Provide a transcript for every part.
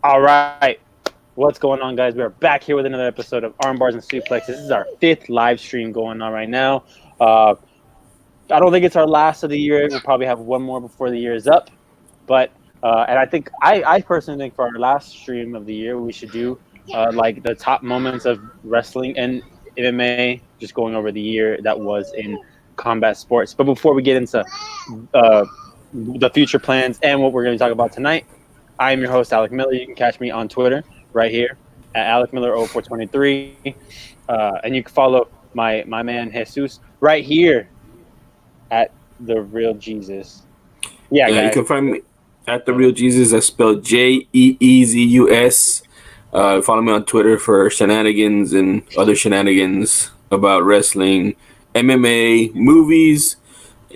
All right. What's going on, guys? We are back here with another episode of Armbars and Suplexes. This is our fifth live stream going on right now. Uh, I don't think it's our last of the year. We'll probably have one more before the year is up. But and I think I personally think for our last stream of the year, we should do like the top moments of wrestling and MMA, just going over the year that was in combat sports. But before we get into uh, the future plans and what we're going to talk about tonight, I am your host, Alec Miller. You can catch me on Twitter right here at AlecMiller0423. And you can follow my man Jesus right here at The Real Jesus. Yeah, You guys. can find me at the Real Jesus. That's spelled Jeezus. Follow me on Twitter for shenanigans and other shenanigans about wrestling, MMA, movies,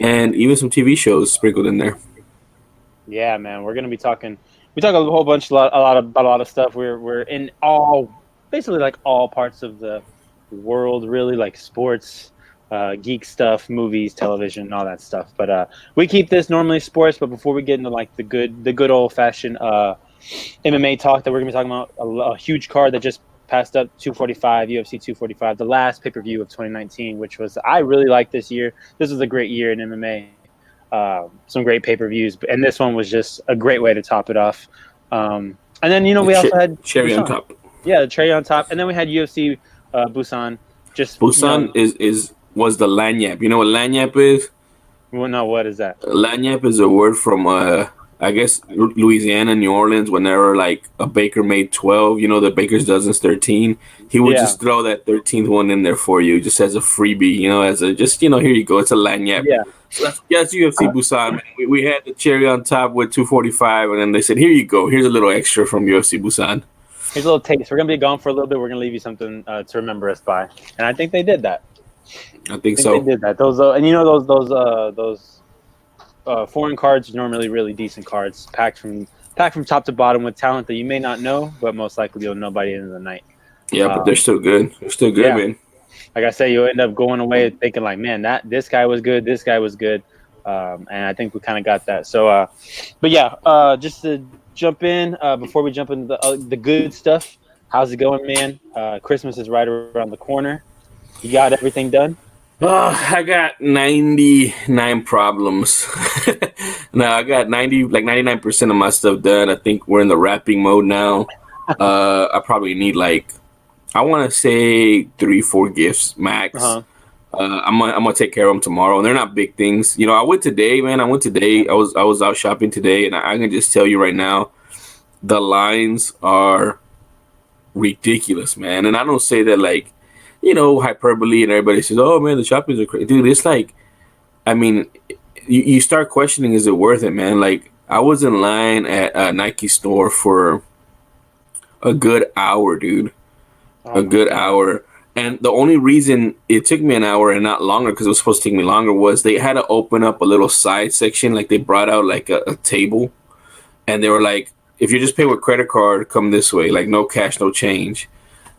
and even some TV shows sprinkled in there. Yeah, man. We're gonna be talking. We talk a whole bunch, a lot of stuff. We're in basically like all parts of the world, really, like sports, geek stuff, movies, television, all that stuff. But we keep this normally sports. But before we get into like the good old fashioned MMA talk that we're gonna be talking about, a huge card that just passed up 245 UFC 245, the last pay per view of 2019, which was I really liked this year. This was a great year in MMA. Some great pay-per-views, and this one was just a great way to top it off. And then we also had Cherry on Busan. top. Yeah, the cherry on top, and then we had UFC Busan. Just Busan was the lanyap. You know what lanyap is? well, no, what is that? Lagniappe is a word from I guess Louisiana, New Orleans. Whenever like a baker made 12, the baker's dozen's 13. He would Yeah, just throw that 13th one in there for you, just as a freebie. As a just here you go. It's a lagniappe. yeah. So that's UFC Busan. Man. We had the cherry on top with 245, and then they said, "Here you go. Here's a little extra from UFC Busan." Here's a little taste. We're gonna be gone for a little bit. We're gonna leave you something to remember us by, and I think they did that. I think I think they so. did that. Those and those foreign cards are normally really decent cards, packed from top to bottom with talent that you may not know, but most likely you'll know by the end of the night. Yeah, but they're Um, still good. They're still good, yeah, man. like I said, you'll end up going away thinking like, man, that this guy was good, this guy was good, and I think we kind of got that. So, but yeah, just to jump in before we jump into the good stuff. How's it going, man? Christmas is right around the corner. You got everything done? I got 99 problems. No, I got 99% of my stuff done. I think we're in the wrapping mode now. I probably need I want to say 3-4 gifts Uh max. huh. I'm gonna take care of them tomorrow, and they're not big things. I went today, man. I went today. I was out shopping today, and I can just tell you right now, the lines are ridiculous, man. And I don't say that hyperbole, and everybody says, "Oh man, the shoppings are crazy." Dude, it's like, I mean, you start questioning, is it worth it, man? Like, I was in line at a Nike store for a good hour, dude. Oh A my good god. hour. And the only reason it took me an hour and not longer, because it was supposed to take me longer, was they had to open up a little side section. Like, they brought out like a table, and they were like, if you just pay with credit card, come this way. Like, no cash, no change.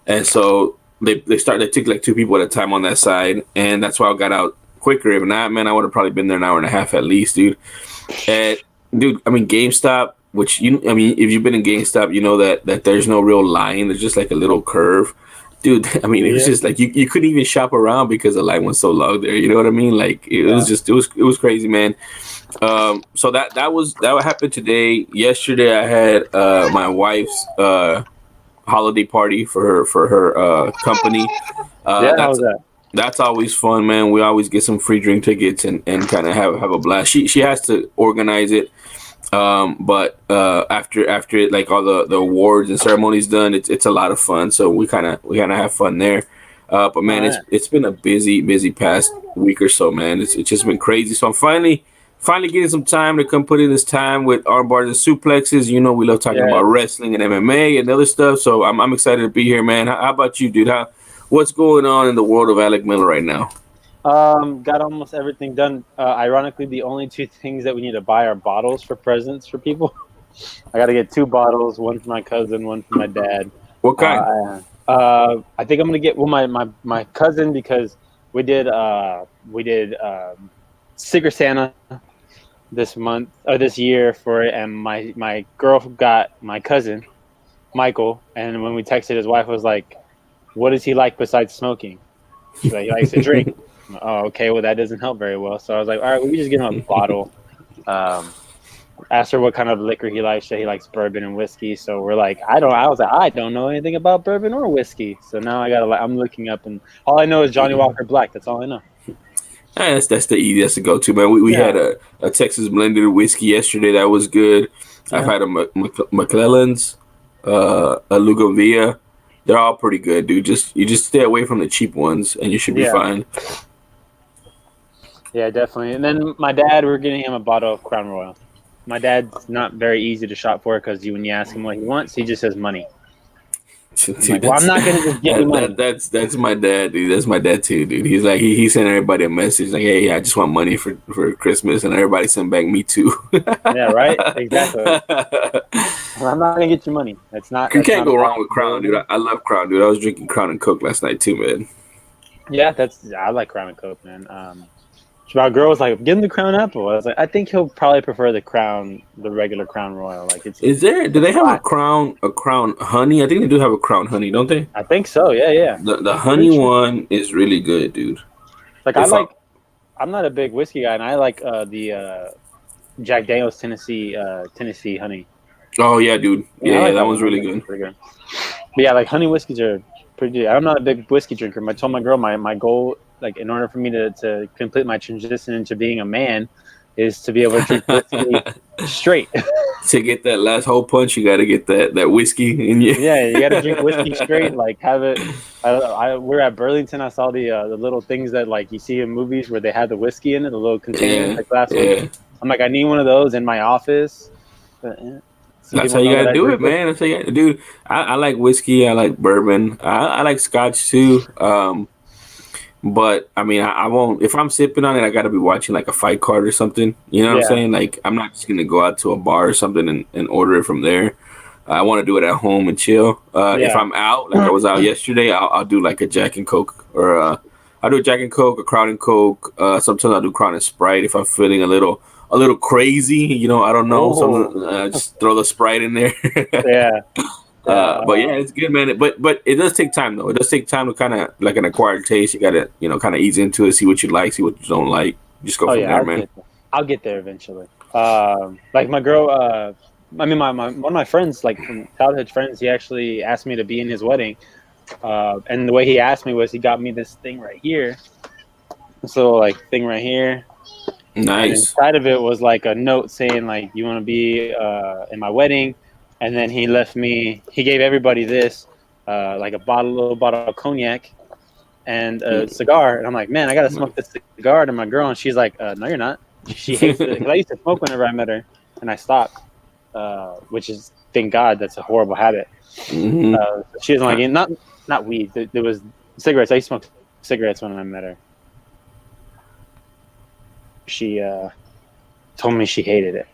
And so they took like two people at a time on that side, and that's why I got out quicker. If not, man, I would have probably been there an hour and a half at least, dude. And dude, I mean GameStop, if you've been in GameStop, you know that there's no real line. There's just like a little curve. Dude, I mean, it was Yeah. just like you couldn't even shop around because the line was so long there. You know what I mean? Like it was Yeah. just it was crazy, man. So that happened today. Yesterday, I had my wife's holiday party for her company. Yeah. Uh, How's that's that? that's always fun, man. We always get some free drink tickets and kind of have a blast. She has to organize it, but after it, like all the awards and ceremonies done, it's a lot of fun. So we kind of have fun there. But Oh man, man. it's been a busy past week or so, man. It's just been crazy. So I'm finally getting some time to come put in this time with Armbars and Suplexes. We love talking about Yes. wrestling and MMA and other stuff. So I'm excited to be here, man. How about you, dude? What's going on in the world of Alec Miller right now? Got almost everything done. Ironically, the only two things that we need to buy are bottles for presents for people. I got to get two bottles, one for my cousin, one for my dad. What kind? I think I'm gonna get my cousin because we did Secret Santa this month or this year for it, and my girl got my cousin. Michael, and when we texted, his wife was like, "What does he like besides smoking?" She's like, "He likes to drink." Oh, okay. Well, that doesn't help very well. So I was like, "All right, we just give him a bottle." Asked her what kind of liquor he likes. He likes bourbon and whiskey. So we're like, I was like, I don't know anything about bourbon or whiskey. So now I'm looking up, and all I know is Johnny Walker Black. That's all I know. That's the easiest to go to, man. We had a Texas blended whiskey yesterday that was good. Yeah. I've had a McClellan's, a Lugavia. They're all pretty good, dude. You just stay away from the cheap ones, and you should be fine. Yeah, definitely. And then my dad, we're getting him a bottle of Crown Royal. My dad's not very easy to shop for because when you ask him what he wants, he just says money. Dude, like, well, I'm not gonna just give you money. That's my dad, dude. That's my dad too, dude. He's like he sent everybody a message like, "Hey, I just want money for Christmas," and everybody sent back me too. Yeah, right. Exactly. Well, I'm not gonna get you money. It's not. You can't go wrong with Crown, dude. I love Crown, dude. I was drinking Crown and Coke last night too, man. Yeah, I like Crown and Coke, man. My girl was like, "Give him the Crown Apple." I was like, "I think he'll probably prefer the regular Crown Royal." Like, do they have a Crown Honey? I think they do have a Crown Honey, don't they? I think so. Yeah. The honey one is really good, dude. Like, I'm not a big whiskey guy, and I like the Jack Daniel's Tennessee Honey. Oh yeah, dude. Yeah, that one's really good. Pretty good. But yeah, like honey whiskeys are pretty good. I'm not a big whiskey drinker. I told my girl my goal, like, in order for me to complete my transition into being a man, is to be able to drink whiskey straight. To get that last hole punch, you got to get that whiskey in you. Yeah, you got to drink whiskey straight. Like, have it. We're at Burlington. I saw the little things that, like, you see in movies where they have the whiskey in it, the little container, the glass one. I'm like, I need one of those in my office. That's how you gotta do it, man. That's how you gotta do. I like whiskey. I like bourbon. I like scotch too. But I mean, I won't. If I'm sipping on it, I gotta be watching like a fight card or something. You know what I'm saying? Like, I'm not just gonna go out to a bar or something and order it from there. I want to do it at home and chill. If I'm out, like I was out yesterday, I'll do like a Jack and Coke, or I'll do a Jack and Coke, a Crown and Coke. Sometimes I'll do Crown and Sprite if I'm feeling a little crazy, you know. I don't know. So just throw the Sprite in there. But yeah, it's good, man. But it does take time, though. It does take time to kind of, like, an acquired taste. You gotta, kind of ease into it, see what you like, see what you don't like. Just go from there, man. I'll get there eventually. Like my girl, one of my friends, like from childhood friends, he actually asked me to be in his wedding. And the way he asked me was he got me this thing right here. This little, like, thing right here. Nice. And inside of it was like a note saying, like, you want to be in my wedding. And then he gave everybody this, like a little bottle of cognac and a cigar. And I'm like, man, I got to smoke this cigar to my girl. And she's like, no, you're not. She hates it. Because I used to smoke whenever I met her, and I stopped, which is, thank God, that's a horrible habit. Mm-hmm. She doesn't like it. Not weed. There was cigarettes. I used to smoke cigarettes when I met her. She told me she hated it.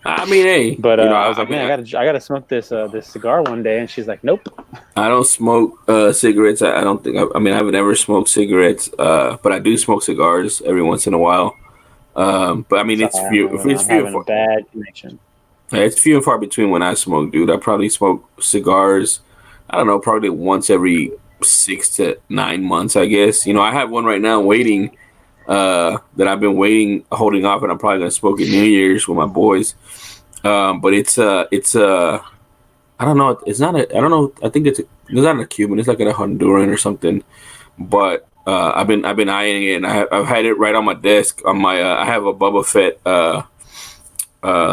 I mean, hey, but I was like, man, I gotta smoke this cigar one day, and she's like, nope. I don't smoke cigarettes. I don't think. I mean, I've never smoked cigarettes, but I do smoke cigars every once in a while. But I mean, it's few and bad connection. It's few and far between when I smoke, dude. I probably smoke cigars, I don't know, probably once every 6 to 9 months, I guess. You know, I have one right now waiting. That I've been holding off, and I'm probably gonna smoke at New Year's with my boys. But it's I don't know. It's not a. I don't know. I think it's not a Cuban. It's like a Honduran or something. But I've been eyeing it, and I've had it right on my desk. On my I have a Boba Fett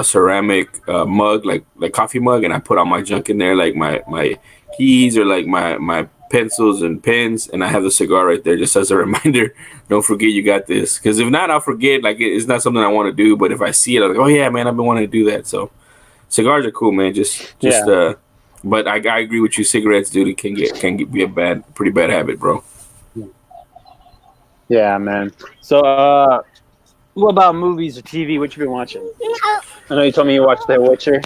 ceramic mug, like coffee mug, and I put all my junk in there, like my keys or like my pencils and pens, and I have the cigar right there just as a reminder. Don't forget you got this, because if not, I'll forget. Like, it's not something I want to do, but if I see it, I'm like, oh yeah, man, I've been wanting to do that. So cigars are cool, man. But I agree with you. Cigarettes, dude, it can be a pretty bad habit, bro. Yeah, man. So what about movies or TV? What you been watching? I know you told me you watched The Witcher.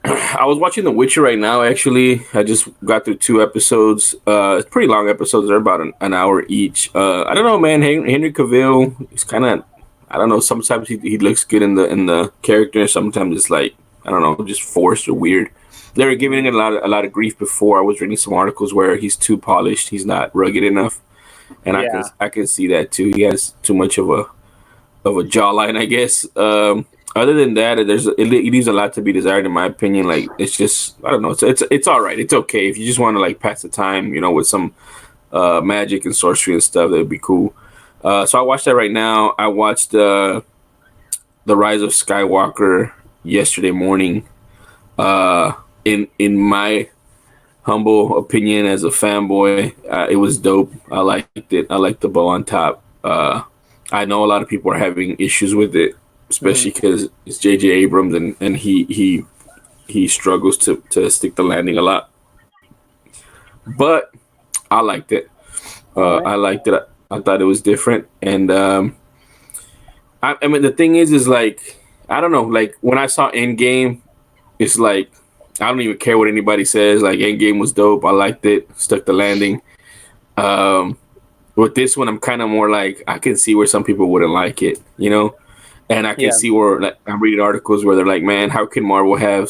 I was watching The Witcher right now, actually. I just got through 2 episodes. It's pretty long episodes. They're about an hour each. I don't know, man. Henry Cavill, he's kind of, I don't know, sometimes he looks good in the character. Sometimes it's like, I don't know, just forced or weird. They were giving it a lot of grief before. I was reading some articles where he's too polished, he's not rugged enough, and I can see that too. He has too much of a jawline, I guess. Other than that, it leaves a lot to be desired, in my opinion. Like, it's just, I don't know. It's all right. It's okay if you just want to like pass the time, with some magic and sorcery and stuff. That would be cool. So I watched that right now. I watched The Rise of Skywalker yesterday morning. In my humble opinion as a fanboy, it was dope. I liked it. I liked the bow on top. I know a lot of people are having issues with it, especially because it's J.J. Abrams and he struggles to stick the landing a lot. But I liked it. I liked it. I thought it was different. And I mean, the thing is like, I don't know. Like, when I saw Endgame, it's like, I don't even care what anybody says. Like, Endgame was dope. I liked it. Stuck the landing. With this one, I'm kind of more like, I can see where some people wouldn't like it, and I can see where, like, I'm reading articles where they're like, man, how can Marvel have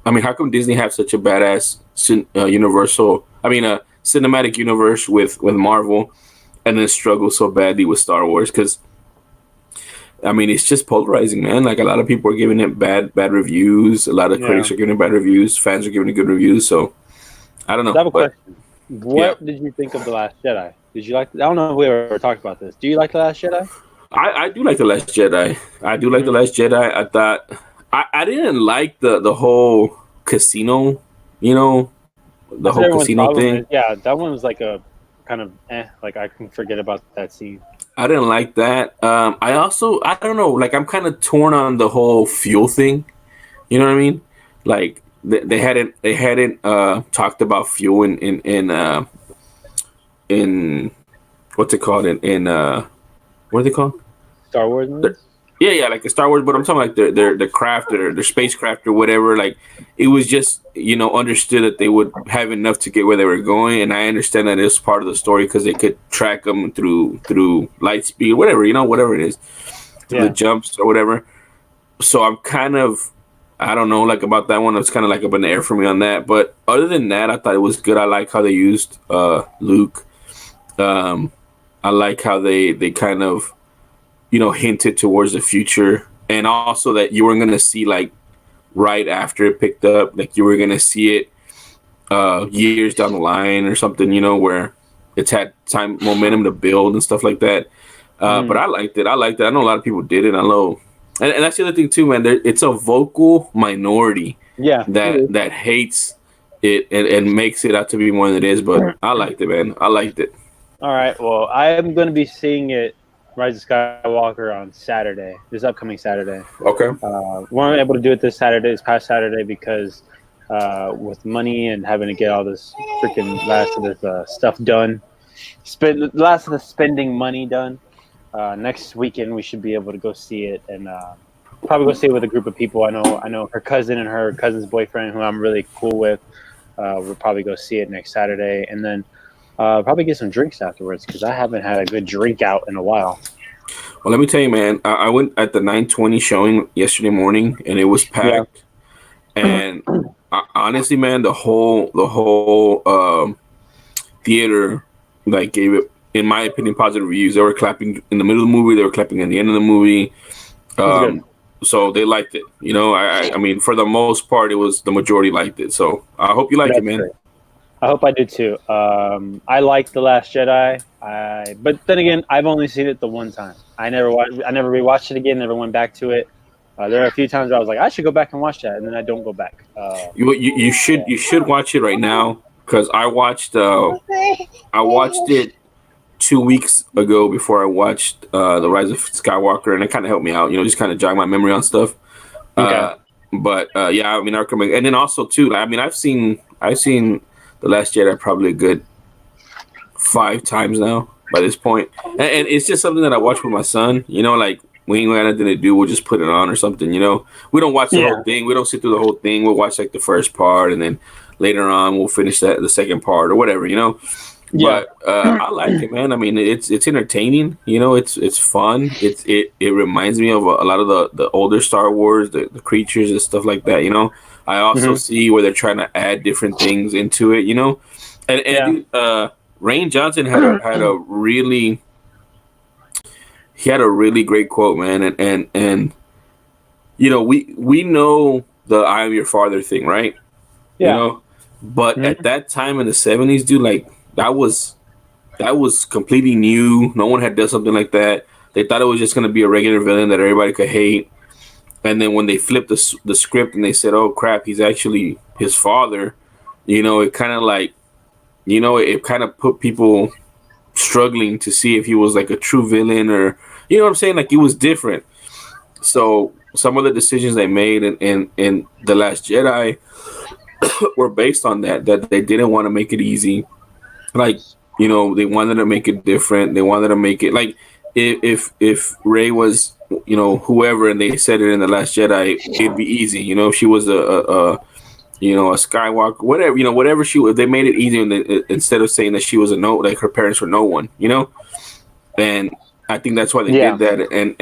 how come Disney have such a badass cinematic universe with Marvel, and then struggle so badly with Star Wars? Because it's just polarizing, man. Like, a lot of people are giving it bad reviews. A lot of critics are giving it bad reviews. Fans are giving it good reviews. So I don't know. I have a question. What did you think of The Last Jedi? Did you like? I don't know if we ever talked about this. Do you like The Last Jedi? I do like The Last Jedi. I do like The Last Jedi. I thought I didn't like the whole casino, the whole casino thing. That one was like a kind of like, I can forget about that scene. I didn't like that. I don't know, like, I'm kind of torn on the whole fuel thing. You know what I mean? Like, they hadn't talked about fuel in what's it called in what are they called? Star Wars movies? Yeah, like the Star Wars, but I'm talking like their craft or their spacecraft or whatever. Like, it was just, understood that they would have enough to get where they were going, and I understand that it's part of the story because they could track them through light speed, whatever, whatever it is, the jumps or whatever. So I'm kind of, I don't know, like, about that one. It's kind of like up in the air for me on that. But other than that, I thought it was good. I like how they used Luke. I like how they kind of, hinted towards the future, and also that you were going to see, like, right after it picked up, like, you were going to see it years down the line or something, where it's had momentum to build and stuff like that. But I liked it. I know a lot of people did it. I know. And that's the other thing too, man. It's a vocal minority that hates it and makes it out to be more than it is. But I liked it, man. I liked it. All right. Well, I am going to be seeing it, Rise of Skywalker, on Saturday, this upcoming Saturday. Okay. We weren't able to do it this past Saturday, because with money and having to get all this freaking last of this stuff done, last of the spending money done. Next weekend we should be able to go see it, and probably go see it with a group of people. I know her cousin and her cousin's boyfriend, who I'm really cool with. We'll probably go see it next Saturday, and then probably get some drinks afterwards, because I haven't had a good drink out in a while. Well, let me tell you, man. I went at the 9:20 showing yesterday morning, and it was packed. Yeah. And honestly, man, the whole theater, like, gave it, in my opinion, positive reviews. They were clapping in the middle of the movie. They were clapping at the end of the movie. So they liked it. I mean, for the most part, it was the majority liked it. So I hope you like it, man. Great. I hope I do too. I like The Last Jedi. But then again, I've only seen it the one time. I never rewatched it again. Never went back to it. There are a few times where I was like, I should go back and watch that, and then I don't go back. You should watch it right now, because I watched it 2 weeks ago before I watched The Rise of Skywalker, and it kind of helped me out, just kind of jog my memory on stuff. Okay. Yeah, I mean, I recommend. And then also too, I mean, I've seen The Last Jedi probably a good 5 times now by this point, and it's just something that I watch with my son. Like, we ain't got nothing to do, we'll just put it on or something. We don't watch the whole thing. We don't sit through the whole thing. We'll watch like the first part, and then later on we'll finish the second part or whatever. Yeah. But I like it, man. I mean, it's entertaining. It's fun. It reminds me of a lot of the older Star Wars, the creatures and stuff like that. I also see where they're trying to add different things into it, And Rain Johnson had a really great quote, man, and we know the "I am your father" thing, right? Yeah. But at that time in the '70s, dude, like that was completely new. No one had done something like that. They thought it was just going to be a regular villain that everybody could hate. And then when they flipped the script and they said, "Oh crap, he's actually his father," it kind of like, it kind of put people struggling to see if he was like a true villain or, you know what I'm saying? Like, it was different. So some of the decisions they made in The Last Jedi were based on that they didn't want to make it easy. Like, they wanted to make it different. They wanted to make it like, if Rey was, whoever, and they said it in The Last Jedi, it'd be easy. If she was a Skywalker, whatever, whatever she was, they made it easier instead of saying that she was like her parents were no one, and I think that's why they did that. And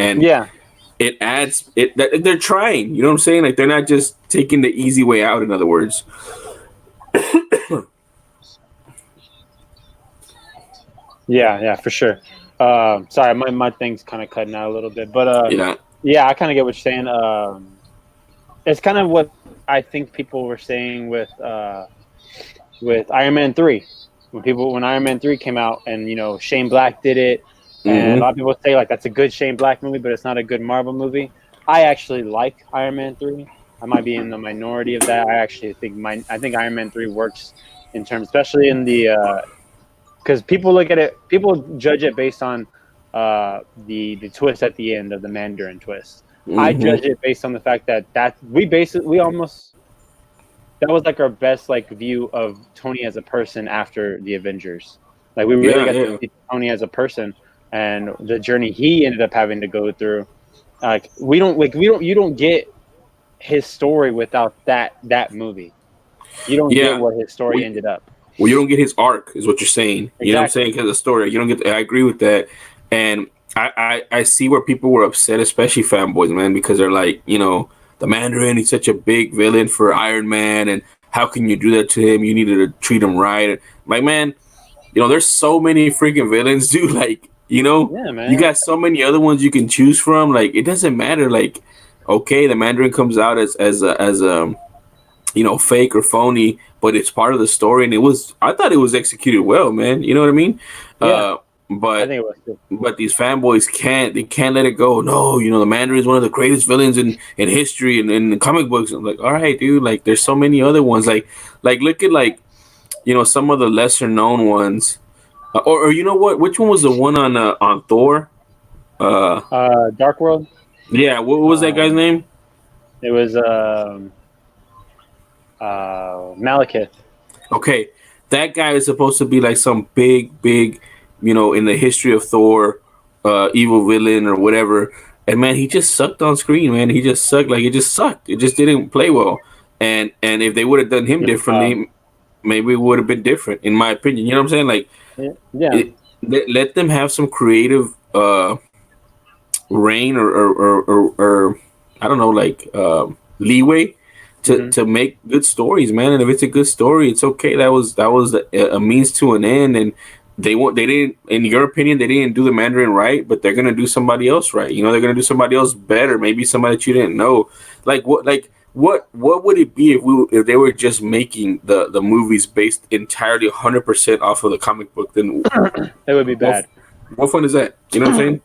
it adds it that they're trying, you know what I'm saying? Like, they're not just taking the easy way out, in other words. Yeah, for sure. Sorry, my thing's kind of cutting out a little bit, but I kind of get what you're saying. It's kind of what I think people were saying with Iron Man 3. When Iron Man 3 came out, and Shane Black did it, and a lot of people say like that's a good Shane Black movie, but it's not a good Marvel movie. I actually like Iron Man 3. I might be in the minority of that. I actually think Iron Man 3 works in terms, especially in the because people judge it based on the twist at the end of the Mandarin twist. I judge it based on the fact that that was like our best like view of Tony as a person after the Avengers. Like, we really got to see Tony as a person and the journey he ended up having to go through. You don't get his story without that movie. You don't get what his story ended up. Well, you don't get his arc, is what you're saying. Exactly. You know what I'm saying? Because of the story, you don't get. I agree with that, and I see where people were upset, especially fanboys, man, because they're like, the Mandarin, he's such a big villain for Iron Man, and how can you do that to him? You needed to treat him right. Like, man, there's so many freaking villains, dude. Like, man. You got so many other ones you can choose from. Like, it doesn't matter. Like, okay, the Mandarin comes out as a fake or phony, but it's part of the story, and I thought it was executed well, man. You know what I mean? Yeah. But I think it was good. But these fanboys can't let it go. No, the Mandarin is one of the greatest villains in history and in the comic books. I'm like, all right, dude. Like, there's so many other ones. Like look at some of the lesser known ones. Or you know what? Which one was the one on Thor? Dark World. Yeah. What was that guy's name? It was Malekith. Okay, that guy is supposed to be like some big, in the history of Thor, evil villain or whatever. And man, he just sucked on screen, man. He just sucked. Like, it just sucked. It just didn't play well. And if they would have done him differently, maybe it would have been different, in my opinion. You know what I'm saying? Like, let them have some creative reign or I don't know, like leeway to make good stories, man. And if it's a good story, it's okay. That was a means to an end, and they didn't, in your opinion, they didn't do the Mandarin right, but they're gonna do somebody else right. They're gonna do somebody else better, maybe somebody that you didn't know. What would it be if they were just making the movies based entirely 100% off of the comic book? Then it would be bad. What fun is that? You know what I'm saying?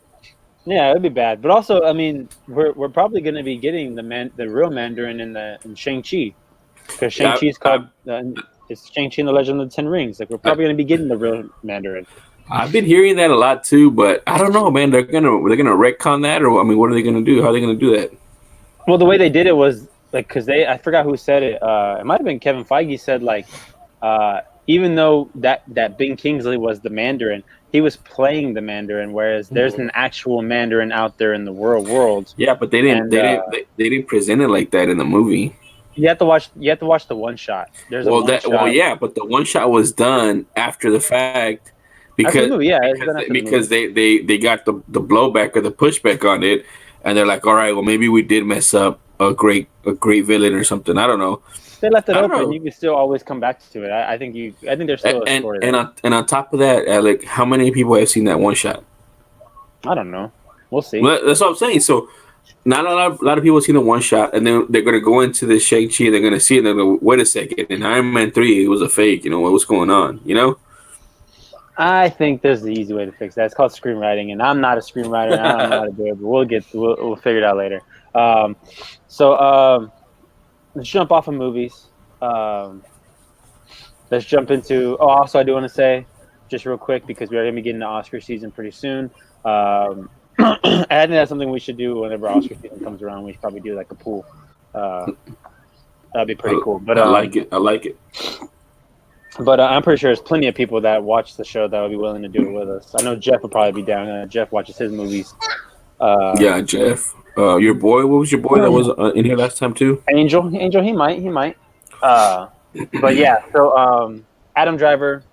Yeah, it would be bad. But also, I mean, we're probably going to be getting the real Mandarin in Shang-Chi, because Shang-Chi's called it's Shang-Chi and the Legend of the Ten Rings. Like, we're probably going to be getting the real Mandarin. I've been hearing that a lot too, but I don't know, man. They're gonna retcon that, or I mean, what are they gonna do? How are they gonna do that? Well, the way they did it was like, because I forgot who said it. It might have been Kevin Feige said, like, even though that Ben Kingsley was the Mandarin, he was playing the Mandarin, whereas there's an actual Mandarin out there in the world. Yeah, but they didn't present it like that in the movie. You have to watch the one shot. There's yeah, but the one shot was done after the fact because they got the blowback or the pushback on it, and they're like, all right, well, maybe we did mess up, a great villain or something. I don't know. They left it I don't open. know. You can still always come back to it. I think there's still a story there. And on top of that, Alec, how many people have seen that one shot? I don't know. We'll see. Well, that's what I'm saying. So not a lot of people have seen the one shot, and then they're gonna go into the Shang-Chi and they're gonna see it and they're gonna go, wait a second, in Iron Man 3 it was a fake, what's going on, I think there's the easy way to fix that. It's called screenwriting, and I'm not a screenwriter. And I don't know how to do it, but we'll figure it out later. Let's jump off of movies. Let's jump into. Oh, also I do want to say, just real quick, because we are gonna be getting the Oscar season pretty soon. I think that's something we should do whenever Oscar season comes around. We should probably do like a pool. That'd be pretty cool. But I like it. But I'm pretty sure there's plenty of people that watch the show that would be willing to do it with us. I know Jeff will probably be down. Jeff watches his movies. Yeah, Jeff. Your boy. What was your boy that was in here last time too? Angel. He might. But yeah. So Adam Driver,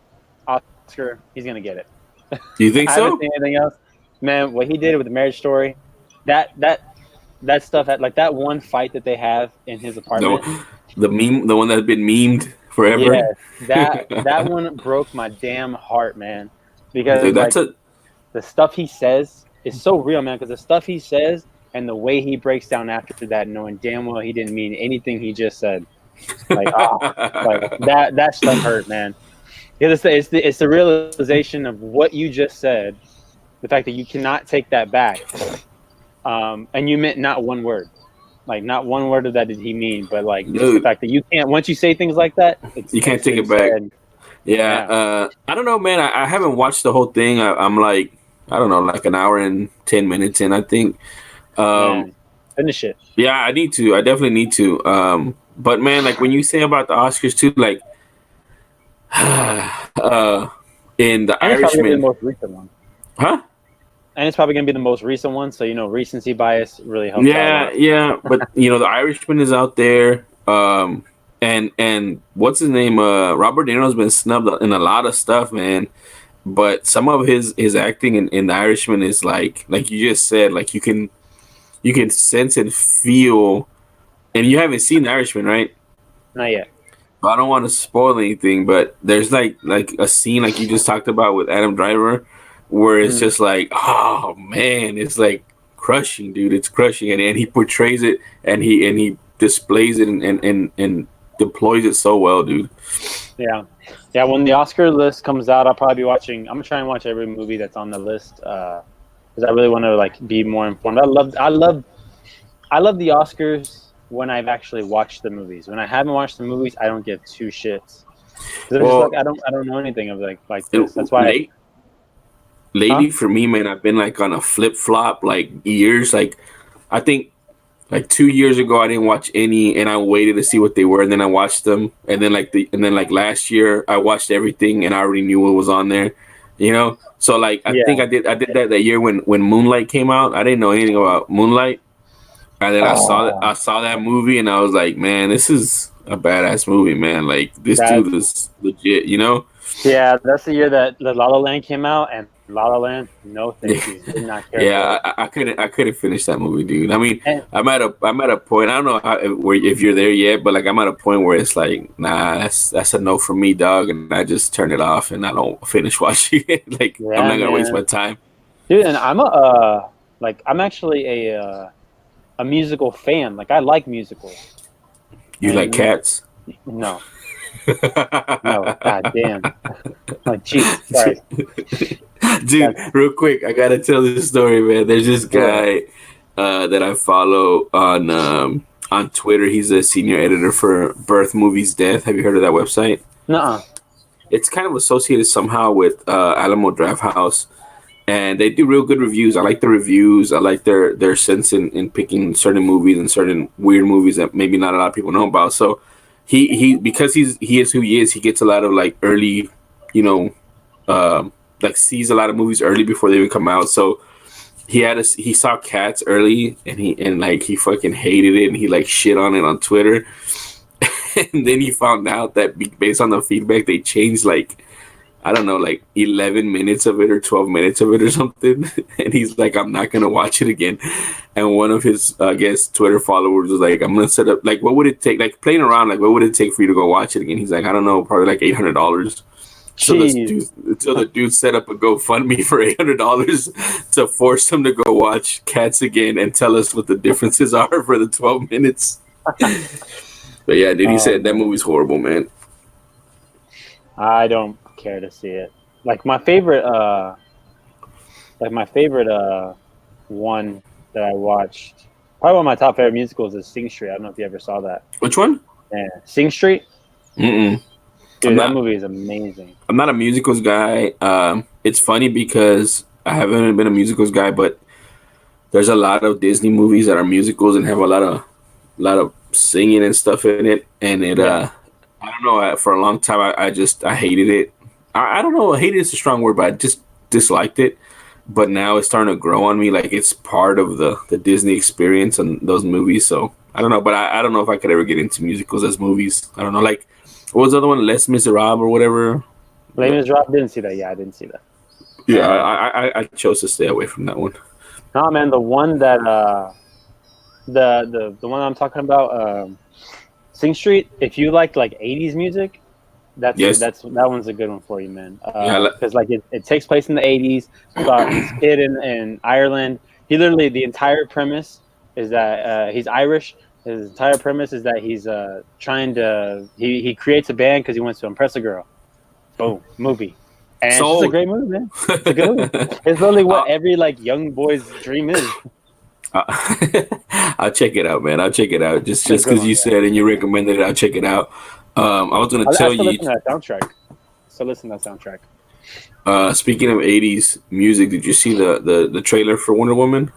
Oscar. He's gonna get it. Do you think I so? haven't seen anything else. Man, what he did with the Marriage Story, that stuff, like that one fight that they have in his apartment. The one that's been memed forever. Yeah, that one broke my damn heart, man. Because dude, the stuff he says is so real, man. Because the stuff he says and the way he breaks down after that, knowing damn well he didn't mean anything he just said, like that stuff hurt, man. Because it's the realization of what you just said. The fact that you cannot take that back, and you meant not one word, like not one word of that did he mean, but like just the fact that you can't, once you say things like that, you can't take it back. Yeah. I don't know, man. I haven't watched the whole thing. I'm like, I don't know, like an hour and 10 minutes in, I think. Finish it. Yeah, I need to. I definitely need to. But man, like when you say about the Oscars too, like in the Irishman, the most recent one, huh? And it's probably gonna be the most recent one, so recency bias really helps. Yeah. But the Irishman is out there. And what's his name? Robert De Niro's been snubbed in a lot of stuff, man. But some of his acting in The Irishman is like you just said, like you can sense and feel. And you haven't seen The Irishman, right? Not yet. I don't want to spoil anything, but there's like a scene like you just talked about with Adam Driver, where it's just like, oh man, it's like crushing, dude. It's crushing, and he portrays it, and he displays it and deploys it so well, dude. Yeah. When the Oscar list comes out, I'll probably be watching. I'm gonna try and watch every movie that's on the list because I really want to like be more informed. I love the Oscars when I've actually watched the movies. When I haven't watched the movies, I don't give two shits. Well, I don't know anything of like this. That's why. Lately, for me, man, I've been like on a flip flop like years. Like I think like 2 years ago, I didn't watch any, and I waited to see what they were, and then I watched them, and then like last year, I watched everything, and I already knew what was on there, So like I think I did that year when Moonlight came out. I didn't know anything about Moonlight, and then I saw that movie, and I was like, man, this is a badass movie, man. Like this dude is legit, Yeah, that's the year that the La La Land came out, and La La Land, no thank you. Did not care. Yeah, I couldn't finish that movie, dude. I mean, I'm at a point. I don't know if you're there yet, but like I'm at a point where it's like, nah, that's a no for me, dog. And I just turn it off and I don't finish watching it. Like I'm not gonna waste my time, dude. And I'm actually a musical fan. Like I like musicals. You like Cats? No. No, god damn. Like, jeez, sorry. Dude, real quick, I gotta tell this story, man. There's this guy that I follow on Twitter. He's a senior editor for Birth Movies Death. Have you heard of that website? Nuh-uh. It's kind of associated somehow with Alamo Drafthouse, and they do real good reviews. I like the reviews. I like their sense in picking certain movies and certain weird movies that maybe not a lot of people know about. So he because he is who he is, he gets a lot of like early, like sees a lot of movies early before they even come out. So he saw Cats early, and he fucking hated it, and he like shit on it on Twitter. And then he found out that based on the feedback, they changed like, I don't know, like 11 minutes of it or 12 minutes of it or something. And he's like, I'm not gonna watch it again. And one of his, I guess, Twitter followers was like, "I'm gonna set up like, what would it take? Like playing around, like, what would it take for you to go watch it again?" He's like, "I don't know, probably like $800." So Jeez. the dude set up a GoFundMe for $800 to force him to go watch Cats again and tell us what the differences are for the 12 minutes. But yeah, dude, he said that movie's horrible, man. I don't care to see it. Like my favorite one that I watched, probably one of my top favorite musicals is Sing Street. I don't know if you ever saw that. Which one? Yeah, Sing Street. Mm-mm. Dude, that movie is amazing. I'm not a musicals guy. It's funny because I haven't been a musicals guy, but there's a lot of Disney movies that are musicals and have a lot of singing and stuff in it. And it, I don't know. For a long time, I hated it. I don't know. Hated is a strong word, but I just disliked it. But now it's starting to grow on me. Like it's part of the Disney experience and those movies. So I don't know, but I don't know if I could ever get into musicals as movies. I don't know. Like what was the other one? Les Miserables or whatever. Les Miserables. Didn't see that. Yeah, I didn't see that. Yeah, I chose to stay away from that one. No, man, the one that the one I'm talking about, Sing Street. If you like 80s music, that one's a good one for you, man. Because it takes place in the 80s. About this kid in Ireland. He literally, the entire premise is that he's Irish. His entire premise is that he's trying to he creates a band because he wants to impress a girl. Boom, movie. And it's just a great movie, man. It's a good movie. It's literally what every young boy's dream is. I'll check it out, man. I'll check it out. Just because you said and you recommended it, I'll check it out. I was going to tell you. Listen to that soundtrack. So listen to that soundtrack. Speaking of 80s music, did you see the trailer for Wonder Woman?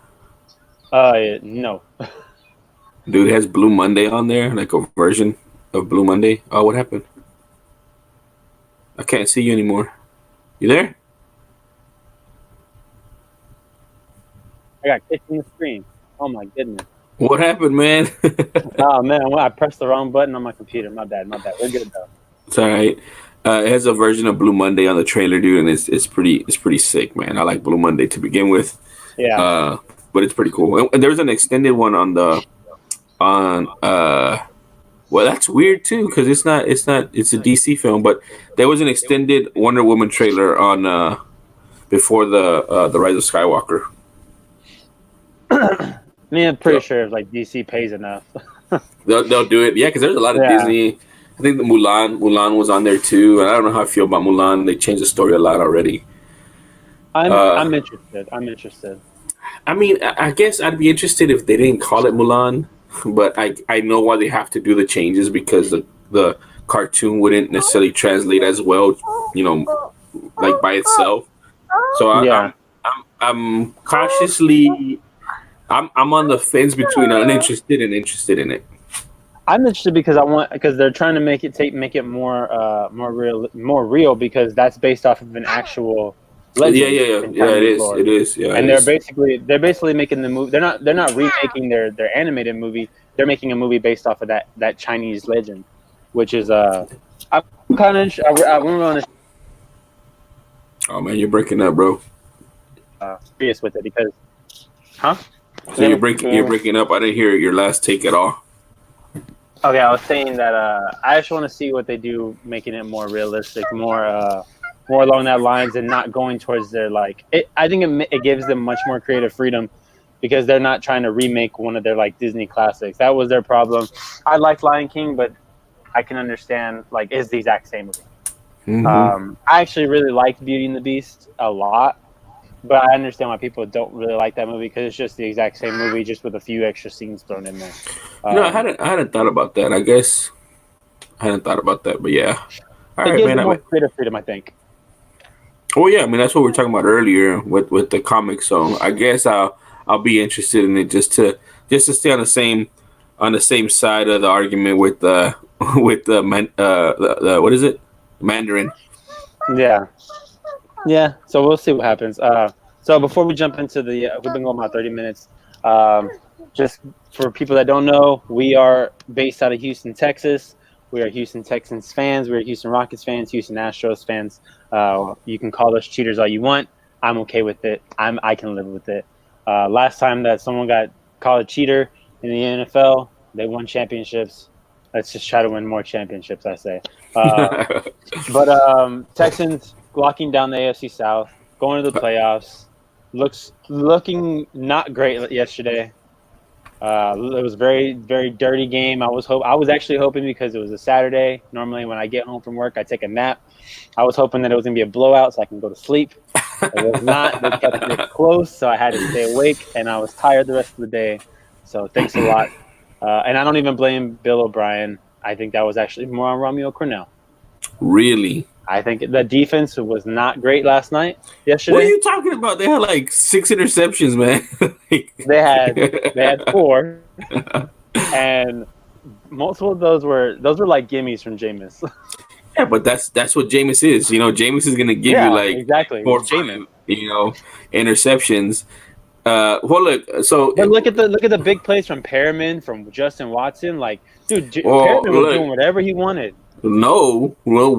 No. Dude, it has Blue Monday on there, like a version of Blue Monday. Oh, what happened? I can't see you anymore. You there? I got kicked in the screen. Oh my goodness. What happened, man? Oh man, I pressed the wrong button on my computer. My bad. We're good though. It's all right. It has a version of Blue Monday on the trailer, dude, and it's pretty sick, man. I like Blue Monday to begin with. Yeah. But it's pretty cool. And there's an extended one well, that's weird too, because it's a DC film, but there was an extended Wonder Woman trailer on before the Rise of Skywalker. I mean, I'm pretty sure if DC pays enough, they'll do it. Yeah, because there's a lot of Disney. I think the Mulan was on there too, and I don't know how I feel about Mulan. They changed the story a lot already. I'm interested. I mean, I guess I'd be interested if they didn't call it Mulan, but I know why they have to do the changes because the cartoon wouldn't necessarily translate as well, like by itself. So I'm cautiously. I'm on the fence between uninterested and interested in it. I'm interested because they're trying to make it more real because that's based off of an actual legend. Yeah. It is. Yeah, and they're basically making the movie. They're not remaking their animated movie. They're making a movie based off of that Chinese legend, which is I'm kind of I Oh man, you're breaking up, bro. Serious with it because, huh? So you're breaking up. I didn't hear your last take at all. Okay, I was saying that I just want to see what they do, making it more realistic, more along that lines, and not going towards their I think it gives them much more creative freedom because they're not trying to remake one of their Disney classics. That was their problem. I liked Lion King, but I can understand it's the exact same movie. Mm-hmm. I actually really liked Beauty and the Beast a lot. But I understand why people don't really like that movie because it's just the exact same movie, just with a few extra scenes thrown in there. I hadn't thought about that. I guess I hadn't thought about that, but yeah. All right, man. More creative freedom, I think. Oh yeah, I mean that's what we were talking about earlier with the comic. So I guess I'll be interested in it just to stay on the same side of the argument with the what is it, Mandarin? Yeah, so we'll see what happens. So before we jump into we've been going about 30 minutes. Just for people that don't know, we are based out of Houston, Texas. We are Houston Texans fans. We are Houston Rockets fans, Houston Astros fans. You can call us cheaters all you want. I'm okay with it. I can live with it. Last time that someone got call it cheater in the NFL. They won championships. Let's just try to win more championships, I say. But Texans locking down the AFC South, going to the playoffs. Looking not great yesterday. It was a very, very dirty game. I was actually hoping, because it was a Saturday. Normally, when I get home from work, I take a nap. I was hoping that it was gonna be a blowout so I can go to sleep. It was not. They kept it close, so I had to stay awake, and I was tired the rest of the day. So thanks a lot. And I don't even blame Bill O'Brien. I think that was actually more on Romeo Cornell. Really? I think the defense was not great yesterday. What are you talking about? They had like 6 interceptions, man. They had 4, and multiple of those were like gimmies from Jameis. Yeah, but that's what Jameis is. Jameis is gonna give you like exactly 4 or 5, interceptions. Well, look. So but look at the big plays from Perriman, from Justin Watson. Like, dude, Perriman was doing whatever he wanted. No, well,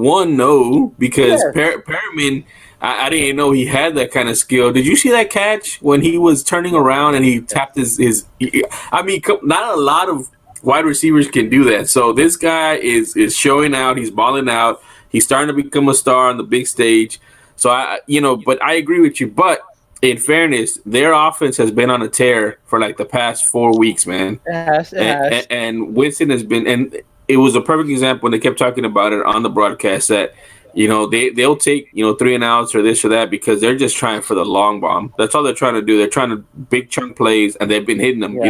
because Perriman, I didn't know he had that kind of skill. Did you see that catch when he was turning around and he tapped his? I mean, not a lot of wide receivers can do that. So this guy is showing out. He's balling out. He's starting to become a star on the big stage. So but I agree with you. But in fairness, their offense has been on a tear for like the past 4 weeks, man. It has. And Winston has been, and it was a perfect example when they kept talking about it on the broadcast that, they'll take, 3 and outs or this or that because they're just trying for the long bomb. That's all they're trying to do. They're trying to big chunk plays, and they've been hitting them,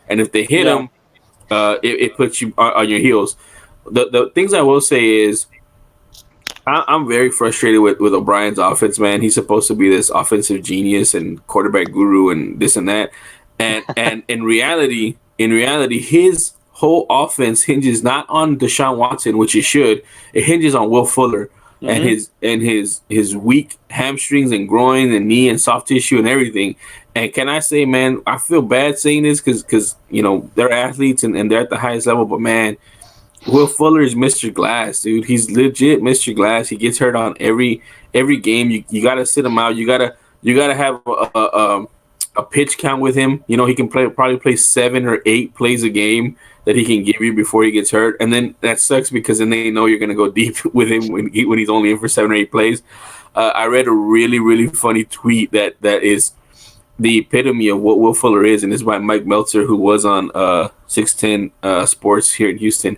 and if they hit them, it puts you on your heels. The things I will say is I'm very frustrated with O'Brien's offense, man. He's supposed to be this offensive genius and quarterback guru and this and that. And in reality, his whole offense hinges not on Deshaun Watson, which it should. It hinges on Will Fuller and his weak hamstrings and groin and knee and soft tissue and everything. And can I say, man, I feel bad saying this because they're athletes and they're at the highest level, but man, Will Fuller is Mr. Glass, dude. He's legit Mr. Glass. He gets hurt on every game. You got to sit him out. You gotta have a pitch count with him. He can probably play 7 or 8 plays a game that he can give you before he gets hurt. And then that sucks because then they know you're going to go deep with him when he's only in for 7 or 8 plays. I read a really, really funny tweet that is the epitome of what Will Fuller is, and it's by Mike Meltzer, who was on 610 Sports here in Houston.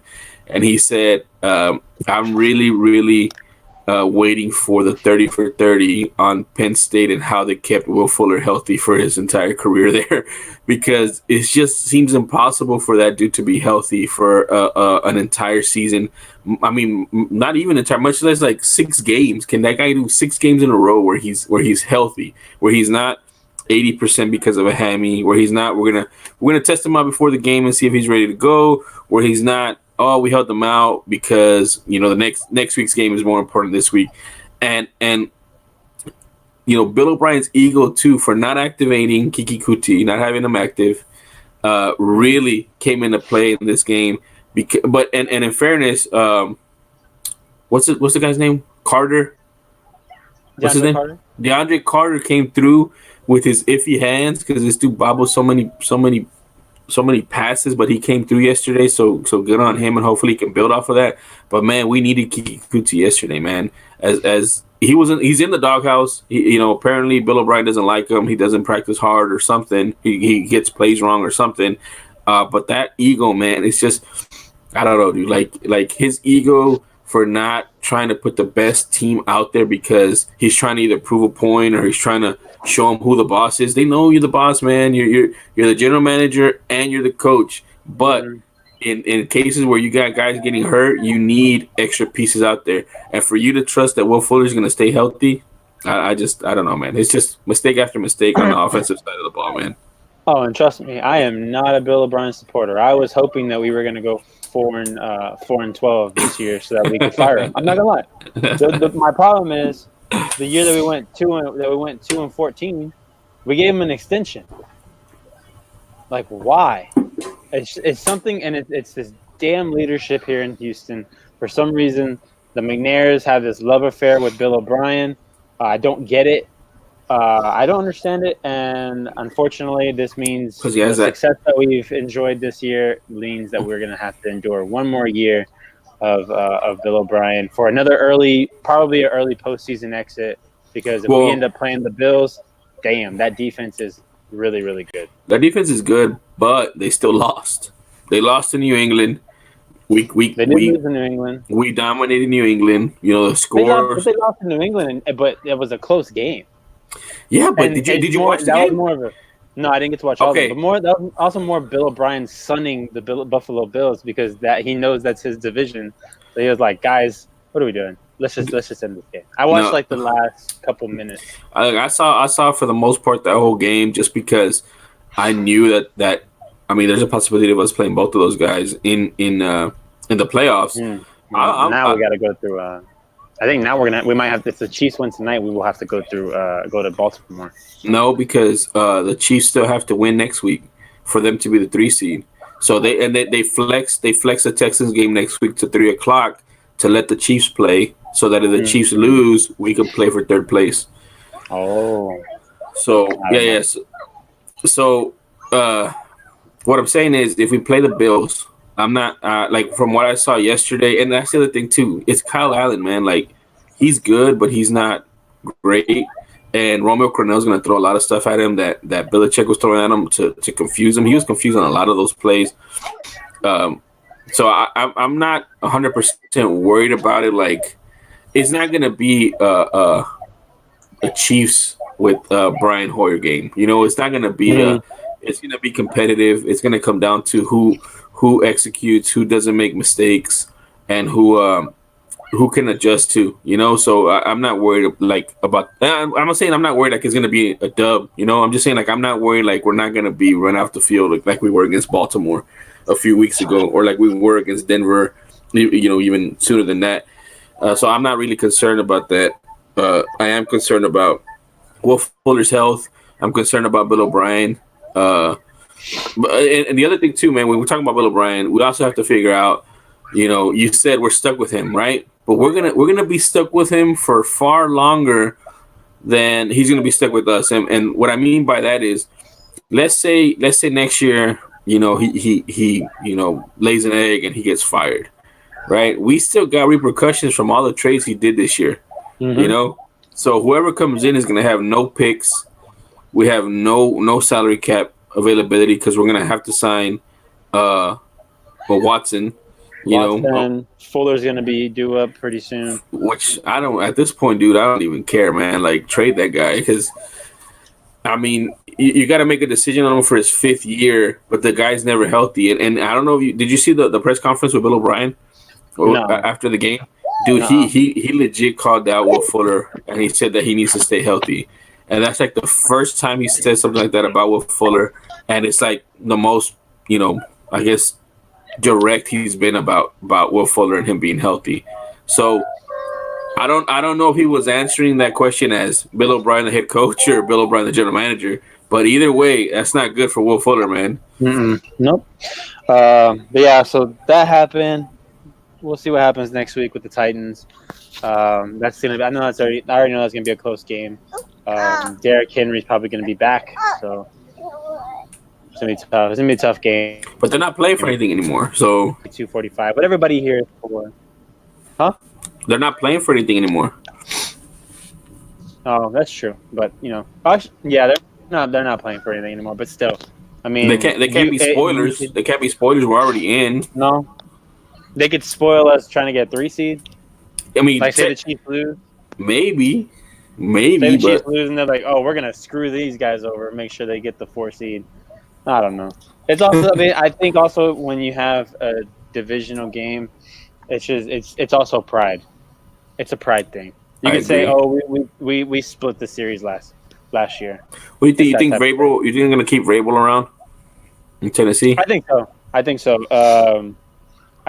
And he said, I'm really, really waiting for the 30 for 30 on Penn State and how they kept Will Fuller healthy for his entire career there, because it just seems impossible for that dude to be healthy for an entire season. I mean, not even entire, much less like 6 games. Can that guy do 6 games in a row where he's healthy, where he's not 80% because of a hammy, where he's not? We're gonna test him out before the game and see if he's ready to go, where he's not. Oh, we held them out because the next week's game is more important this week, and Bill O'Brien's ego too for not activating Kiki Kuti, not having him active, really came into play in this game. But in fairness, what's the guy's name? Carter. What's his name? Carter? DeAndre Carter came through with his iffy hands because this dude bobbled so many passes, but he came through yesterday, so good on him, and hopefully he can build off of that. But man, we needed Kiki Kuti yesterday, man. As he's in the doghouse. Apparently Bill O'Brien doesn't like him. He doesn't practice hard or something. He gets plays wrong or something. But that ego, man, it's just, I don't know, dude. Like his ego for not trying to put the best team out there because he's trying to either prove a point or he's trying to show them who the boss is. They know you're the boss, man. You're the general manager and you're the coach. But in cases where you got guys getting hurt, you need extra pieces out there. And for you to trust that Will Fuller is going to stay healthy, I don't know, man. It's just mistake after mistake on the offensive side of the ball, man. Oh, and trust me, I am not a Bill O'Brien supporter. I was hoping that we were going to go 4-12 this year so that we could fire him. I'm not gonna lie. My problem is the year that we went 2-14, we gave him an extension. Like, why? It's something, and it's this damn leadership here in Houston. For some reason, the McNairs have this love affair with Bill O'Brien. I don't get it. I don't understand it, and unfortunately, this means 'Cause he the has that. success that we've enjoyed this year means that we're going to have to endure one more year of Bill O'Brien for another probably an early postseason exit. Because if we end Well, up playing the Bills, damn, that defense is really, really good. their defense is good, but they still lost. They lost to New England. We we They did we lose in New England. we dominated New England. You know the They lost, but scores. they lost in New England, but it was a close game. Yeah, but And did you more watch the that was game? more of a no, I didn't get to watch all of them, but Okay, more that was also more Bill O'Brien sunning the Buffalo Bills because that he knows that's his division. So he was like, guys, what are we doing? Let's just end this game. I watched no, like the last couple minutes. I saw for the most part that whole game just because I knew that I mean there's a possibility of us playing both of those guys in the playoffs. Now I, we got to go through. I think now we might have if the Chiefs win tonight, we will have to go through go to Baltimore. No, because the Chiefs still have to win next week for them to be the 3 seed. So they flex the Texans game next week to 3 o'clock to let the Chiefs play, so that if the Chiefs lose, we can play for third place. Oh, So I yeah, don't know. yes. So what I'm saying is, if we play the Bills, I'm not like from what I saw yesterday, and that's the other thing too. It's Kyle Allen, man. Like he's good, but he's not great. And Romeo Cornell's going to throw a lot of stuff at him that Belichick was throwing at him to confuse him. He was confused on a lot of those plays. So I'm not 100% worried about it. Like, it's not going to be a Chiefs with Brian Hoyer game. You know, it's not going to be it's going to be competitive. It's going to come down to who executes, who doesn't make mistakes, and who can adjust to, you know. So I'm not worried about. I'm not saying I'm not worried like it's gonna be a dub, you know. I'm just saying like I'm not worried like we're not gonna be run off the field like we were against Baltimore a few weeks ago, or like we were against Denver, you know, even sooner than that. So I'm not really concerned about that. I am concerned about Will Fuller's health. I'm concerned about Bill O'Brien. And the other thing too, man, when we're talking about Bill O'Brien, we also have to figure out. You know, you said we're stuck with him, right? But we're gonna be stuck with him for far longer than he's gonna be stuck with us. And what I mean by that is, let's say next year, you know, he you know lays an egg and he gets fired, right? We still got repercussions from all the trades he did this year, you know. So whoever comes in is gonna have no picks. We have no salary cap availability because we're gonna have to sign Watson. You know, Fuller's gonna be due up pretty soon. which I don't at this point, dude. I don't even care, man. Like trade that guy because I mean, you got to make a decision on him for his 5th year, but the guy's never healthy. And I don't know if did you see the press conference with Bill O'Brien after the game, dude? No. He legit called out Will Fuller and he said that he needs to stay healthy. And that's like the first time he said something like that about Will Fuller, and it's like the most, you know, I guess direct he's been about Will Fuller and him being healthy. So I don't know if he was answering that question as Bill O'Brien the head coach or Bill O'Brien the general manager, but either way, that's not good for Will Fuller, man. Nope. But yeah, so that happened. We'll see what happens next week with the Titans. That's gonna be. I already know that's gonna be a close game. Derrick Henry's probably gonna be back, so it's gonna be tough. It's gonna be a tough game. But they're not playing for anything anymore, so 245. But everybody here is for. Huh? they're not playing for anything anymore. Oh, that's true. But you know, yeah, they're not playing for anything anymore. But still, I mean, They can't be spoilers. They can't be spoilers. We're already in. No, they could spoil us trying to get 3 seed. I mean, Like say the Chiefs lose. maybe, Say the Chiefs but lose and they're like, oh, we're gonna screw these guys over, make sure they get the 4 seed. I don't know. It's also, I think also when you have a divisional game, it's also pride. It's a pride thing. You can say, oh, we split the series last year. What do you think? You think Vrabel? You think they're gonna keep Vrabel around in Tennessee? I think so. I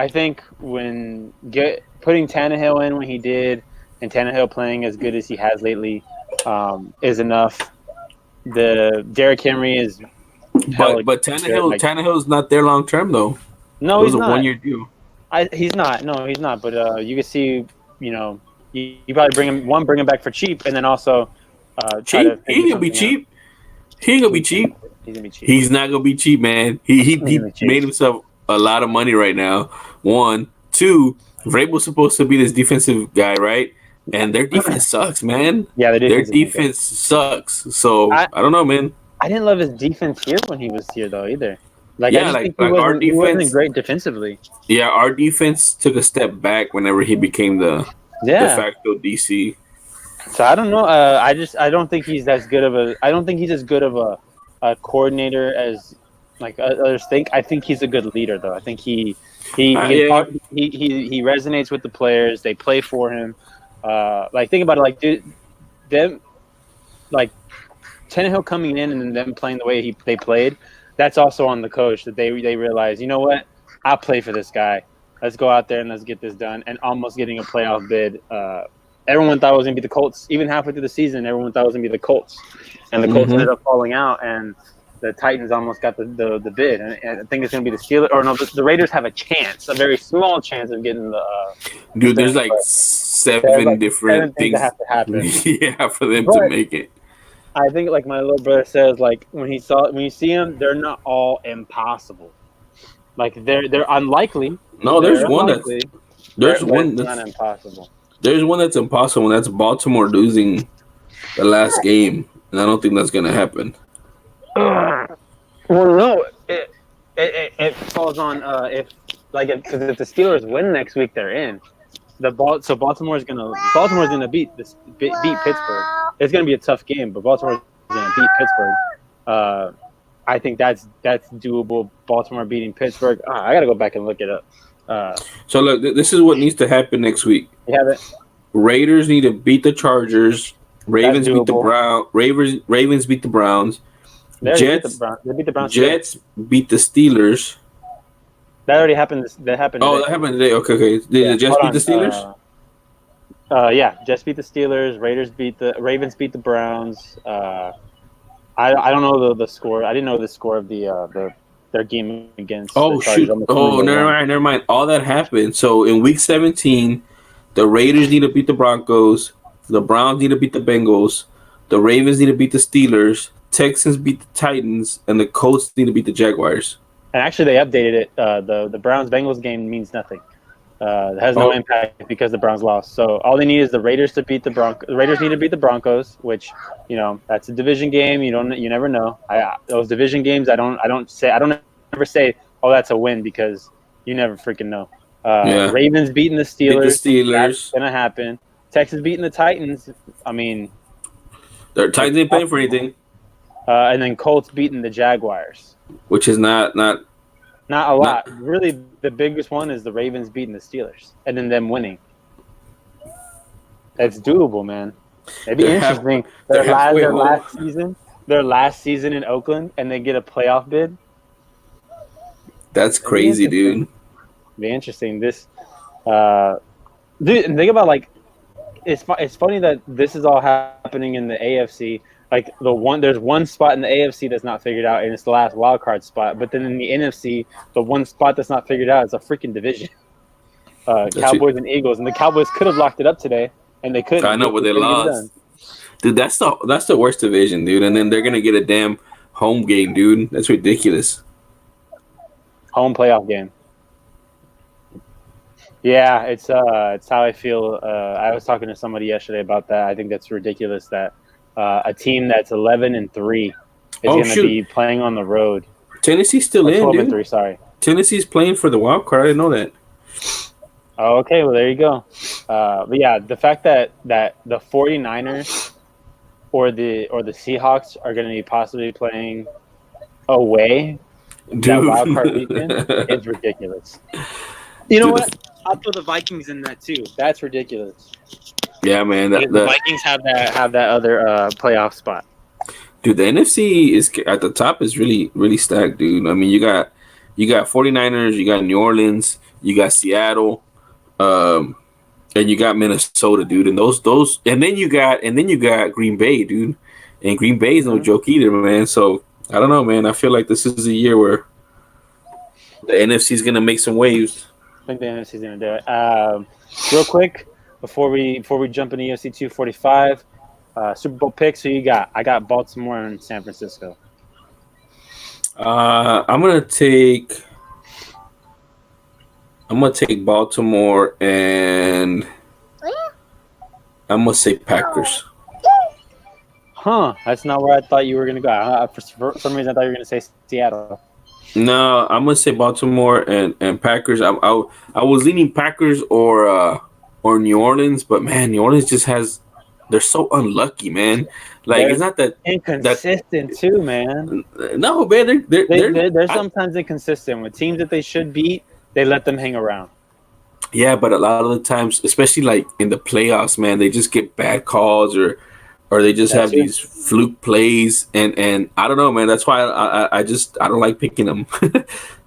think putting Tannehill in when he did, and Tannehill playing as good as he has lately, is enough. The Derrick Henry is, but Tannehill's not there long term though. No, it was he's a not. 1-year deal. He's not. No, he's not. But you can see, you know, you probably bring him back for cheap, and then also try Cheap? to He figure ain't gonna be something out. cheap. He ain't gonna be cheap. He's gonna be cheap. He's not gonna be cheap, man. He He's gonna be cheap. made himself a lot of money right now. 1, 2. Vrabel's supposed to be this defensive guy, right? And their defense sucks, man. Yeah, the Their defense isn't good. defense sucks. So I I don't know, man. I didn't love his defense here when he was here though either. Like I Yeah, just think like our he wasn't defense. great defensively. Yeah, our defense took a step back whenever he became the de Yeah. facto DC. So I don't know. I don't think he's as good of a. I don't think he's as good of a coordinator as like others think. I think he's a good leader though. I think he Yeah. he resonates with the players. They play for him. Like think about it. Like dude, them like Tannehill coming in and them playing the way they played. That's also on the coach that they realize. You know what? I'll play for this guy. Let's go out there and let's get this done. And almost getting a playoff bid. Everyone thought it was going to be the Colts. Even halfway through the season, everyone thought it was going to be the Colts. And the Colts ended up falling out, and the Titans almost got the bid. And I think it's going to be the Steelers. Or no, the Raiders have a chance, a very small chance of getting the Dude, there's like seven different things that have to happen. Yeah, for them to make it. I think, like my little brother says, like when you see them, they're not all impossible. Like they're unlikely. No, there's one that's not impossible. There's one that's impossible, and that's Baltimore losing the last game, and I don't think that's gonna happen. Well, no, it falls on if the Steelers win next week, they're in. So Baltimore's gonna beat Pittsburgh. It's gonna be a tough game, but Baltimore's gonna beat Pittsburgh. I think that's doable. Baltimore beating Pittsburgh. I gotta go back and look it up. So look, this is what needs to happen next week. You have it. Raiders need to beat the Chargers. Ravens beat the Browns. Ravens beat the Browns. Jets beat the Browns. Jets beat the Steelers. That already happened. That happened. Oh, that happened today. Okay. Did the Jets beat the Steelers? Yeah, Jets beat the Steelers. Ravens beat the Browns. I don't know the score. I didn't know the score of their game against. Oh shoot! Oh, never mind. All that happened. So in week 17, the Raiders need to beat the Broncos. The Browns need to beat the Bengals. The Ravens need to beat the Steelers. Texans beat the Titans, and the Colts need to beat the Jaguars. And actually, they updated it. The Browns Bengals game means nothing. It has no impact because the Browns lost. So all they need is the Raiders to beat the Broncos. The Raiders need to beat the Broncos, which that's a division game. You never know. Those division games, I don't ever say, oh, that's a win, because you never freaking know. Ravens beating the Steelers. That's gonna happen. Texas beating the Titans. I mean, the Titans ain't playing for anything. And then Colts beating the Jaguars, which is not a lot. Really, the biggest one is the Ravens beating the Steelers, and then them winning. It's doable, man. It'd be interesting. Their last season in Oakland, and they get a playoff bid. That's crazy, dude. It'd be interesting. Dude, and think about it's funny that this is all happening in the AFC. Like there's one spot in the AFC that's not figured out, and it's the last wild card spot. But then in the NFC, the one spot that's not figured out is a freaking division. Cowboys and Eagles, and the Cowboys could have locked it up today, and they couldn't. I know, but they lost. Dude, that's the worst division, dude. And then they're gonna get a damn home game, dude. That's ridiculous. Home playoff game. Yeah, it's how I feel. I was talking to somebody yesterday about that. I think that's ridiculous that a team that's 11-3 is going to be playing on the road. Tennessee's still in, 12-3, sorry. Tennessee's playing for the wild card. I didn't know that. Oh, okay. Well, there you go. But yeah, the fact that the 49ers or the Seahawks are going to be possibly playing away that wild card weekend is ridiculous. You know what? I'll throw the Vikings in that too. That's ridiculous. Yeah, man. The Vikings have that other playoff spot. Dude, the NFC is at the top is really, really stacked, dude. I mean, you got 49ers, you got New Orleans, you got Seattle, and you got Minnesota, dude. And those and then you got Green Bay, dude. And Green Bay is no joke either, man. So I don't know, man. I feel like this is a year where the NFC is gonna make some waves. I think the NFC is gonna do it. Real quick, before we jump into UFC 245, Super Bowl picks. Who you got? I got Baltimore and San Francisco. I'm gonna take Baltimore, and I'm gonna say Packers. Huh? That's not where I thought you were gonna go. For some reason, I thought you were gonna say Seattle. No, I'm gonna say Baltimore and Packers. I was leaning Packers or New Orleans, but man, New Orleans just has. They're so unlucky, man. Like They're it's not that inconsistent too, man. No, man. They're sometimes inconsistent with teams that they should beat. They let them hang around. Yeah, but a lot of the times, especially like in the playoffs, man, they just get bad calls or they just have these fluke plays, and I don't know, man. That's why I don't like picking them.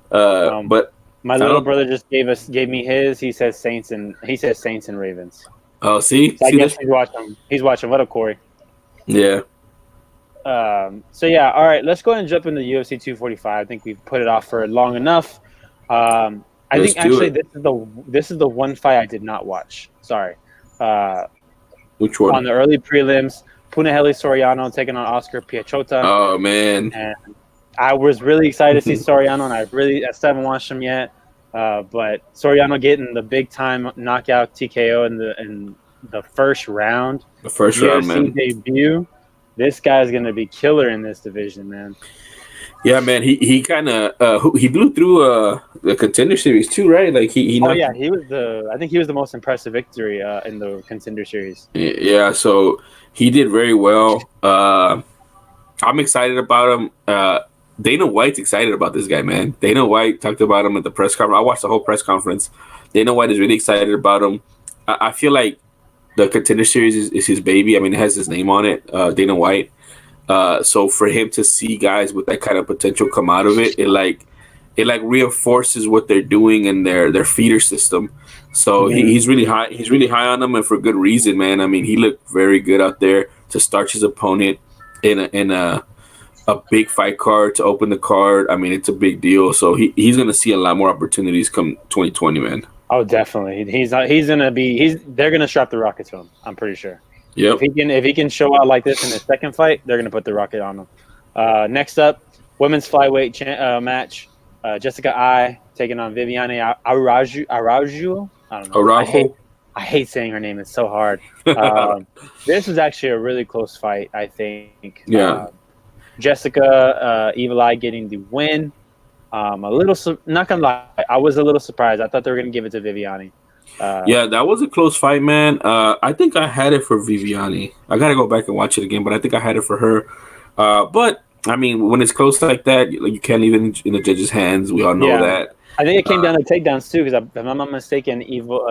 But my little brother just gave me his. He says Saints and Ravens. Oh, see, so I guess he's watching. He's watching. What up, Corey? Yeah. So yeah, all right. Let's go ahead and jump into UFC 245. I think we've put it off for long enough. I think actually this is the one fight I did not watch. Sorry. Which one? On the early prelims, Punahele Soriano taking on Oscar Piechota. Oh man. And I was really excited to see Soriano, and I still haven't watched him yet. But Soriano getting the big time knockout TKO in the first round. The first round, man. Debut. This guy's gonna be killer in this division, man. Yeah, man. He kind of he blew through the Contender Series too, right? Like he I think he was the most impressive victory in the Contender Series. Yeah, so he did very well. I'm excited about him. Dana White's excited about this guy, man. Dana White talked about him at the press conference. I watched the whole press conference. Dana White is really excited about him. I feel like the Contender Series is his baby. I mean, it has his name on it, Dana White. So for him to see guys with that kind of potential come out of it, it reinforces what they're doing in their feeder system. So he's really high. He's really high on them, and for good reason, man. I mean, he looked very good out there to starch his opponent in a big fight card to open the card. I mean, it's a big deal. So he's going to see a lot more opportunities come 2020, man. Oh, definitely. They're going to strap the rocket to him. I'm pretty sure. Yep. If he can show out like this in his second fight, they're going to put the rocket on him. Next up, women's flyweight match. Jessica Ai taking on Viviane Araujo. I don't know. Araujo. I hate saying her name. It's so hard. This was actually a really close fight, I think. Yeah. Jessica Evil Eye getting the win. Not gonna lie, I was a little surprised. I thought they were gonna give it to Viviane. Yeah, that was a close fight, man. I think I had it for Viviane. I gotta go back and watch it again, but I think I had it for her. But I mean, when it's close like that, you can't leave it in the judge's hands. We all know that. I think it came down to takedowns too, because if I'm not mistaken,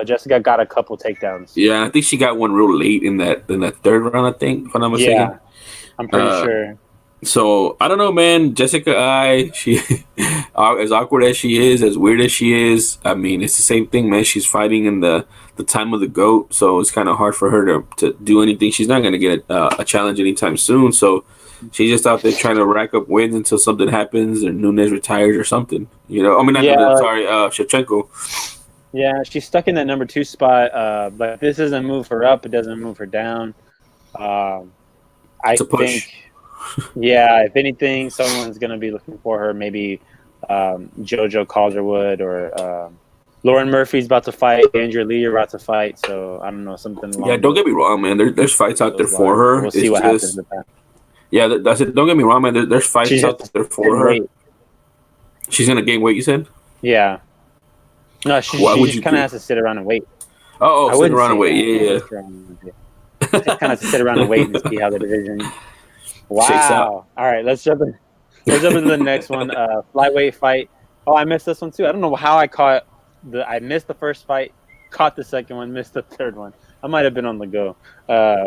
Jessica got a couple takedowns. Yeah, I think she got one real late in that third round. I think, if I'm not mistaken. Yeah, I'm pretty sure. So I don't know, man. Jessica Ai, she as awkward as she is, as weird as she is. I mean, it's the same thing, man. She's fighting in the time of the GOAT, so it's kind of hard for her to do anything. She's not going to get a challenge anytime soon. So she's just out there trying to rack up wins until something happens or Nunes retires or something. You know, I mean, Shevchenko. Yeah, she's stuck in that number 2 spot. But this doesn't move her up. It doesn't move her down. It's a push. Yeah, if anything, someone's going to be looking for her. Maybe JoJo Calderwood or Lauren Murphy's about to fight. Andrea Lee are about to fight. So I don't know, something. Yeah, don't get me wrong, man. There's fights out there for her. We'll see what happens with that. Yeah, that's it. Don't get me wrong, man. There's fights out there for her. Weight. She's going to gain weight, you said? Yeah. No, she just kind of has to sit around and wait. Oh, sit around and wait. Yeah. Just kind of have to sit around and wait and see how the division. Wow! All right, let's jump into the next one. Flyweight fight. Oh, I missed this one too. I don't know how I missed the first fight, caught the second one, missed the third one. I might have been on the go.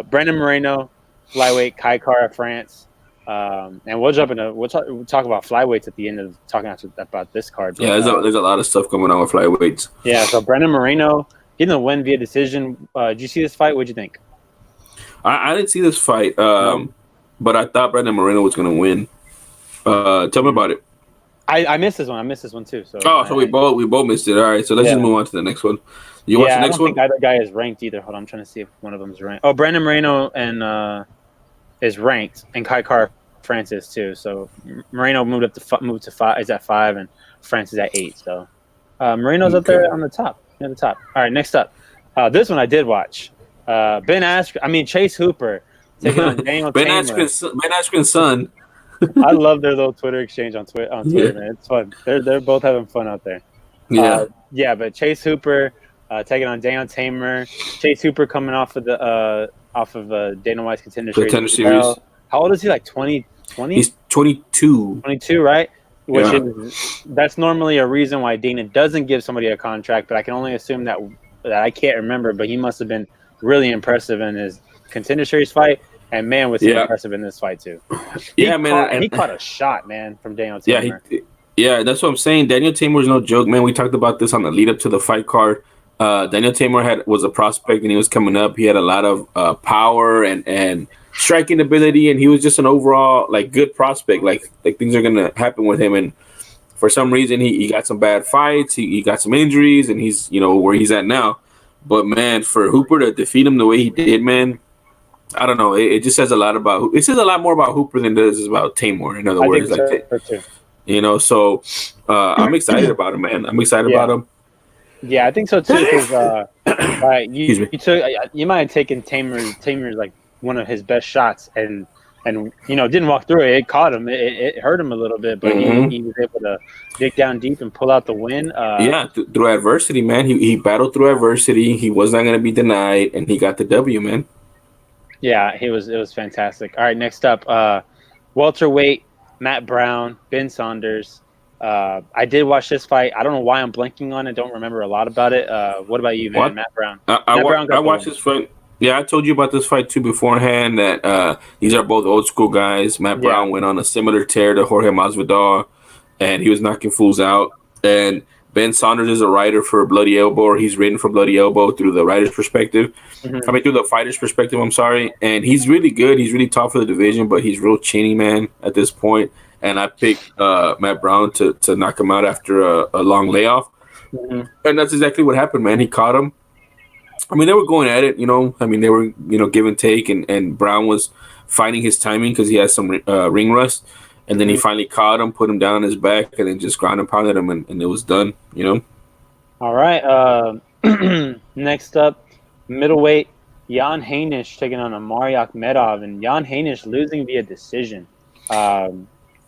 Brandon Moreno, flyweight, Kai Kara, France. And we'll talk about flyweights at the end of talking about this card. Yeah, there's a lot of stuff going on with flyweights. Yeah, so Brandon Moreno getting a win via decision. Did you see this fight? What'd you think? I didn't see this fight. But I thought Brandon Moreno was going to win. Tell me about it. I missed this one. I missed this one too. So so we both missed it. All right, so let's just move on to the next one. You watch the next one? I don't think either guy is ranked either. Hold on, I'm trying to see if one of them is ranked. Oh, Brandon Moreno and is ranked, and Kai Kara France is too. So Moreno moved to 5. Is at 5, and France is at 8. So Moreno's up there on the top. Near the top. All right, next up. This one I did watch. Chase Hooper taking on Daniel Tamer. Ben Askren's son. I love their little Twitter exchange on Twitter, man. It's fun. They're both having fun out there. Yeah. But Chase Hooper taking on Daniel Tamer. Chase Hooper coming off of Dana White's Contender Series. How old is he? Like 20? He's 22. 22, right? That's normally a reason why Dana doesn't give somebody a contract, but I can only assume that I can't remember, but he must have been really impressive in his Contender Series fight, and man, was he impressive in this fight too. He caught a shot, man, from Daniel Tamer. Yeah, that's what I'm saying. Daniel Tamer is no joke, man. We talked about this on the lead up to the fight card. Daniel Tamer was a prospect, and he was coming up. He had a lot of power and striking ability, and he was just an overall good prospect. Like things are gonna happen with him, and for some reason he got some bad fights. He got some injuries, and he's where he's at now. But man, for Hooper to defeat him the way he did, man, I don't know. It just says a lot about. It says a lot more about Hooper than it does about Tamer. In other words, So I'm excited about him, man. I'm excited about him. Yeah, I think so too. Because you might have taken Tamer's like one of his best shots, and didn't walk through it. It caught him. It hurt him a little bit, but he was able to dig down deep and pull out the win. Through adversity, man. He battled through adversity. He was not going to be denied, and he got the W, man. Yeah, it was fantastic. All right, next up, welterweight Matt Brown, Ben Saunders. I did watch this fight. I don't know why I'm blanking on it. Don't remember a lot about it. What about you, man? Matt Brown. I watched this fight. Yeah, I told you about this fight too beforehand. That these are both old school guys. Matt Brown went on a similar tear to Jorge Masvidal, and he was knocking fools out. And Ben Saunders is a writer for Bloody Elbow, or he's written for Bloody Elbow through the writer's perspective. Through the fighter's perspective, I'm sorry. And he's really good. He's really tough for the division, but he's real chinny, man, at this point. And I picked Matt Brown to knock him out after a long layoff. And that's exactly what happened, man. He caught him. I mean, they were going at it, they were, give and take. And Brown was finding his timing because he had some ring rust. And then he finally caught him, put him down on his back, and then just ground and pounded him, and it was done, All right. Next up, middleweight, Jan Heinisch taking on Amari Akhmedov, and Jan Heinisch losing via decision. I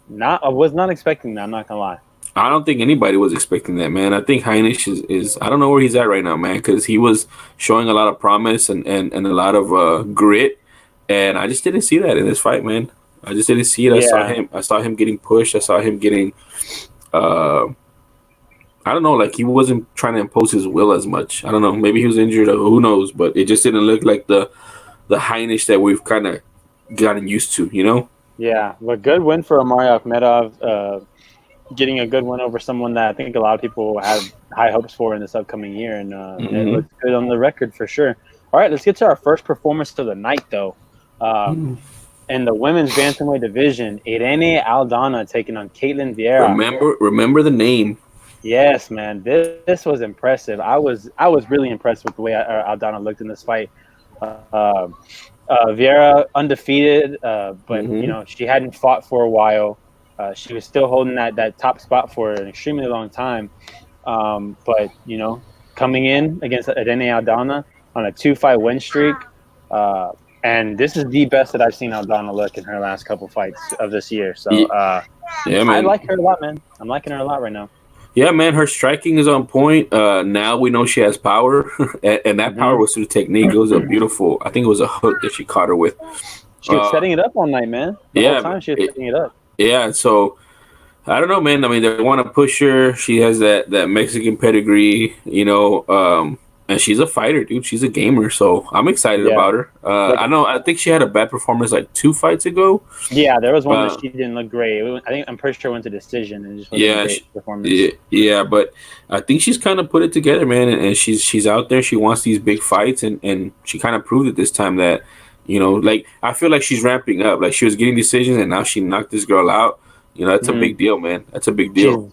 was not expecting that, I'm not going to lie. I don't think anybody was expecting that, man. I think Heinisch is I don't know where he's at right now, man, because he was showing a lot of promise and a lot of grit, and I just didn't see that in this fight, man. I just didn't see it. I saw him getting pushed. I saw him getting, I don't know, like he wasn't trying to impose his will as much. I don't know. Maybe he was injured. Or who knows? But it just didn't look like the Heinisch that we've kind of gotten used to, Yeah, but good win for Amari Akhmedov. Getting a good win over someone that I think a lot of people have high hopes for in this upcoming year, and it looks good on the record for sure. All right, let's get to our first performance of the night, though. In the women's bantamweight division, Irene Aldana taking on Caitlin Vieira. Remember the name. Yes, man. This was impressive. I was really impressed with the way Aldana looked in this fight. Vieira undefeated, but she hadn't fought for a while. She was still holding that top spot for an extremely long time. But coming in against Irene Aldana on a 2-fight win streak. And this is the best that I've seen Aldana look in her last couple fights of this year. So, man. I like her a lot, man. I'm liking her a lot right now. Yeah, man. Her striking is on point. Now we know she has power, and that power was through technique. It was a beautiful. I think it was a hook that she caught her with. She was setting it up all night, man. The whole time she was setting it up. Yeah, so I don't know, man. I mean, they want to push her. She has that Mexican pedigree, and she's a fighter, dude. She's a gamer, so I'm excited about her. I think she had a bad performance like 2 fights ago. Yeah, there was one that she didn't look great. I'm pretty sure it went to decision and just wasn't a great performance. Yeah, but I think she's kind of put it together, man, and she's out there. She wants these big fights, and she kind of proved it this time that, I feel like she's ramping up. Like she was getting decisions, and now she knocked this girl out. That's a big deal, man. That's a big deal.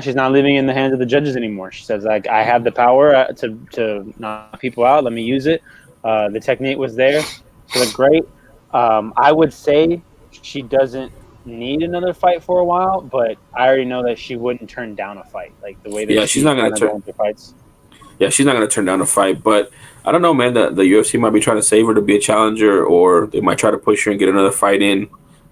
She's not living in the hands of the judges anymore. She says, like, I have the power to knock people out. Let me use it. The technique was there. She looked great. I would say she doesn't need another fight for a while, but I already know that she wouldn't turn down a fight, like the way that Yeah, she's she's not gonna kind of turn. going through fights. Yeah, she's not gonna turn down a fight. But I don't know, man. The UFC might be trying to save her to be a challenger, or they might try to push her and get another fight in.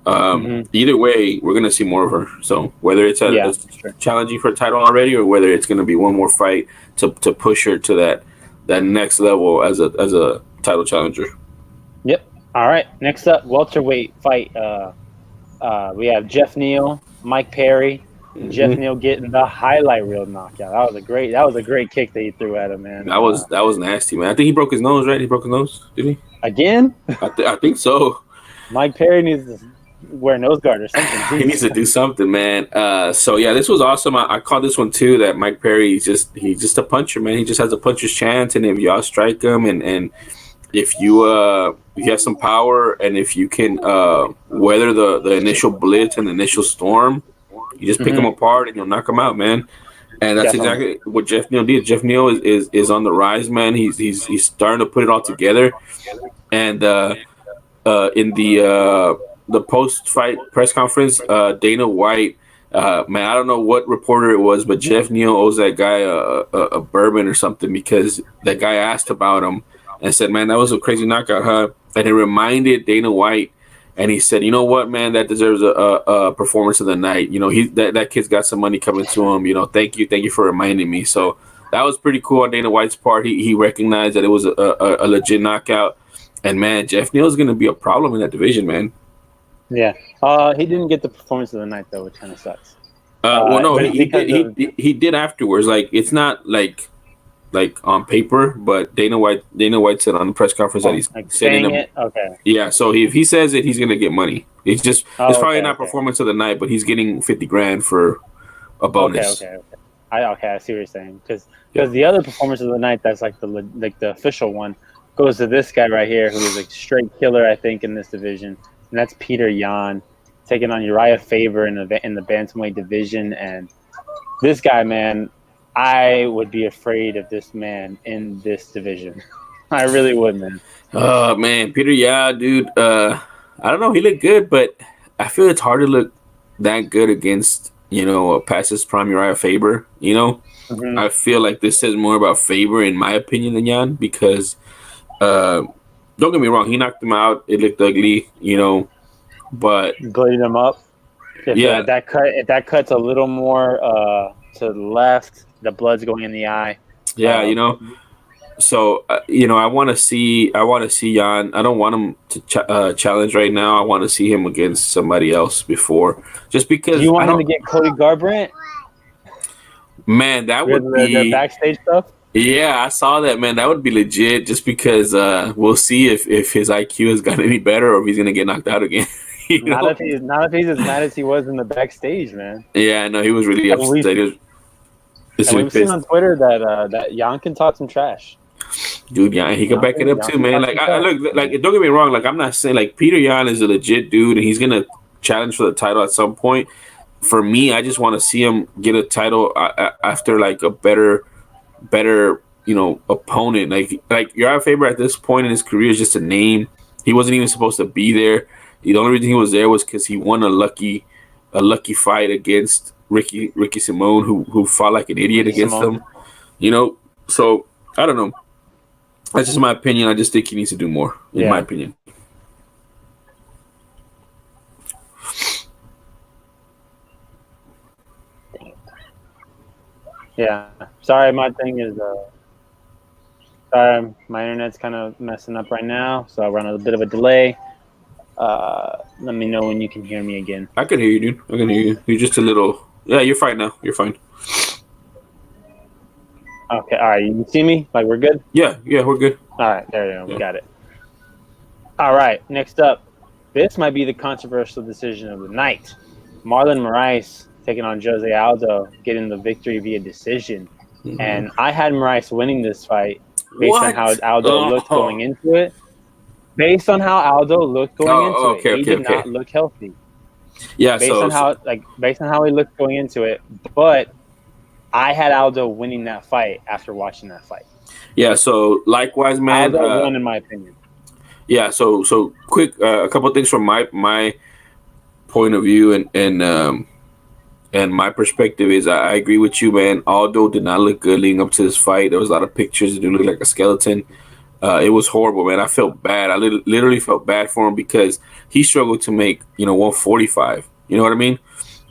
Either way, we're gonna see more of her. So whether it's Yeah, a sure. challenging for a title already, or whether it's gonna be one more fight to push her to that next level as a title challenger. Yep. All right. Next up, welterweight fight. We have Jeff Neal, Mike Perry. Jeff Neal getting the highlight reel knockout. That was a great kick that he threw at him, man. That was nasty, man. I think he broke his nose, right? He broke his nose, did he? Again, I think so. Mike Perry needs to wear a nose guard or something. He needs to do something, man. So yeah, this was awesome. I called this one too. That Mike Perry, he's just a puncher, man. He just has a puncher's chance, and if y'all strike him, and if you have some power, and if you can weather the initial blitz and the initial storm, you just pick him apart and you'll knock him out, man. And that's Definitely. exactly what Jeff Neal did. Jeff Neal is on the rise, man. He's starting to put it all together, and in the post-fight press conference, Dana White, man, I don't know what reporter it was, but Jeff Neal owes that guy a bourbon or something, because that guy asked about him and said, man, that was a crazy knockout, huh? And it reminded Dana White, and he said, you know what, man, that deserves a performance of the night. You know, that kid's got some money coming to him. You know, thank you for reminding me. So that was pretty cool on Dana White's part. He recognized that it was a legit knockout. And man, Jeff Neal is going to be a problem in that division, man. Yeah. He didn't get the performance of the night though, which kind of sucks. Well, no, but it's because of- he did afterwards. Like, it's not like on paper, but Dana White said on the press conference that he's like sending saying him. it. Okay. Yeah, so if he says it, he's gonna get money. It's probably not performance of the night, but he's getting $50,000 for a bonus. Okay. I see what you're saying, because the other performance of the night, that's like the official one, goes to this guy right here, who is a straight killer, I think, in this division, and that's Peter Yan taking on Uriah Faber in the bantamweight division. And this guy, man, I would be afraid of this man in this division. I really would, man. Oh man, Peter, yeah, dude. I don't know. He looked good, but I feel it's hard to look that good against past his prime Uriah Faber. I feel like this says more about Faber, in my opinion, than Yan, because don't get me wrong, he knocked him out. It looked ugly, but bleeding him up. If that cut's a little more to the left, the blood's going in the eye. Yeah, So I want to see Jan. I don't want him to challenge right now. I want to see him against somebody else before, just because. Do you want him to get Cody Garbrandt? Man, that would be the backstage stuff. Yeah, I saw that, man. That would be legit. Just because we'll see if his IQ has gotten any better, or if he's gonna get knocked out again. Not if he's as mad as he was in the backstage, man. Yeah, no, he was really upset. We've seen on Twitter that Jan can talk some trash. Dude, yeah, he can back it up too, man. Like, don't get me wrong. Like, I'm not saying like Peter Yan is a legit dude, and he's gonna challenge for the title at some point. For me, I just want to see him get a title after like a better opponent. Like Uriah Faber at this point in his career is just a name. He wasn't even supposed to be there. The only reason he was there was because he won a lucky fight against Ricky Simone, who fought like an idiot against him. So I don't know. That's just my opinion. I just think he needs to do more, in my opinion. Yeah. Sorry, my thing is sorry, my internet's kind of messing up right now, so we're on a bit of a delay. Let me know when you can hear me again. I can hear you, dude. I can hear you. You're just a little... Yeah, you're fine now. You're fine. Okay, all right. You see me? Like, we're good? Yeah, we're good. All right, there you go. We got it. All right, next up. This might be the controversial decision of the night. Marlon Moraes taking on Jose Aldo, getting the victory via decision. Mm-hmm. And I had Moraes winning this fight based on how Aldo looked going into it. Based on how Aldo looked going into it. He did not look healthy. Yeah, based on how he looked going into it. But I had Aldo winning that fight after watching that fight. Yeah, so likewise, man. Aldo won, in my opinion. Yeah. So quick, a couple of things from my point of view and my perspective is I agree with you, man. Aldo did not look good leading up to this fight. There was a lot of pictures. It did look like a skeleton. It was horrible, man. I felt bad. I literally felt bad for him because he struggled to make 145. You know what I mean?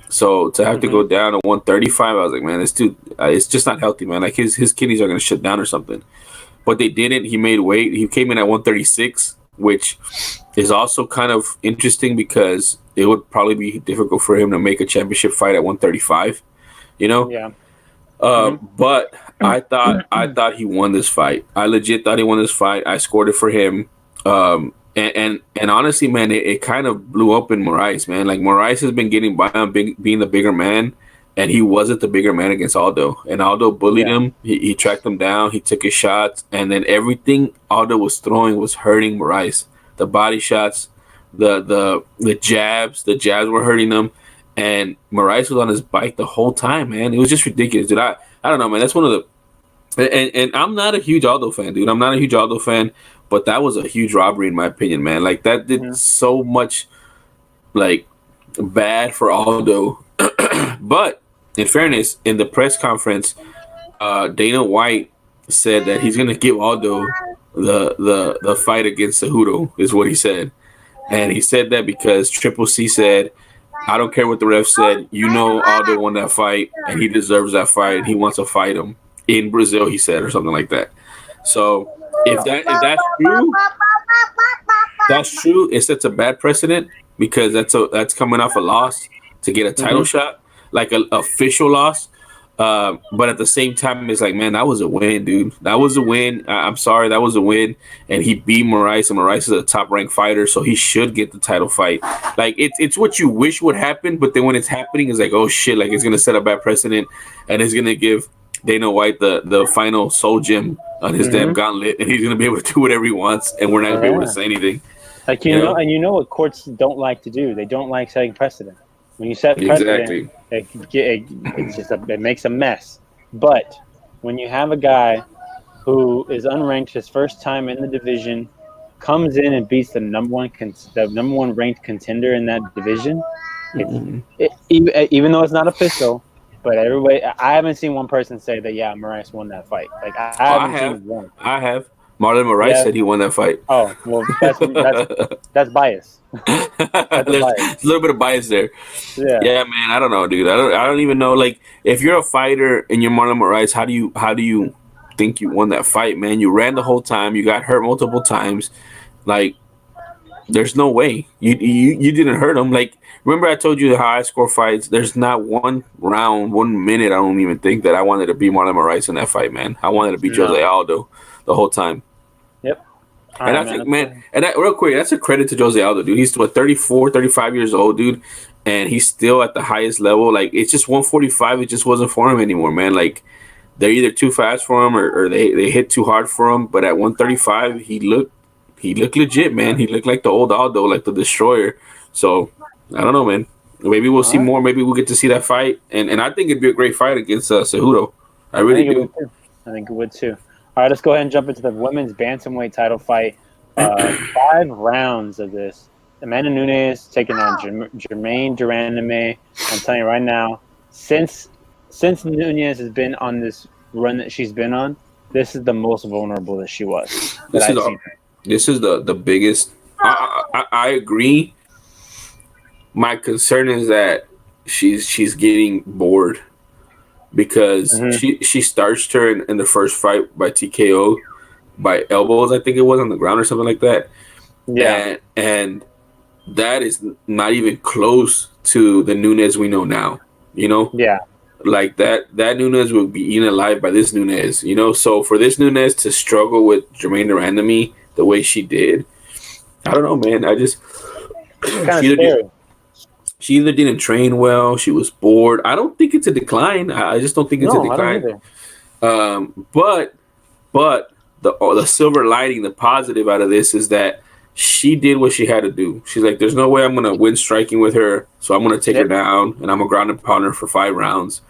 So to have to go down to 135, I was like, man, this dude, it's just not healthy, man. Like his kidneys are gonna shut down or something. But they didn't. He made weight. He came in at 136, which is also kind of interesting because it would probably be difficult for him to make a championship fight at 135. You know? Yeah. But I thought he won this fight. I legit thought he won this fight. I scored it for him. And honestly, man, it kind of blew up in Moraes, man. Like Moraes has been getting by on being the bigger man, and he wasn't the bigger man against Aldo. And Aldo bullied him. He tracked him down. He took his shots, and then everything Aldo was throwing was hurting Moraes. The body shots, the jabs were hurting him. And Moraes was on his bike the whole time, man. It was just ridiculous, dude. I don't know, man. That's one of the and I'm not a huge Aldo fan, dude. I'm not a huge Aldo fan, but that was a huge robbery in my opinion, man. Like that did so much like bad for Aldo. But in fairness, in the press conference, Dana White said that he's gonna give Aldo the fight against Cejudo, is what he said. And he said that because Triple C said, I don't care what the ref said. Aldo won that fight, and he deserves that fight. He wants to fight him in Brazil, he said, or something like that. So if that's true, it sets a bad precedent because that's coming off a loss to get a title shot, like an official loss. But at the same time, it's like, man, that was a win, dude. That was a win. I'm sorry, that was a win. And he beat Moraes, and Moraes is a top-ranked fighter, so he should get the title fight. Like, it's what you wish would happen, but then when it's happening, it's like, oh, shit, like, it's going to set a bad precedent, and it's going to give Dana White the final soul gem on his damn gauntlet, and he's going to be able to do whatever he wants, and we're not going to be able to say anything. Like, you know, and you know what courts don't like to do? They don't like setting precedent. When you set precedent, it makes a mess. But when you have a guy who is unranked, his first time in the division, comes in and beats the number one ranked contender in that division, even though it's not official, but everybody, I haven't seen one person say that Moraes won that fight. Like I haven't seen one. I have. Marlon Moraes said he won that fight. Oh well, that's bias. That's There's a little bit of bias there. Yeah, man. I don't know, dude. I don't even know. Like, if you're a fighter and you're Marlon Moraes, how do you think you won that fight, man? You ran the whole time. You got hurt multiple times. Like, there's no way you didn't hurt him. Like, remember I told you how I score fights? There's not one round, 1 minute. I don't even think that I wanted to be Marlon Moraes in that fight, man. I wanted to be Jose Aldo the whole time. Yep. And I think, man, and real quick, that's a credit to Jose Aldo, dude. He's 34, 35 years old, dude, and he's still at the highest level. Like, it's just 145. It just wasn't for him anymore, man. Like, they're either too fast for him or they hit too hard for him. But at 135, he looked legit, man. He looked like the old Aldo, like the Destroyer. So I don't know, man. Maybe we'll see more. Maybe we'll get to see that fight. And I think it'd be a great fight against Cejudo. I really do. I think it would too. All right, let's go ahead and jump into the women's bantamweight title fight. 5 rounds of this. Amanda Nunes taking on Germaine Durandame. I'm telling you right now, since Nunes has been on this run that she's been on, this is the most vulnerable that she was. This is the biggest. I agree. My concern is that she's getting bored. Because she starched her in the first fight by TKO, by elbows, I think it was, on the ground or something like that. Yeah. And that is not even close to the Nunes we know now, you know? Yeah. Like that Nunes would be eaten alive by this Nunes, you know? So for this Nunes to struggle with Germaine Durandame the way she did, I don't know, man. I just... Kind of scary. She either didn't train well, she was bored. I don't think it's a decline. I just don't think it's a decline. But the silver lining, the positive out of this is that she did what she had to do. She's like, there's no way I'm going to win striking with her, so I'm going to take her down, and I'm going to ground and pound her for 5 rounds.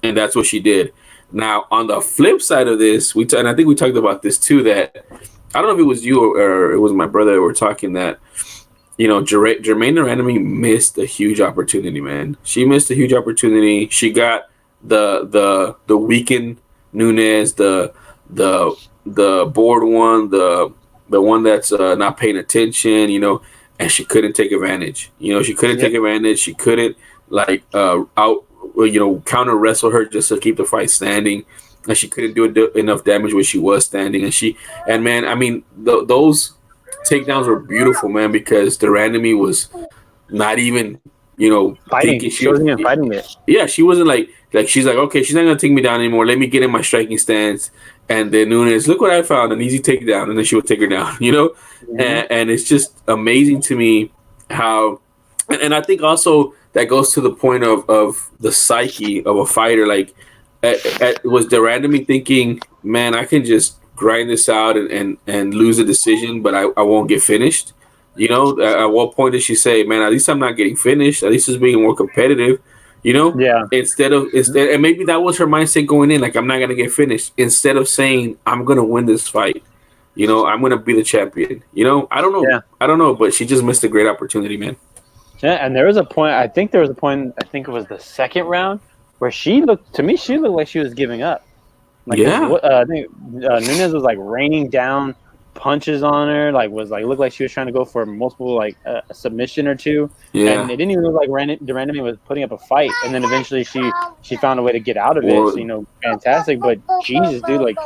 And that's what she did. Now, on the flip side of this, and I think we talked about this too, that I don't know if it was you or it was my brother that were talking that, Jermaine Durandamy missed a huge opportunity, man. She missed a huge opportunity. She got the weakened Nunes, the board one, the one that's not paying attention, and she couldn't take advantage. She couldn't take advantage. She couldn't counter wrestle her just to keep the fight standing, and she couldn't do enough damage when she was standing. And man, I mean, those takedowns were beautiful, man, because the Durandamy was not even, fighting. thinking She wasn't even fighting it. Yeah, she wasn't like she's like, okay, she's not gonna take me down anymore. Let me get in my striking stance. And then Nunes, look what I found, an easy takedown, and then she would take her down, Mm-hmm. and it's just amazing to me how, and I think also that goes to the point of the psyche of a fighter. Like, was Durandamy thinking, man, I can just grind this out and lose a decision, but I won't get finished? At what point did she say, man, at least I'm not getting finished. At least it's being more competitive, Yeah. Instead, and maybe that was her mindset going in, like, I'm not going to get finished. Instead of saying, I'm going to win this fight, I'm going to be the champion. I don't know. Yeah. I don't know, but she just missed a great opportunity, man. Yeah, and there was a point, I think it was the second round, where she looked like she was giving up. Like, Yeah. I think Nunes was like raining down punches on her, looked like she was trying to go for multiple, like a submission or two. Yeah. And it didn't even look like Durandamy was putting up a fight. And then eventually she found a way to get out of it. So, fantastic. But Jesus, dude, like,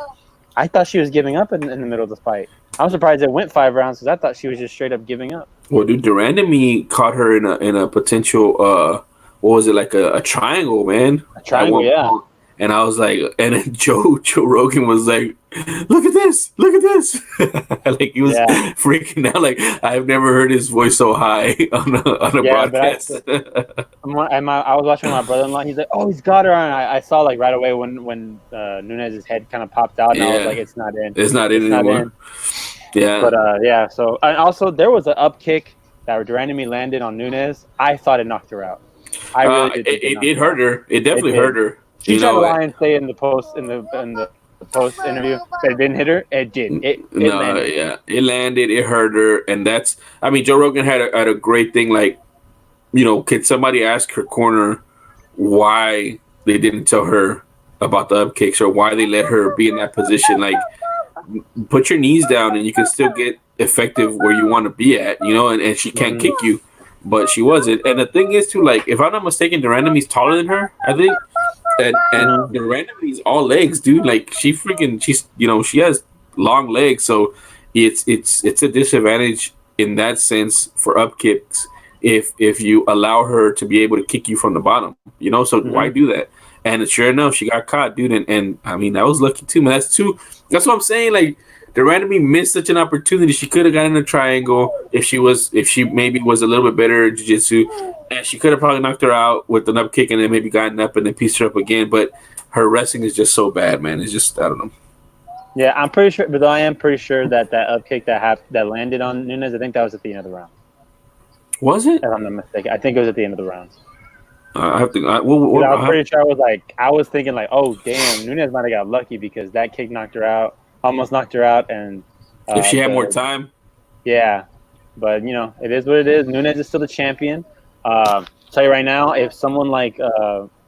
I thought she was giving up in the middle of the fight. I was surprised it went 5 rounds because I thought she was just straight up giving up. Well, dude, Durandamy caught her in a potential what was it, like a triangle, man? A triangle, yeah. Point. And I was like, and then Joe Rogan was like, look at this. Like, he was freaking out. Like, I've never heard his voice so high on a broadcast. I was watching my brother-in-law. He's like, oh, he's got her on. I saw, like, right away when Nunes' head kind of popped out, and I was like, it's not in. It's not in anymore. Yeah. But, so, and also, there was an up kick that Durandamy landed on Nunes. I thought it knocked her out. I really did. It hurt her. It definitely hurt her. She tried to lie and say in the post interview that it didn't hit her. It did. It landed. Yeah, it landed. It hurt her, and Joe Rogan had a great thing. Like, can somebody ask her corner why they didn't tell her about the up kicks or why they let her be in that position? Like, put your knees down, and you can still get effective where you want to be at. And she can't kick you, but she wasn't. And the thing is, too, like, if I'm not mistaken, Durandamy's taller than her, I think. And Durandamy's all legs, dude. Like, she's she has long legs, so it's a disadvantage in that sense for up kicks if you allow her to be able to kick you from the bottom. So why do that? And sure enough, she got caught, dude. And I mean, that was lucky too, man. That's what I'm saying. Like, Durandamy missed such an opportunity. She could have gotten a triangle if she maybe was a little bit better at jiu-jitsu, and she could have probably knocked her out with an up kick and then maybe gotten up and then pieced her up again. But her wrestling is just so bad, man. It's just, I don't know. Yeah, I'm pretty sure, but I am pretty sure that up kick that landed on Nunes, I think that was at the end of the round. Was it? If I'm not mistaken, I think it was at the end of the round. I have to. I'm pretty sure I was thinking like, oh damn, Nunes might have got lucky because that kick knocked her out. Almost knocked her out, and if she had more time, yeah. But it is what it is. Nunes is still the champion. Tell you right now, if someone like the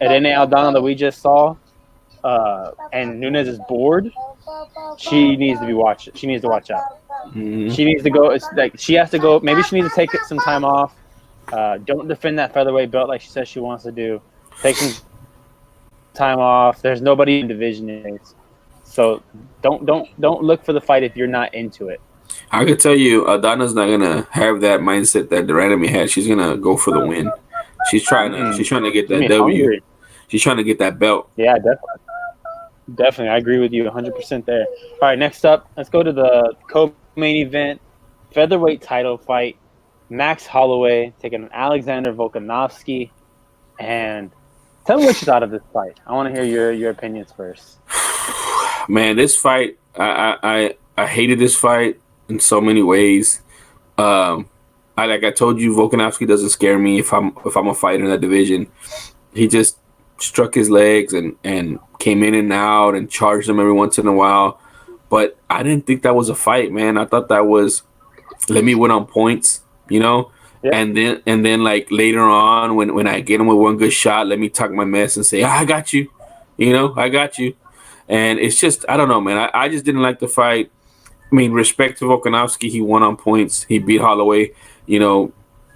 Irene Aldana that we just saw, and Nunes is bored, she needs to be watched. She needs to watch out. Mm-hmm. She needs to go. It's like she has to go. Maybe she needs to take some time off. Don't defend that featherweight belt like she says she wants to do. Take some time off. There's nobody in division 8. So don't look for the fight if you're not into it. I could tell you, Aldana's not gonna have that mindset that Durandamy had. She's gonna go for the win. She's trying to get that W. Hungry. She's trying to get that belt. Yeah, definitely. I agree with you 100% there. All right, next up, let's go to the co-main event, featherweight title fight. Max Holloway taking on Alexander Volkanovski, and tell me what you thought of this fight. I want to hear your opinions first. Man, this fight, I hated this fight in so many ways. I told you, Volkanovski doesn't scare me if I'm a fighter in that division. He just struck his legs and came in and out and charged them every once in a while. but I didn't think that was a fight, man. I thought that was let me win on points, you know. Yeah. And then like later on when I get him with one good shot, let me talk my mess and say, I got you, I got you. And it's just I don't know, man. I just didn't like the fight. I mean, respect to Volkanovski, he won on points. He beat Holloway.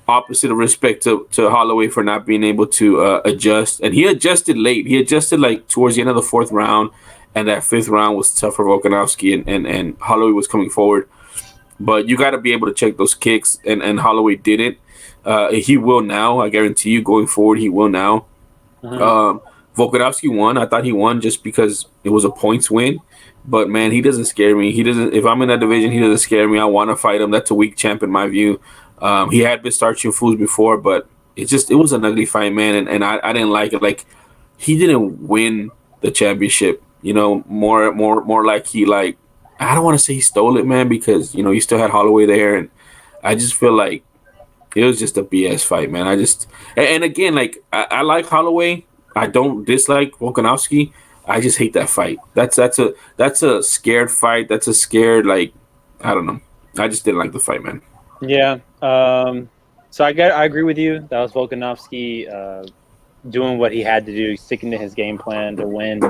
Opposite of respect to Holloway for not being able to adjust. And he adjusted late. He adjusted like towards the end of the fourth round, and that fifth round was tough for Volkanovski, and Holloway was coming forward. But you got to be able to check those kicks, and Holloway didn't. He will now. I guarantee you, going forward, he will now. Volkanovski won. I thought he won just because it was a points win. But man, he doesn't scare me. He doesn't. If I'm in that division, he doesn't scare me. I want to fight him. That's a weak champ in my view. He had been starching fools before, but it was an ugly fight, man. And I didn't like it. Like he didn't win the championship. More like he like. I don't want to say he stole it, man, because you still had Holloway there, and I just feel like it was just a BS fight, man. And again, like I like Holloway. I don't dislike Volkanovski. I just hate that fight. That's a scared fight. That's a scared I don't know. I just didn't like the fight, man. Yeah. So I agree with you. That was Volkanovski doing what he had to do, sticking to his game plan to win.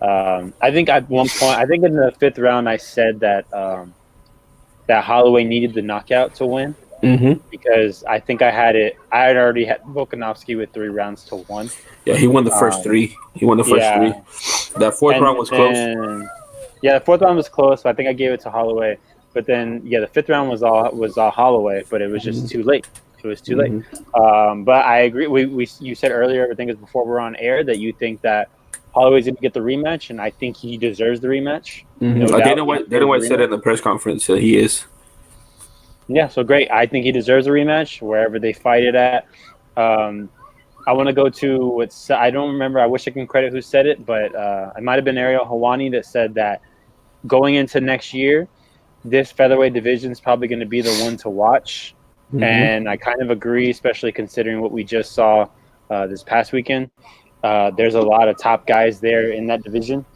I think at one point, in the fifth round, I said that that Holloway needed the knockout to win. Mm-hmm. Because I think I had already had Volkanovski with 3 rounds to 1. Yeah, he won the first 3. He won the first 3. That fourth round was close. Yeah, the fourth round was close. So I think I gave it to Holloway. But then, the fifth round was all Holloway, but it was just too late. It was too late. But I agree. You said earlier, I think it was before we were on air, that you think that Holloway's going to get the rematch, and I think he deserves the rematch. Mm-hmm. Dana White said it in the press conference that he is. Yeah, so great. I think he deserves a rematch wherever they fight it at. I want to go to I don't remember. I wish I can credit who said it, but it might have been Ariel Helwani that said that going into next year, this featherweight division is probably going to be the one to watch. Mm-hmm. And I kind of agree, especially considering what we just saw this past weekend. There's a lot of top guys there in that division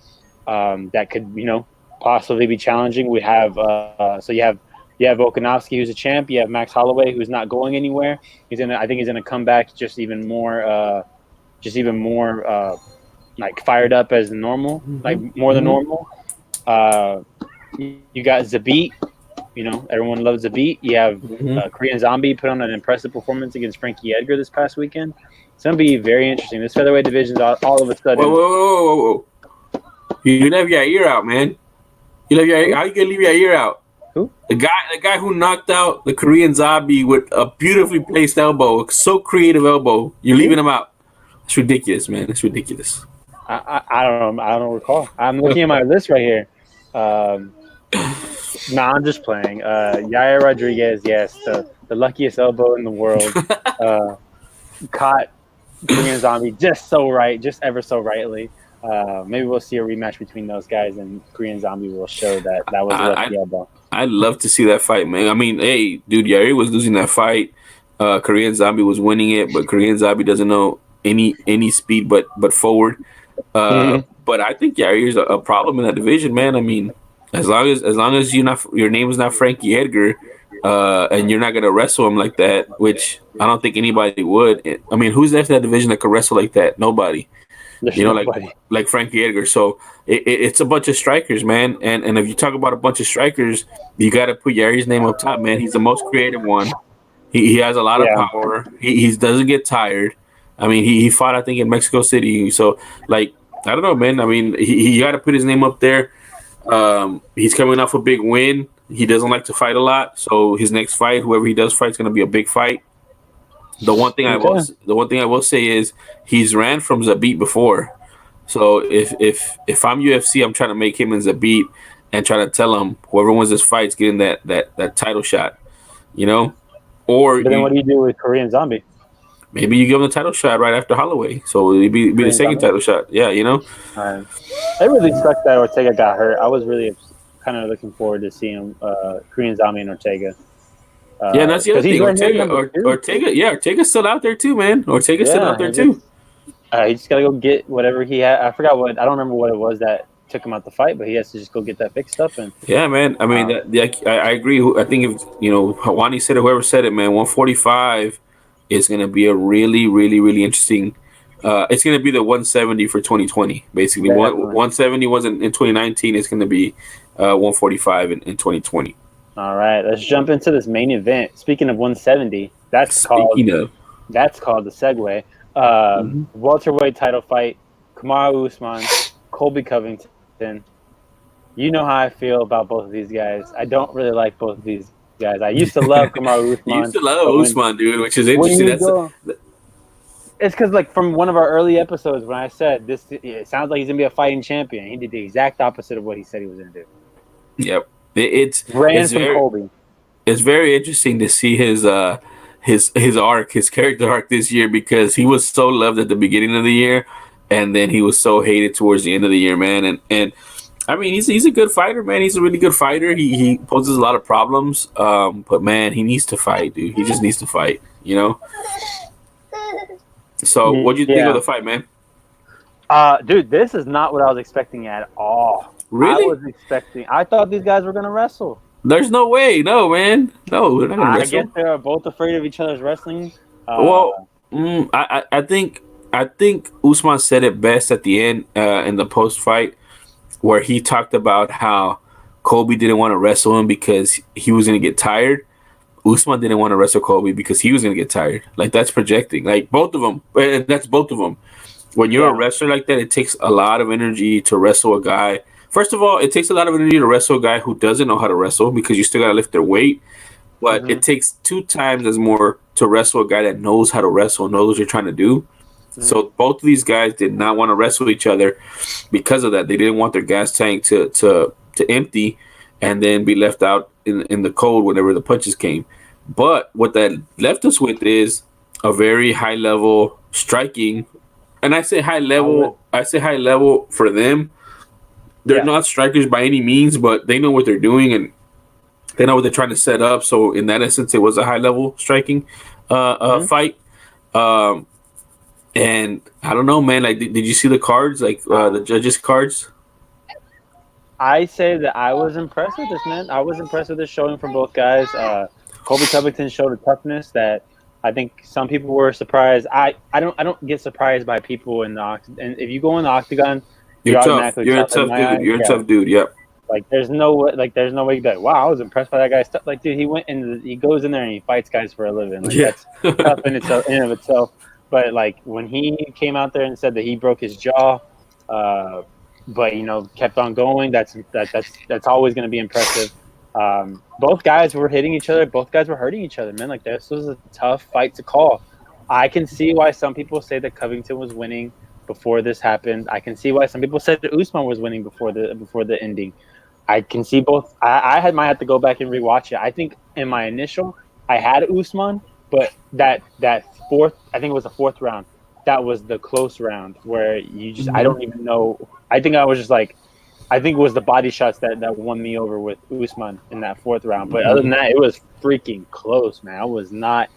that could, possibly be challenging. We have you have Volkanovski, who's a champ. You have Max Holloway, who's not going anywhere. I think he's gonna come back just even more like fired up as normal, like more than normal. You got Zabit. Everyone loves Zabit. You have Korean Zombie put on an impressive performance against Frankie Edgar this past weekend. It's gonna be very interesting. This featherweight division's all of a sudden. Whoa! You left your ear out, man. How you gonna leave your ear out? Who? The guy who knocked out the Korean Zombie with a beautifully placed elbow, so creative elbow. You're leaving him out. It's ridiculous, man. It's ridiculous. I don't recall. I'm looking at my list right here. I'm just playing. Yair Rodriguez, yes, the luckiest elbow in the world. Caught Korean Zombie just ever so rightly. Maybe we'll see a rematch between those guys, and Korean Zombie will show that was a lucky elbow. I'd love to see that fight, man. I mean, hey, dude, Yair was losing that fight. Korean Zombie was winning it, but Korean Zombie doesn't know any speed but forward. But I think Yair's a problem in that division, man. I mean, as long as your name is not Frankie Edgar, and you're not gonna wrestle him like that, which I don't think anybody would. I mean, who's left in that division that could wrestle like that? Nobody. Like Frankie Edgar. So it's a bunch of strikers, man. And if you talk about a bunch of strikers, you got to put Yair's name up top, man. He's the most creative one. He has a lot of power. He doesn't get tired. I mean, he fought, I think, in Mexico City. So, I don't know, man. I mean, he got to put his name up there. He's coming off a big win. He doesn't like to fight a lot. So his next fight, whoever he does fight, is going to be a big fight. The one thing I will say is he's ran from Zabit before. So if I'm UFC, I'm trying to make him and Zabit and try to tell him whoever wins this fight's getting that title shot, Or but then what do you do with Korean Zombie? Maybe you give him the title shot right after Holloway, so it'd be the second title shot. Yeah, It really sucked that Ortega got hurt. I was really kind of looking forward to seeing Korean Zombie and Ortega. Yeah, and that's the other thing. Ortega's still out there too, man. Ortega's still out there too. He just gotta go get whatever he had. I forgot what. I don't remember what it was that took him out the fight, but he has to just go get that fixed up. And Yeah, man. I mean, I agree. I think if Hawani said it, whoever said it, man, 145 is going to be a really, really, really interesting. It's going to be the 170 for 2020, basically. 170 wasn't in 2019. It's going to be 145 in 2020. All right, let's jump into this main event. Speaking of 170, that's called the segue. Welterweight title fight: Kamaru Usman, Colby Covington. You know how I feel about both of these guys. I don't really like both of these guys. I used to love Kamaru Usman. You used to love Usman, dude, which is interesting. It's because, like, from one of our early episodes when I said this, it sounds like he's gonna be a fighting champion. He did the exact opposite of what he said he was gonna do. Yep, Colby. It's very interesting to see his arc, his character arc this year, because he was so loved at the beginning of the year, and then he was so hated towards the end of the year, man. And I mean, he's a good fighter, man. He's a really good fighter. He poses a lot of problems, but man, he needs to fight, dude. He just needs to fight, you know. So, what'd you think of the fight, man? Dude, this is not what I was expecting at all. Really? I thought these guys were gonna wrestle. There's no way, no, man, no, they're not gonna wrestle. I guess they're both afraid of each other's wrestling. I think Usman said it best at the end in the post fight, where he talked about how Colby didn't want to wrestle him because he was going to get tired. Usman didn't want to wrestle Colby because he was going to get tired. Like, that's projecting. Like, both of them. That's both of them. When you're a wrestler like that, it takes a lot of energy to wrestle a guy. First of all, it takes a lot of energy to wrestle a guy who doesn't know how to wrestle, because you still got to lift their weight. But it takes 2 times as more to wrestle a guy that knows how to wrestle, knows what you're trying to do. So both of these guys did not want to wrestle each other because of that. They didn't want their gas tank to empty and then be left out in the cold whenever the punches came. But what that left us with is a very high level striking. And I say high level for them. They're not strikers by any means, but they know what they're doing and they know what they're trying to set up. So in that essence, it was a high level striking fight. And I don't know, man. Like, did you see the cards? Like the judges' cards? I say that I was impressed with this, man. I was impressed with this showing from both guys. Colby Covington showed a toughness that I think some people were surprised. I don't get surprised by people in the octagon. And if you go in the octagon, you're tough. You're a tough dude. You're a tough dude. Yep. Like, there's no way you'd be like, wow, I was impressed by that guy's stuff. Like, dude, he goes in there and he fights guys for a living. Like, that's tough in and of itself. But, like, when he came out there and said that he broke his jaw, but, kept on going, that's always going to be impressive. Both guys were hitting each other. Both guys were hurting each other, man. Like, this was a tough fight to call. I can see why some people say that Covington was winning before this happened. I can see why some people said that Usman was winning before the ending. I can see both. I might have to go back and rewatch it. I think in my initial, I had Usman, but that fourth, I think it was the 4th round, that was the close round where you just, I don't even know. I think I was just like, I think it was the body shots that won me over with Usman in that 4th round. But other than that, it was freaking close, man. I was not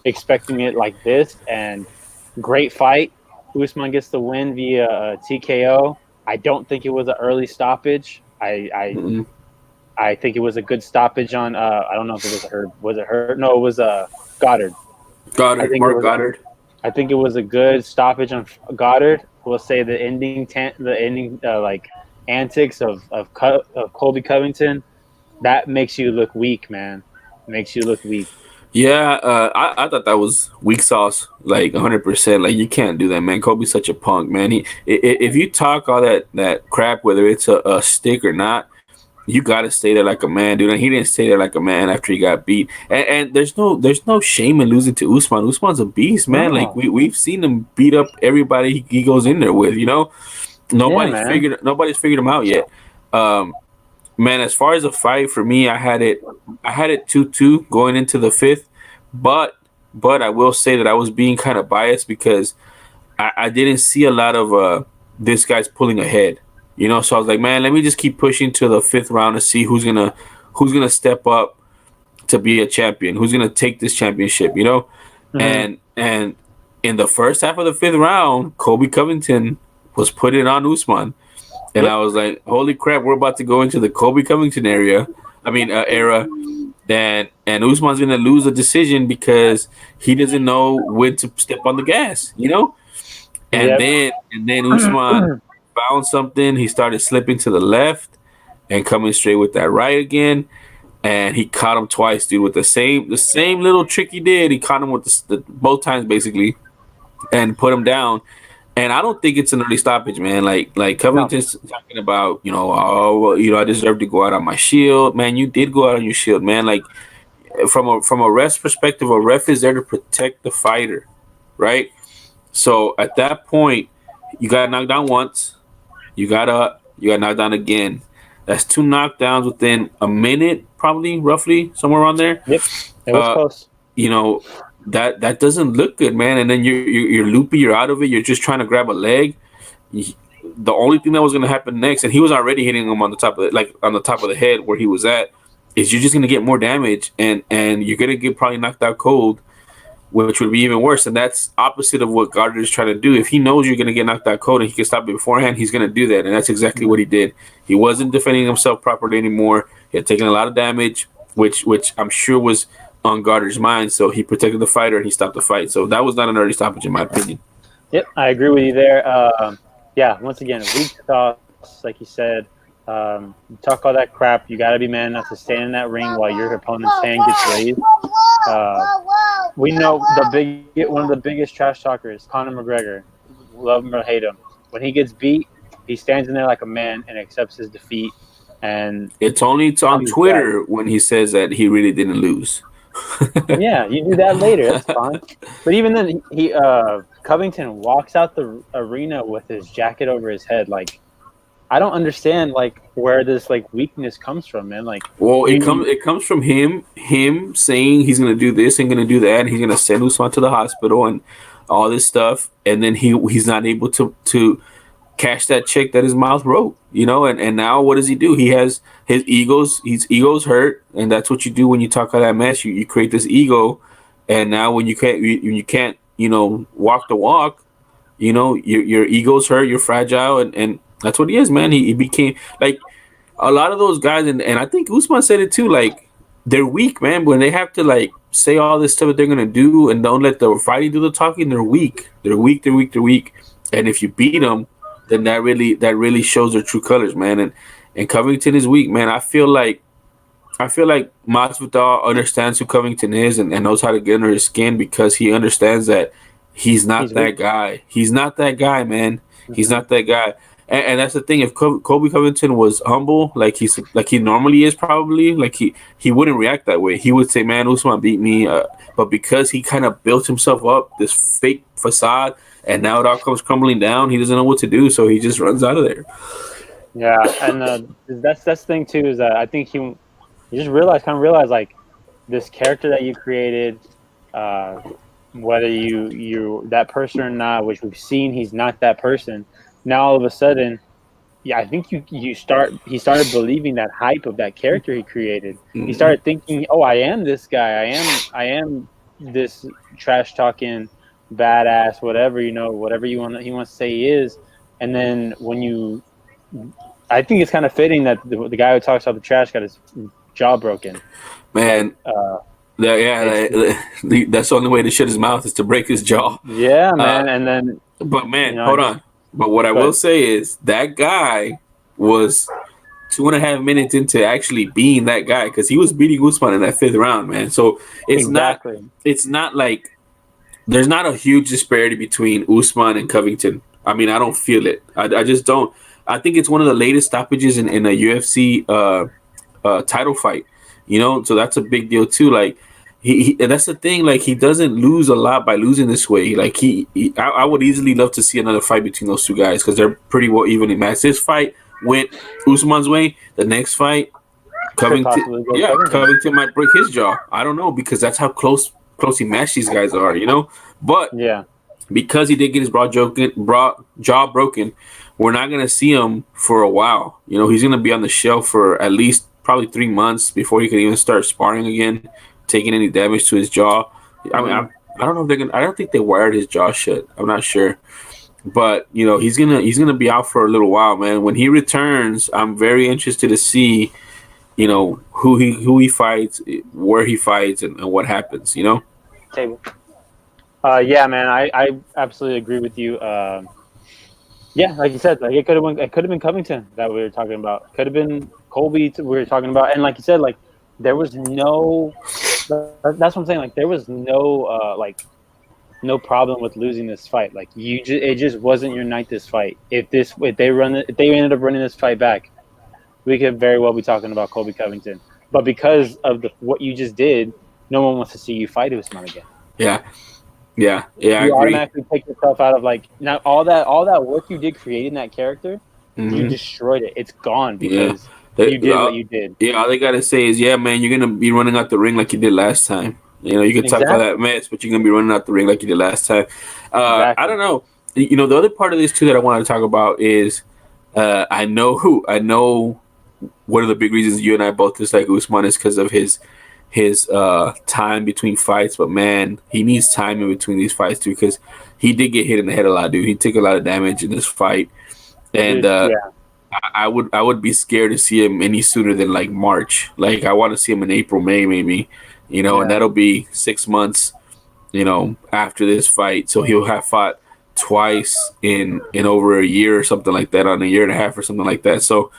expecting it like this. And great fight. Usman gets the win via TKO. I don't think it was an early stoppage. I think it was a good stoppage on. I don't know if it was Herb. Was it Herb? No, it was Goddard. Mark Goddard. I think it was a good stoppage on Goddard. We'll say the ending antics of Colby Covington, that makes you look weak, man. Makes you look weak. Yeah, I thought that was weak sauce, like 100%. Like, you can't do that, man. Kobe's such a punk, man. If you talk all that crap, whether it's a stick or not, you gotta stay there like a man, dude. And he didn't stay there like a man after he got beat. And there's no shame in losing to Usman. Usman's a beast, man. No. Like, we've seen him beat up everybody he goes in there with. Nobody's figured him out yet. Man, as far as a fight, for me, I had it 2-2 going into the 5th, but I will say that I was being kind of biased because I didn't see a lot of this guy's pulling ahead, So I was like, man, let me just keep pushing to the 5th round to see who's gonna step up to be a champion, who's gonna take this championship, And in the first half of the 5th round, Colby Covington was putting on Usman. And I was like, "Holy crap, we're about to go into the Kobe Covington era." And Usman's gonna lose a decision because he doesn't know when to step on the gas, you know. And Yep. then Usman found something. He started slipping to the left and coming straight with that right again. And he caught him twice, dude, with the same little trick he did. He caught him with both times basically, and put him down. And I don't think it's an early stoppage, man. Like No. Covington's talking about, oh, well, I deserve to go out on my shield, man. You did go out on your shield, man. Like from a ref's perspective, a ref is there to protect the fighter, right? So at that point, you got knocked down once, you got up, you got knocked down again. That's 2 knockdowns within a minute, probably, roughly, somewhere around there. Yep. It was close. That doesn't look good, man. And then you're loopy, you're out of it. You're just trying to grab a leg. The only thing that was going to happen next, and he was already hitting him on the top of the head where he was at, is you're just going to get more damage, and you're going to get probably knocked out cold, which would be even worse. And that's opposite of what Gardner is trying to do. If he knows you're going to get knocked out cold and he can stop it beforehand, he's going to do that. And that's exactly what he did. He wasn't defending himself properly anymore. He had taken a lot of damage, which I'm sure was on Gardner's mind. So he protected the fighter and he stopped the fight. So that was not an early stoppage, in my opinion. Yep, I agree with you there. Yeah, once again, weak sauce, like you said. You talk all that crap. You got to be man enough to stand in that ring while your opponent's hand gets raised. We know one of the biggest trash talkers, Conor McGregor. Love him or hate him. When he gets beat, he stands in there like a man and accepts his defeat. And it's only on Twitter when he says that he really didn't lose. Yeah, you do that later. That's fine. But even then, Covington walks out the arena with his jacket over his head. Like, I don't understand where this weakness comes from, man. It comes from him saying he's gonna do this and gonna do that, and he's gonna send Usman to the hospital and all this stuff, and then he's not able to cash that check that his mouth wrote, and now what does he do? He has his ego's hurt, and that's what you do when you talk all that mess. You create this ego, and now when you can't walk the walk, your ego's hurt, you're fragile, and that's what he is, man. He became like a lot of those guys, and I think Usman said it too. Like, they're weak, man. When they have to say all this stuff that they're gonna do and don't let the fighting do the talking, they're weak. They're weak. And if you beat them, then that really shows their true colors, man. And Covington is weak, man. I feel like Masvidal understands who Covington is and knows how to get under his skin because he understands that he's not that guy. He's not that guy, man. He's not that guy. And that's the thing. If Kobe Covington was humble, like he normally is, probably he wouldn't react that way. He would say, "Man, Usman beat me," but because he kind of built himself up this fake facade, and now it all comes crumbling down, he doesn't know what to do, so he just runs out of there. Yeah, and that's the thing too, is that I think he just realized this character that you created, whether you that person or not, which we've seen he's not that person. Now all of a sudden, yeah, I think he started believing that hype of that character he created. Mm-hmm. He started thinking, "Oh, I am this guy. I am this trash talking badass, whatever he wants to say he is." And then I think it's kind of fitting that the guy who talks about the trash got his jaw broken. Man, that's the only way to shut his mouth is to break his jaw. Yeah, man. And then, but man, hold on. But what I will say is that guy was 2.5 minutes into actually being that guy because he was beating Usman in that 5th round, man. So it's not like there's not a huge disparity between Usman and Covington. I mean, I don't feel it. I just don't. I think it's one of the latest stoppages in a UFC title fight. So that's a big deal too. Like. And that's the thing. Like, he doesn't lose a lot by losing this way. Like, I would easily love to see another fight between those two guys because they're pretty evenly matched. This fight went Usman's way. The next fight, Covington might break his jaw. I don't know because that's how closely matched these guys are. But yeah, because he did get his jaw broken, we're not gonna see him for a while. He's gonna be on the shelf for at least probably 3 months before he can even start sparring again. Taking any damage to his jaw. I mean, I don't know if they're gonna. I don't think they wired his jaw shut. I'm not sure. but he's gonna be out for a little while, man. When he returns, I'm very interested to see who he fights, where he fights, and what happens. Table. Yeah, man, I absolutely agree with you. Yeah, like you said, like it could have been Covington that we were talking about. Could have been Colby we were talking about, and like you said, like there was no. That's what I'm saying. Like there was no no problem with losing this fight. Like it just wasn't your night. This fight. If they ended up running this fight back, we could very well be talking about Colby Covington. But because of what you just did, no one wants to see you fight Usman again. Yeah, I you agree. Automatically take yourself out of like now all that work you did creating that character, you destroyed it. It's gone because you did what you did. Yeah, all they gotta say is, yeah, man, you're gonna be running out the ring like you did last time. You can talk all that mess, but you're gonna be running out the ring like you did last time. Exactly. I don't know. The other part of this too that I want to talk about is, I know one of the big reasons you and I both dislike Usman is because of his time between fights, but man, he needs time in between these fights too, because he did get hit in the head a lot, dude. He took a lot of damage in this fight, and I would be scared to see him any sooner than like March. Like I want to see him in April, May, maybe, and that'll be 6 months, after this fight. So he'll have fought twice in over a year or something like that, on a year and a half or something like that. So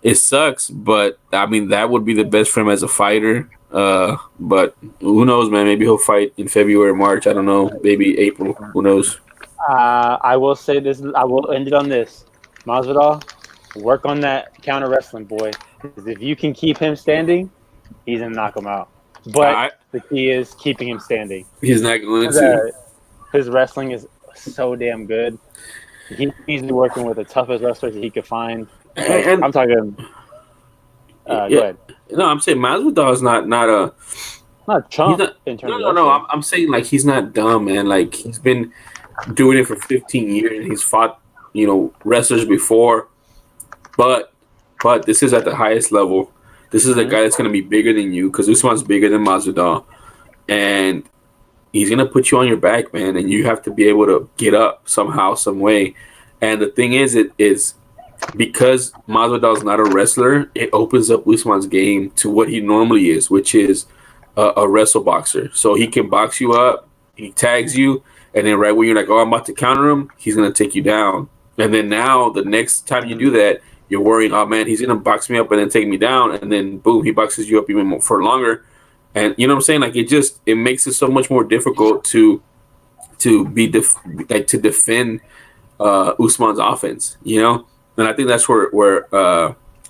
it sucks, but I mean that would be the best for him as a fighter. But who knows, man? Maybe he'll fight in February, March. I don't know. Maybe April. Who knows? I will say this. I will end it on this. Masvidal, work on that counter wrestling, boy. Because if you can keep him standing, he's gonna knock him out. But the key is keeping him standing. He's not going to. His wrestling is so damn good. He's working with the toughest wrestlers that he could find. I'm talking. Go ahead. No, I'm saying Masvidal is not a chump in terms of no. I'm saying like he's not dumb, man. Like he's been doing it for 15 years and he's fought wrestlers before, but this is at the highest level. This is a guy that's going to be bigger than you, because Usman's bigger than Masvidal, and he's going to put you on your back, man, and you have to be able to get up somehow, some way. And the thing is, it is because Masvidal's not a wrestler, it opens up Usman's game to what he normally is, which is a wrestle boxer. So he can box you up, he tags you, and then right when you're like, oh, I'm about to counter him, he's going to take you down. And then now the next time you do that, you're worrying, oh, man, he's going to box me up and then take me down. And then, boom, he boxes you up even more for longer. And you know what I'm saying? Like, it makes it so much more difficult to defend Usman's offense, And I think that's where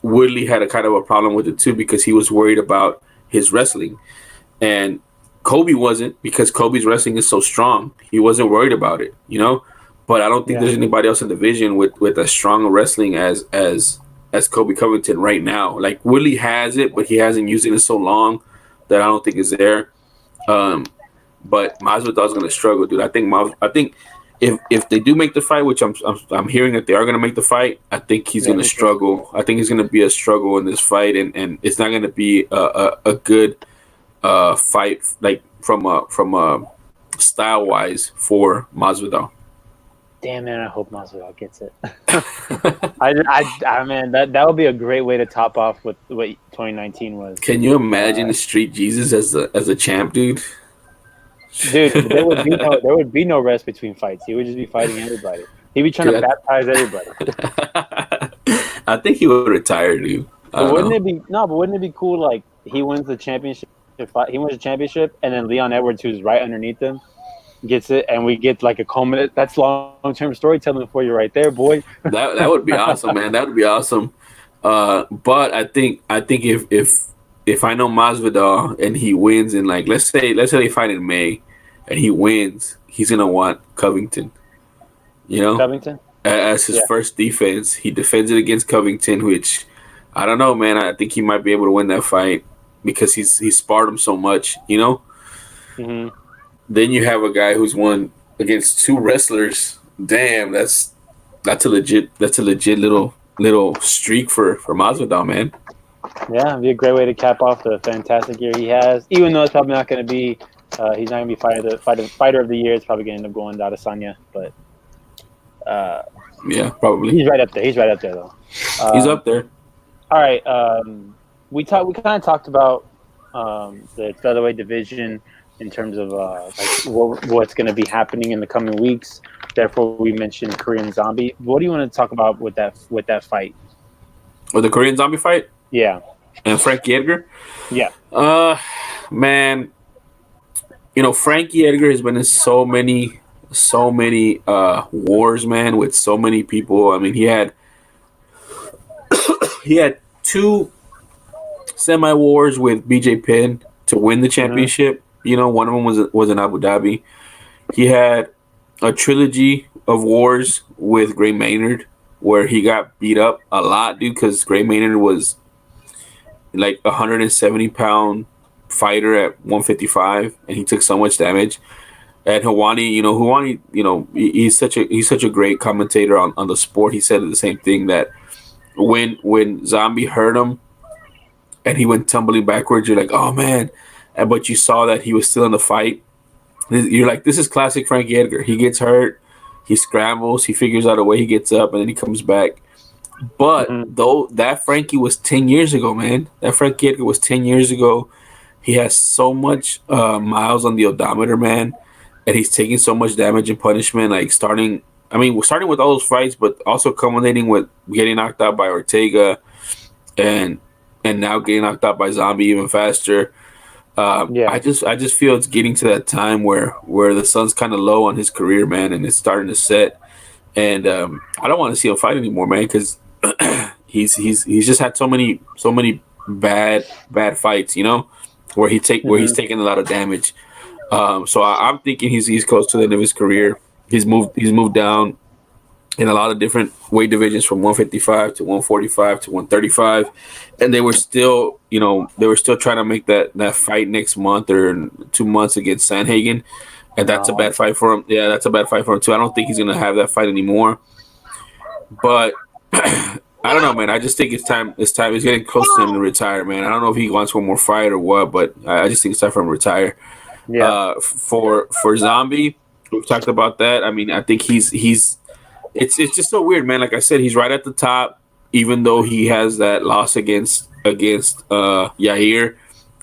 Woodley had a kind of a problem with it too, because he was worried about his wrestling. And Kobe wasn't, because Kobe's wrestling is so strong. He wasn't worried about it, But I don't think there's anybody else in the division with as strong a wrestling as Kobe Covington right now. Like Woodley has it, but he hasn't used it in so long that I don't think it's there. But Masvidal's going to struggle, dude. I think if they do make the fight, which I'm hearing that they are going to make the fight, I think he's going to struggle. I think he's going to be a struggle in this fight, and it's not going to be a good fight, like from a style wise for Masvidal. Damn, man, I hope Masvidal gets it. I man, that would be a great way to top off with what 2019 was. Can you imagine the Street Jesus as a champ, dude? Dude, there would be no rest between fights. He would just be fighting everybody. He'd be trying to baptize everybody. I think he would retire, dude. But wouldn't it be cool? Like he wins the championship. He wins the championship, and then Leon Edwards, who's right underneath him, gets it, and we get like a culminate. That's long-term storytelling for you, right there, boy. that would be awesome, man. That would be awesome. But I think if I know Masvidal and he wins, and like let's say they fight in May, and he wins, he's gonna want Covington. Covington as his first defense. He defends it against Covington, which I don't know, man. I think he might be able to win that fight because he's sparred him so much, Mm-hmm. Then you have a guy who's won against two wrestlers. Damn, that's a legit little streak for Masvidal, man. Yeah, it'd be a great way to cap off the fantastic year he has. Even though it's probably not going to be, he's not going to be fighter of the year. It's probably going to end up going to Adesanya. But Yeah, probably. He's right up there. He's right up there, though. He's up there. All right. We kind of talked about the featherweight division in terms of what's going to be happening in the coming weeks. Therefore, we mentioned Korean Zombie. What do you want to talk about with that fight? Or the Korean Zombie fight? Yeah. And Frankie Edgar? Yeah. Man, Frankie Edgar has been in so many wars, man, with so many people. I mean, he had two semi wars with BJ Penn to win the championship. One of them was in Abu Dhabi. He had a trilogy of wars with Gray Maynard where he got beat up a lot, dude, because Gray Maynard was like 170-pound fighter at 155, and he took so much damage. And Hawani, he's such a great commentator on the sport. He said the same thing, that when Zombie hurt him and he went tumbling backwards, you're like, oh man, but you saw that he was still in the fight. You're like, this is classic Frankie Edgar. He gets hurt, he scrambles, he figures out a way, he gets up, and then he comes back. But though that Frankie was 10 years ago, man. That Frankie Edgar was 10 years ago. He has so much miles on the odometer, man, and he's taking so much damage and punishment. Like we're starting with all those fights, but also culminating with getting knocked out by Ortega, and now getting knocked out by Zombie even faster. I just feel it's getting to that time where the sun's kind of low on his career, man, and it's starting to set. And I don't want to see him fight anymore, man, because he's just had so many bad fights, where he's taking a lot of damage. So I'm thinking he's close to the end of his career. He's moved down in a lot of different weight divisions from 155 to 145 to 135, and they were still trying to make that fight next month or 2 months against Sanhagen, and that's a bad fight for him. Yeah, that's a bad fight for him too. I don't think he's gonna have that fight anymore. But I don't know, man. I just think it's time. He's getting close to him to retire, man. I don't know if he wants one more fight or what, but I just think it's time for him to retire. Yeah. For Zombie, we've talked about that. I mean, I think he's. It's just so weird, man. Like I said, he's right at the top, even though he has that loss against Yair.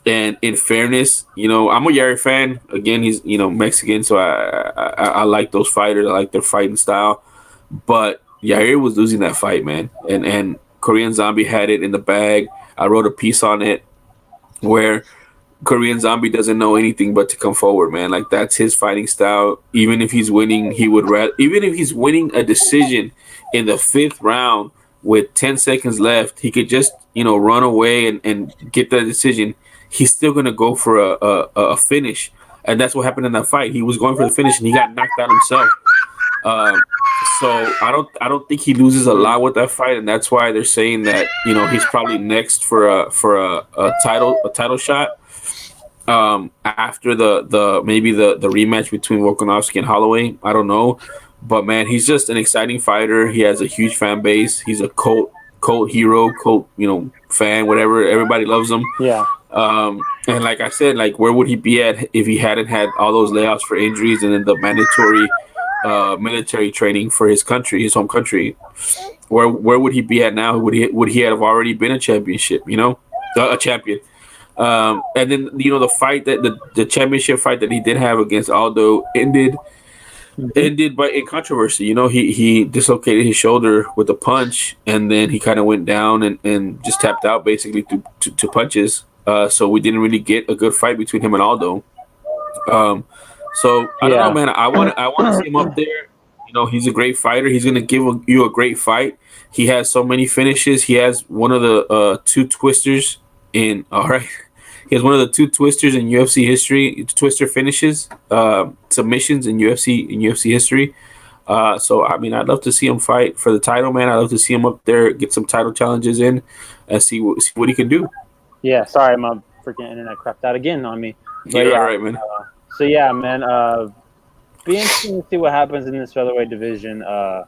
And in fairness, I'm a Yair fan. Again, he's Mexican, so I like those fighters. I like their fighting style. But Yair was losing that fight, man. And Korean Zombie had it in the bag. I wrote a piece on it where Korean Zombie doesn't know anything but to come forward, man. Like, that's his fighting style. Even if he's winning, even if he's winning a decision in the 5th round with 10 seconds left, he could just, run away and get that decision. He's still going to go for a finish. And that's what happened in that fight. He was going for the finish and he got knocked out himself. So I don't think he loses a lot with that fight, and that's why they're saying that he's probably next for a title shot. After the maybe the rematch between Volkanovski and Holloway, I don't know, but man, he's just an exciting fighter. He has a huge fan base. He's a cult hero, fan, whatever. Everybody loves him. Yeah. And like I said, like, where would he be at if he hadn't had all those layoffs for injuries and then the mandatory military training for his home country? Where would he be at now? Would he have already been a championship? A champion. And then the fight the championship fight that he did have against Aldo ended in controversy. He dislocated his shoulder with a punch, and then he kind of went down and just tapped out basically to punches. So we didn't really get a good fight between him and Aldo. So I don't know, man. I want to see him up there. He's a great fighter. He's going to give you a great fight. He has so many finishes. He has one of the two twisters in. All right. He has one of the two twisters in UFC history, twister finishes, submissions in UFC history. So I mean, I'd love to see him fight for the title, man. I'd love to see him up there, get some title challenges in, and see what he can do. Yeah, sorry, my freaking internet crapped out again on me. But yeah, all right, man. So yeah, man. Be interesting to see what happens in this featherweight division. All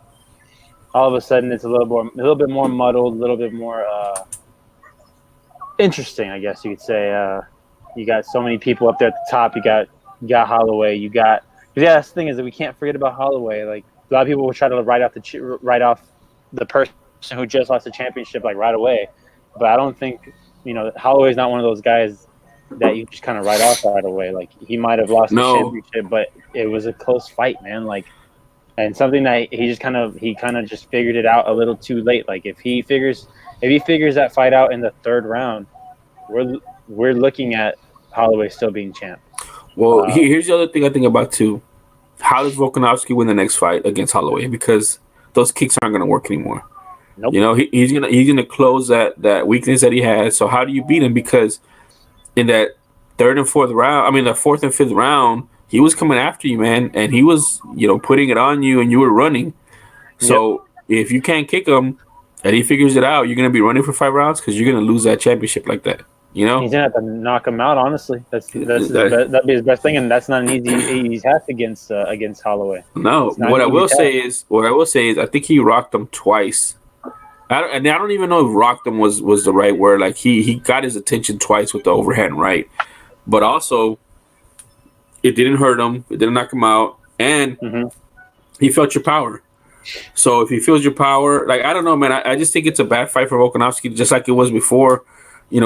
of a sudden, it's a little bit more muddled, a little bit more interesting, I guess you could say. You got so many people up there at the top. You got Holloway. That's the thing, is that we can't forget about Holloway. Like, a lot of people will try to write off the person who just lost the championship like right away, but I don't think Holloway's not one of those guys that you just kind of write off right away. Like he might have lost the championship, but it was a close fight, man. Like, and something that he kind of just figured it out a little too late. Like if he figures that fight out in the third round, we're looking at Holloway still being champ. Well, here's the other thing I think about too. How does Volkanovski win the next fight against Holloway? Because those kicks aren't going to work anymore. Nope. He's gonna close that weakness that he has. So how do you beat him? Because in that third and fourth round, I mean the fourth and fifth round, he was coming after you, man, and he was putting it on you, and you were running. So if you can't kick him, and he figures it out, you're gonna be running for 5 rounds because you're gonna lose that championship like that. He's gonna have to knock him out. Honestly, that'd be his best thing, and that's not an easy task against Holloway. No, what I will say is, I think he rocked him twice. I don't even know if rocked him was the right word. Like he got his attention twice with the overhand right, but also it didn't hurt him. It didn't knock him out, and he felt your power. So if he feels your power, like I don't know, man. I just think it's a bad fight for Volkanovski, just like it was before.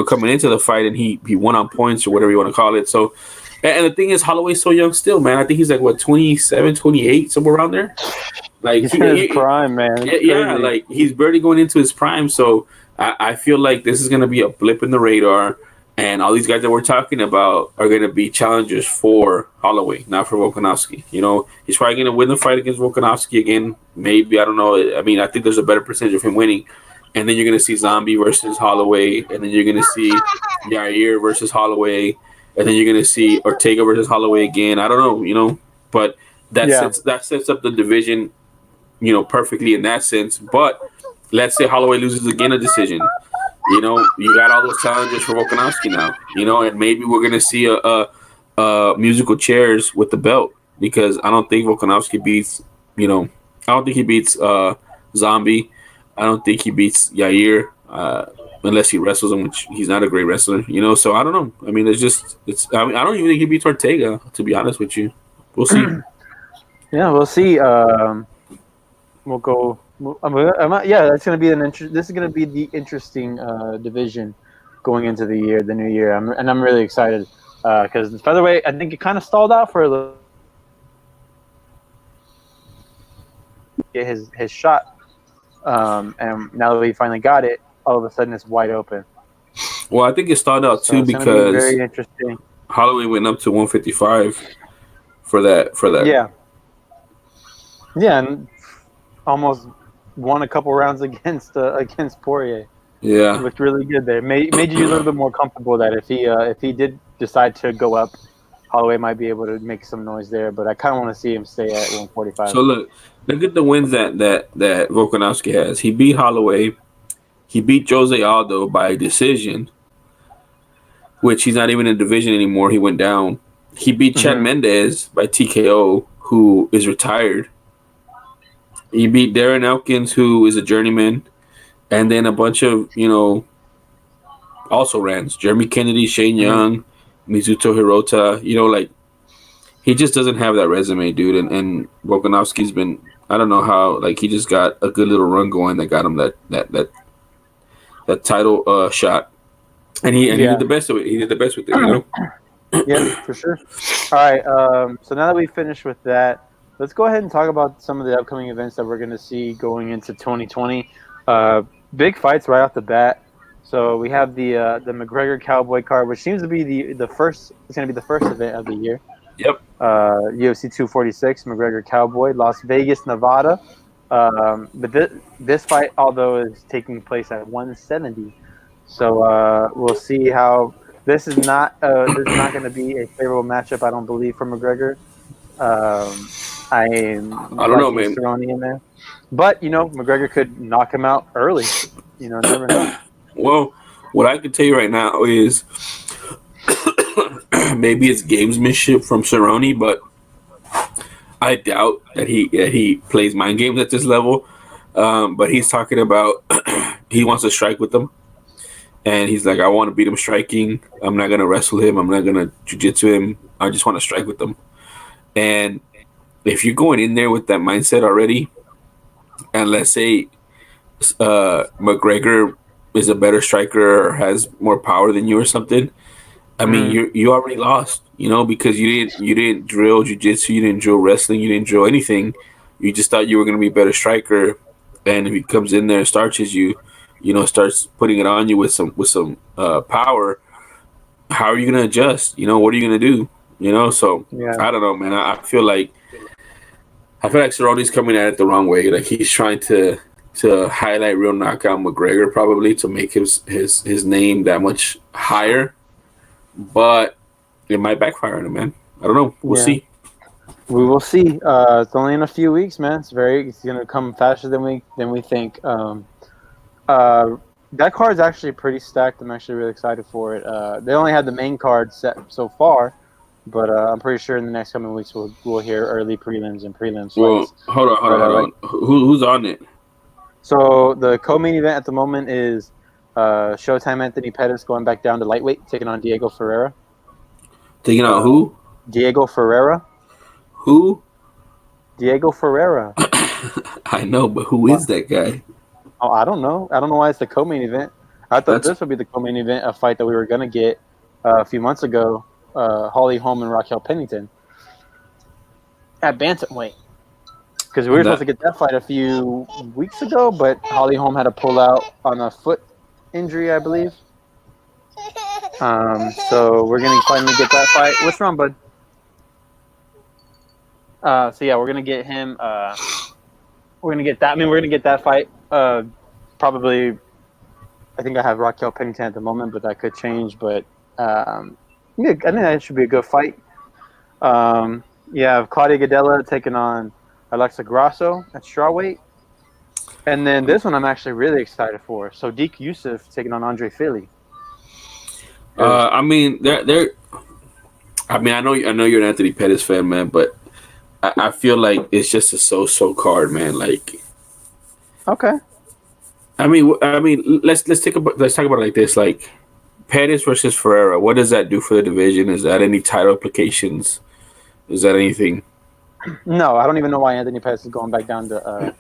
Coming into the fight, and he won on points or whatever you want to call it. So, and the thing is, Holloway's so young still, man. I think he's like, 27, 28, somewhere around there. Like he's in his prime, man. Yeah, like he's barely going into his prime. So I feel like this is going to be a blip in the radar, and all these guys that we're talking about are going to be challengers for Holloway, not for Volkanovski. He's probably going to win the fight against Volkanovski again. Maybe, I don't know. I mean, I think there's a better percentage of him winning. And then you're going to see Zombie versus Holloway. And then you're going to see Yair versus Holloway. And then you're going to see Ortega versus Holloway again. I don't know, But that sets up the division, perfectly in that sense. But let's say Holloway loses again a decision. You got all those challengers for Volkanovski now. And maybe we're going to see a musical chairs with the belt. Because I don't think Volkanovski beats, I don't think he beats Zombie. I don't think he beats Yair unless he wrestles him, which he's not a great wrestler, So I don't know. I mean, I don't even think he beats Ortega, to be honest with you. We'll see. Yeah, we'll see. We'll go. That's gonna be this is gonna be the interesting division going into the new year. I'm really excited because the featherweight, I think it kind of stalled out for a little. Get his shot. And now that we finally got it, all of a sudden it's wide open. Well, I think it started out too because be very interesting. Holloway went up to 155 for that. Yeah, and almost won a couple rounds against Poirier. Yeah, it looked really good there. Made you a little bit more comfortable that if he did decide to go up, Holloway might be able to make some noise there. But I kind of want to see him stay at 145. So look at the wins that Volkanovski has. He beat Holloway. He beat Jose Aldo by decision, which he's not even in division anymore. He went down. He beat Chad Mendez by TKO, who is retired. He beat Darren Elkins, who is a journeyman, and then a bunch of also rans. Jeremy Kennedy, Shane Young, Mizuto Hirota. He just doesn't have that resume, dude. And Volkanovski's been, I don't know how, he just got a good little run going that got him that title shot. And he did the best of it. He did the best with it, Yeah, for sure. All right. So now that we finished with that, let's go ahead and talk about some of the upcoming events that we're going to see going into 2020. Big fights right off the bat. So we have the McGregor Cowboy card, which seems to be the first. It's going to be the first event of the year. Yep. UFC 246, McGregor Cowboy, Las Vegas, Nevada. But this fight, although, is taking place at 170. So we'll see how. This is not going to be a favorable matchup, I don't believe, for McGregor. I don't know, man. Cerrone in there, but McGregor could knock him out early. Never know. Well, what I can tell you right now is maybe it's gamesmanship from Cerrone, but I doubt that he plays mind games at this level. But he's talking about he wants to strike with them. And he's like, I want to beat him striking. I'm not going to wrestle him. I'm not going to jiu-jitsu him. I just want to strike with him. And if you're going in there with that mindset already, and let's say McGregor is a better striker or has more power than you or something, I mean, you already lost, because you didn't drill jiu-jitsu, you didn't drill wrestling, you didn't drill anything. You just thought you were going to be a better striker, and if he comes in there and starches you, starts putting it on you with some power. How are you going to adjust? What are you going to do? So Yeah. I don't know, man. I feel like Cerrone's coming at it the wrong way. Like he's trying to highlight real knockout McGregor probably to make his name that much higher, but it might backfire on him, man. I don't know. We'll see. We will see. It's only in a few weeks, man. It's going to come faster than we think. That card's actually pretty stacked. I'm actually really excited for it. They only had the main card set so far, but I'm pretty sure in the next coming weeks we'll hear early prelims and prelims. Well, hold on. Who's on it? So the co-main event at the moment is Showtime Anthony Pettis going back down to lightweight, taking on Diego Ferreira. Taking on who? Diego Ferreira. Who? Diego Ferreira. I know, but who is that guy? Oh, I don't know. I don't know why it's the co-main event. I thought this would be the co-main event, a fight that we were going to get a few months ago, Holly Holm and Raquel Pennington at bantamweight. Because we were supposed to get that fight a few weeks ago, but Holly Holm had to pull out on a foot injury, I believe. So we're going to finally get that fight. What's wrong, bud? So yeah, we're going to get him. We're going to get that. I mean, we're going to get that fight. Probably, I think I have Raquel Pennington at the moment, but that could change. But I think that should be a good fight. You have Claudia Gadelha taking on Alexa Grasso at strawweight. And then this one I'm actually really excited for. Sodiq Yusuff taking on Andre Fili. I mean, I know you're an Anthony Pettis fan, man, but I feel like it's just a so card, man. Like, okay. I mean, let's talk about it like this. Like, Pettis versus Ferreira. What does that do for the division? Is that any title implications? Is that anything? No, I don't even know why Anthony Pettis is going back down to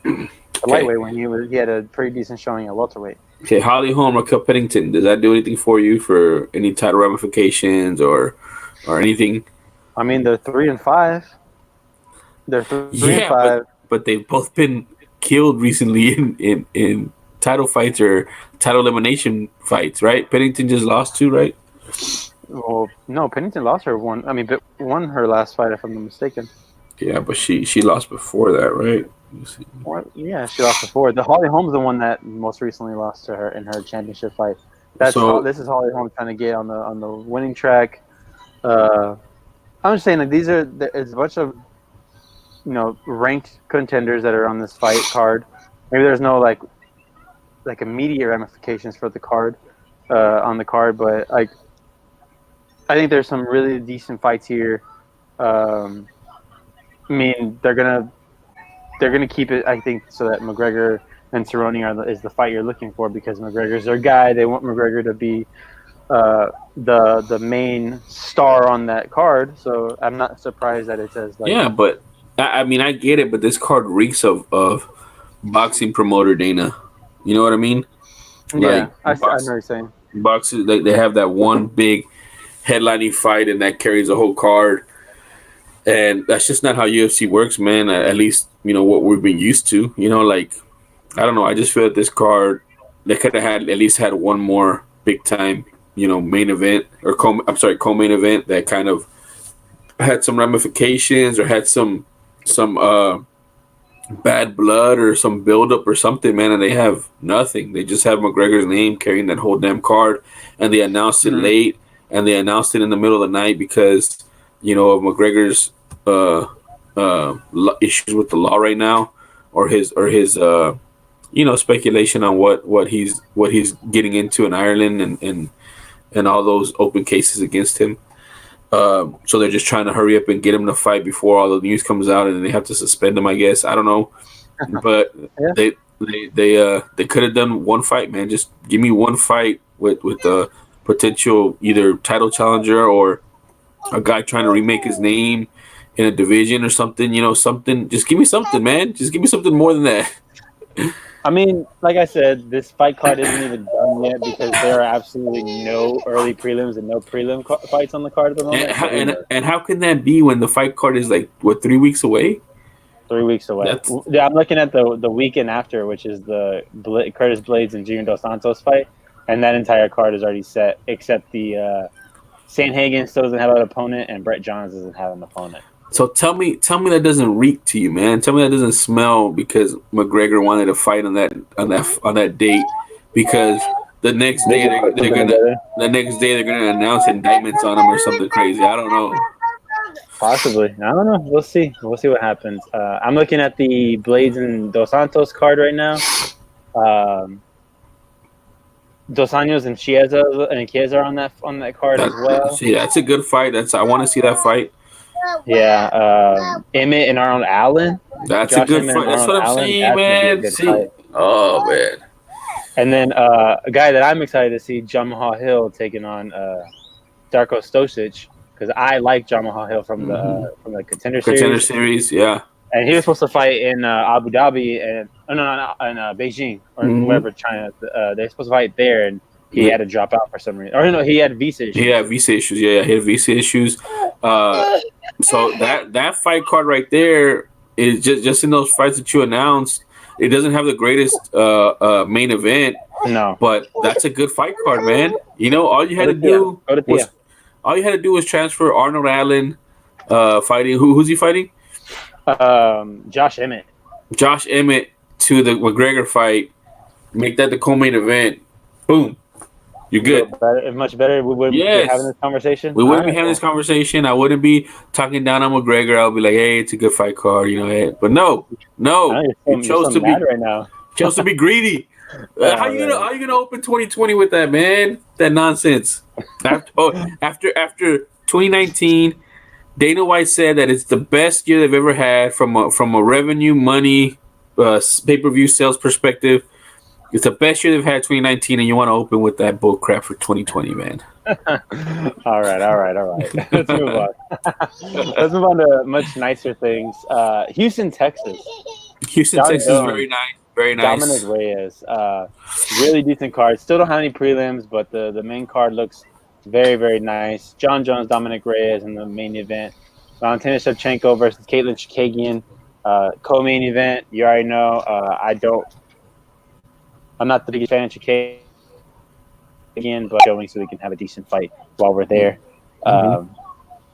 lightweight when he had a pretty decent showing at welterweight. Okay, Holly Holm, Raquel Pennington. Does that do anything for you for any title ramifications or anything? I mean, they're 3-5. They're 3-5. But they've both been killed recently in title fights or title elimination fights, right? Pennington just lost 2, right? Well, no, Pennington lost her one. I mean, but won her last fight, if I'm not mistaken. Yeah, but she lost before that, right? Well, yeah, she lost before. The Holly Holm's the one that most recently lost to her in her championship fight. This is Holly Holm trying to get on the winning track. I'm just saying, like, there's a bunch of ranked contenders that are on this fight card. Maybe there's no like immediate ramifications for the card on the card, but like I think there's some really decent fights here. I mean, they're gonna keep it, I think, so that McGregor and Cerrone is the fight you're looking for, because McGregor's their guy. They want McGregor to be the main star on that card. So I'm not surprised that it says like. Yeah, but I mean, I get it, but this card reeks of boxing promoter Dana. You know what I mean? Yeah, I know what you're saying. Boxers, they have that one big headlining fight, and that carries a whole card. And that's just not how UFC works, man. At least, what we've been used to. Like, I don't know. I just feel that this card, they could have at least had one more big time, main event or co-main event that kind of had some ramifications or had some bad blood or some buildup or something, man. And they have nothing. They just have McGregor's name carrying that whole damn card, and they announced it late, and they announced it in the middle of the night because of McGregor's issues with the law right now, or his speculation on what he's getting into in Ireland and all those open cases against him. So they're just trying to hurry up and get him to fight before all the news comes out, and they have to suspend him, I guess. I don't know, but yeah. they could have done one fight, man. Just give me one fight with a potential either title challenger or a guy trying to remake his name in a division or something. You know, something. Just give me something, man. Just give me something more than that. I mean, like I said, this fight card isn't even done yet because there are absolutely no early prelims and no fights on the card at the And, moment. how- But who and knows? and how can that be when the fight card is like what 3 weeks away? 3 weeks away. That's Yeah, I'm looking at the weekend after, which is the Curtis Blades and Junior Dos Santos fight, and that entire card is already set, except the Sanhagen still doesn't have an opponent, and Brett Johns doesn't have an opponent. so. Tell me that doesn't reek to you, man. Tell me that doesn't smell because McGregor wanted to fight on that date because the next day they're gonna announce indictments on him or something crazy. I don't know. Possibly. I don't know. We'll see. We'll see what happens. I'm looking at the Blades and Dos Santos card right now. Dos Anjos and Chiesa are on that card as well. See, that's a good fight. I want to see that fight. Yeah. Emmett and Arnold Allen. That's Josh a good Emmett fight. and That's Arnold what I'm Allen, saying, that's gonna be a man. good See, fight. oh man, And then a guy that I'm excited to see, Jamal Hill taking on Darko Stosic, because I like Jamal Hill from the Contender Series. Series, yeah. And he was supposed to fight in Abu Dhabi and in Beijing or wherever China. They're supposed to fight there, and he had to drop out for some reason. Or no, he had visa issues. He had visa issues. Yeah, he had visa issues. So that fight card right there is just in those fights that you announced. It doesn't have the greatest main event. No, but that's a good fight card, man. You know, all you had to do was transfer Arnold Allen fighting. Who's he fighting? Josh Emmett. Josh Emmett to the McGregor fight. Make that the co-main event. Boom. You're good. Much better. We wouldn't be having this conversation. We wouldn't be having this conversation. I wouldn't be talking down on McGregor. I'll be like, hey, it's a good fight card, you know. Hey. But no, you chose to be right now. Chose to be greedy. How you gonna open 2020 with that, man? That nonsense. After 2019, Dana White said that it's the best year they've ever had from a revenue, money, pay-per-view sales perspective. It's the best year they've had 2019, and you want to open with that bull crap for 2020, man. All right. Let's move on. Let's move on to much nicer things. Houston, Texas. Texas, very nice. Very nice. Dominic Reyes. Really decent card. Still don't have any prelims, but the main card looks very, very nice. John Jones, Dominic Reyes in the main event. Valentina Shevchenko versus Caitlin Chikagian. Co-main event. You already know. I'm not the biggest fan of Chikagian, but showing so we can have a decent fight while we're there.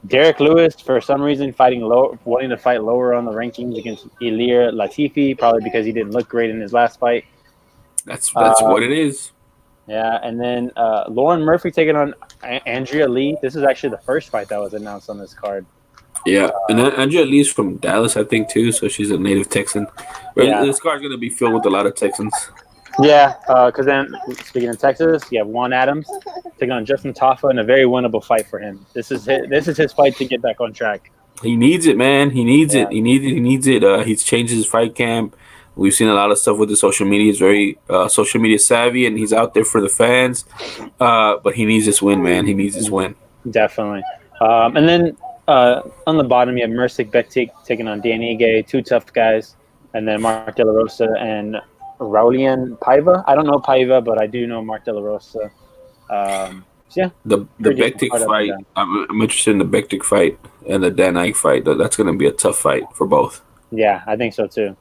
Derek Lewis, for some reason, wanting to fight lower on the rankings against Ilir Latifi, probably because he didn't look great in his last fight. That's what it is. Yeah, and then Lauren Murphy taking on Andrea Lee. This is actually the first fight that was announced on this card. Yeah, and Andrea Lee's from Dallas, I think, too, so she's a native Texan. But this card's going to be filled with a lot of Texans. Yeah, because then, speaking of Texas, you have Juan Adams taking on Justin Taffa in a very winnable fight for him. This is his fight to get back on track. He needs it, man. He needs it. He needs it. He's changed his fight camp. We've seen a lot of stuff with the social media. He's very social media savvy, and he's out there for the fans. But he needs this win, man. He needs this win. Definitely. And then on the bottom, you have Mercic Bektik taking on Dan Ige, two tough guys. And then Mark De La Rosa and Raulian Paiva. I don't know Paiva, but I do know Mark De La Rosa. The Bektik fight. I'm interested in the Bektik fight and the Dan Ige fight. That's going to be a tough fight for both. Yeah, I think so too.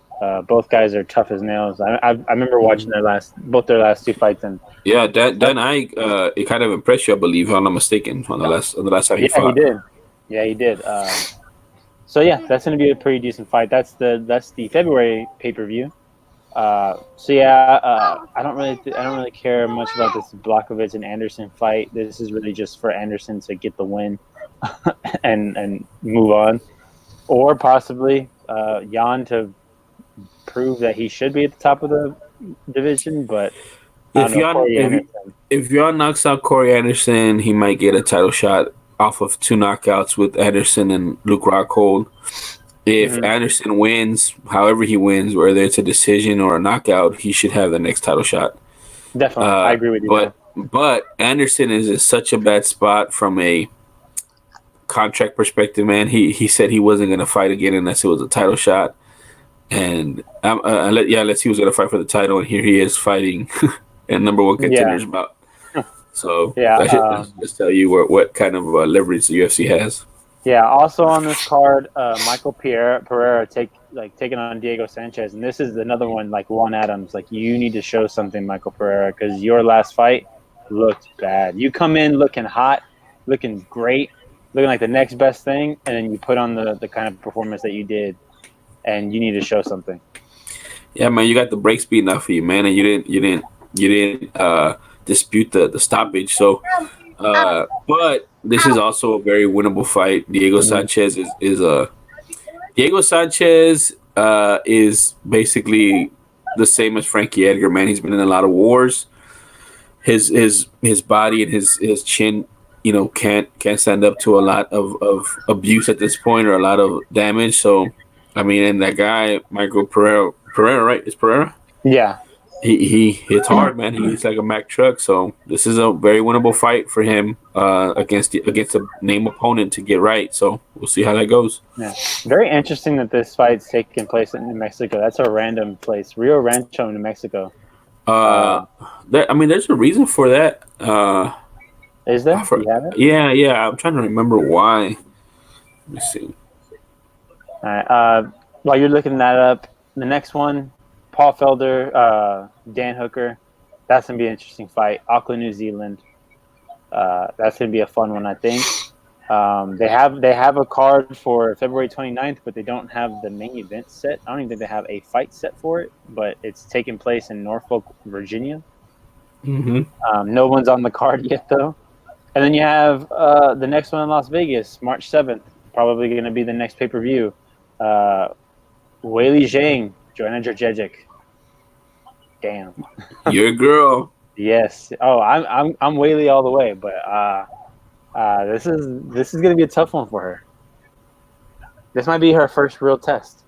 Both guys are tough as nails. I remember watching their last two fights, and Dan Ige, it kind of impressed you, I believe, if I'm not mistaken, on the last time he fought. He did. So that's going to be a pretty decent fight. That's the February pay-per-view. I don't really care much about this Blachowicz and Anderson fight. This is really just for Anderson to get the win and move on, or possibly Jan to prove that he should be at the top of the division. But if Jan knocks out Corey Anderson, he might get a title shot off of 2 knockouts with Anderson and Luke Rockhold. If Anderson wins, however he wins, whether it's a decision or a knockout, he should have the next title shot. Definitely, I agree with you. But Anderson is in such a bad spot from a contract perspective, man, he said he wasn't gonna fight again unless it was a title shot. And unless he was gonna fight for the title, and here he is fighting a number one contender's bout. So Yeah, that should just tell you what kind of leverage the UFC has. Yeah. Also on this card, Michael Pereira taking on Diego Sanchez, and this is another one like Juan Adams. Like, you need to show something, Michael Pereira, because your last fight looked bad. You come in looking hot, looking great, looking like the next best thing, and then you put on the kind of performance that you did, and you need to show something. Yeah, man, you got the brakes beaten off of you, man, and you didn't dispute the stoppage. So, but this is also a very winnable fight. Diego Sanchez is basically the same as Frankie Edgar, man. He's been in a lot of wars. His body and his chin, can't stand up to a lot of abuse at this point, or a lot of damage. So, I mean, and that guy Michael Pereira, right? Is Pereira? Yeah. He hits hard, man. He hits like a Mack truck. So this is a very winnable fight for him against a name opponent to get right. So we'll see how that goes. Yeah, very interesting that this fight's taking place in New Mexico. That's a random place, Rio Rancho, New Mexico. There's a reason for that. Is there? You have it? Yeah. I'm trying to remember why. Let me see. All right. While you're looking that up, the next one, Paul Felder, Dan Hooker. That's going to be an interesting fight. Auckland, New Zealand. That's going to be a fun one, I think. They have a card for February 29th, but they don't have the main event set. I don't even think they have a fight set for it, but it's taking place in Norfolk, Virginia. Mm-hmm. No one's on the card yet, though. And then you have the next one in Las Vegas, March 7th. Probably going to be the next pay-per-view. Weili Zhang, Joanna Jędrzejczyk. Damn. Your girl. Yes. Oh, I'm Weili all the way, but this is gonna be a tough one for her. This might be her first real test.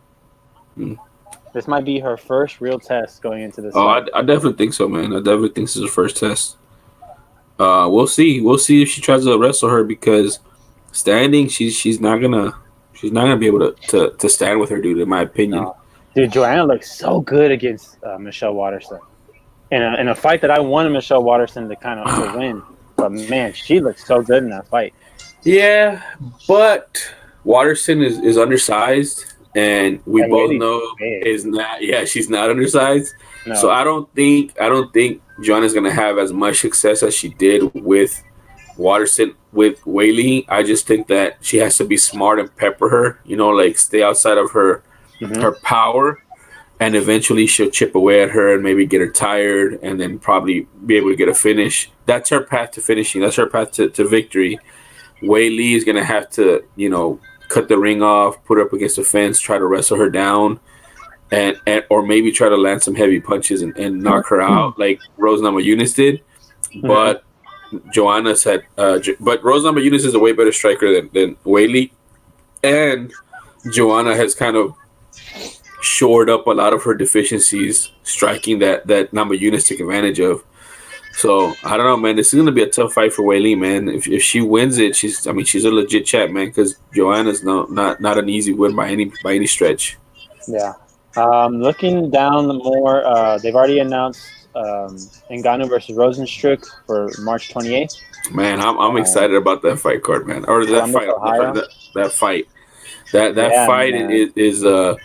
This might be her first real test going into this. Oh, I definitely think so, man. I definitely think this is her first test. We'll see. We'll see if she tries to wrestle her, because standing, she's not gonna be able to stand with her, dude. In my opinion. No. Dude, Joanna looks so good against Michelle Waterson. In a fight that I wanted Michelle Waterson to win. But, man, she looks so good in that fight. Yeah, but Waterson is undersized, and we both know she's not undersized. No. So I don't think Joanna's going to have as much success as she did with Waterson with Weili. I just think that she has to be smart and pepper her, like stay outside of her her power, and eventually she'll chip away at her and maybe get her tired, and then probably be able to get a finish. That's her path to finishing. That's her path to victory. Weili is going to have to, cut the ring off, put her up against the fence, try to wrestle her down, and or maybe try to land some heavy punches and knock her out like Rose Namajunas did. But Joanna said, but Rose Namajunas is a way better striker than Weili, and Joanna has kind of shored up a lot of her deficiencies, striking that Namajunas took advantage of. So I don't know, man. This is gonna be a tough fight for Weili, man. If she wins it, she's a legit champ, man. Because Joanna's not an easy win by any stretch. Yeah. Looking down the more, they've already announced Ngannou versus Rosenstruck for March 28th. Man, I'm excited about that fight card, man. Or that fight. That fight is a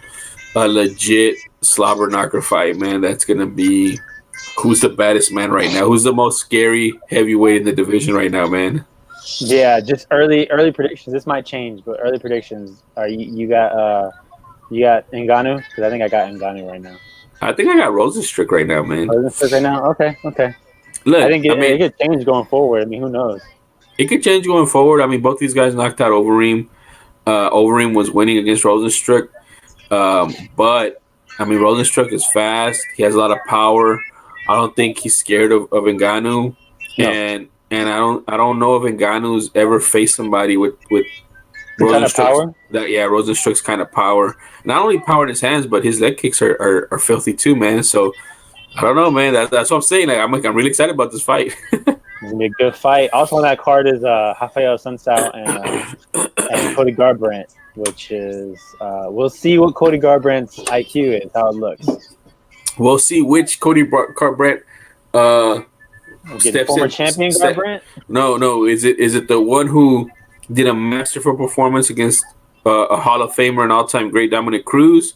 legit slobber knocker fight, man. That's gonna be who's the baddest man right now? Who's the most scary heavyweight in the division right now, man? Yeah, just early predictions. This might change, but early predictions are you got Ngannou? Because I think I got Ngannou right now. I think I got Rosenstruck right now, man. Rosenstruck right now? Okay. Look, I think it could change going forward. I mean, who knows? It could change going forward. I mean, both these guys knocked out Overeem. Overeem was winning against Rosenstruck. But I mean, Rosenstruck is fast. He has a lot of power. I don't think he's scared of Ngannou, and I don't know if Ngannou's ever faced somebody with Rosenstruck's Rosenstruck's kind of power. Not only power in his hands, but his leg kicks are filthy too, man. So I don't know, man. That's what I'm saying. I'm really excited about this fight. It's gonna be a good fight. Also on that card is Rafael Sunsao and Cody Garbrandt, which is we'll see what Cody Garbrandt's IQ is, how it looks. We'll see which Cody Garbrandt steps former in. champion Garbrandt. No. Is it the one who did a masterful performance against a Hall of Famer and all-time great Dominic Cruz,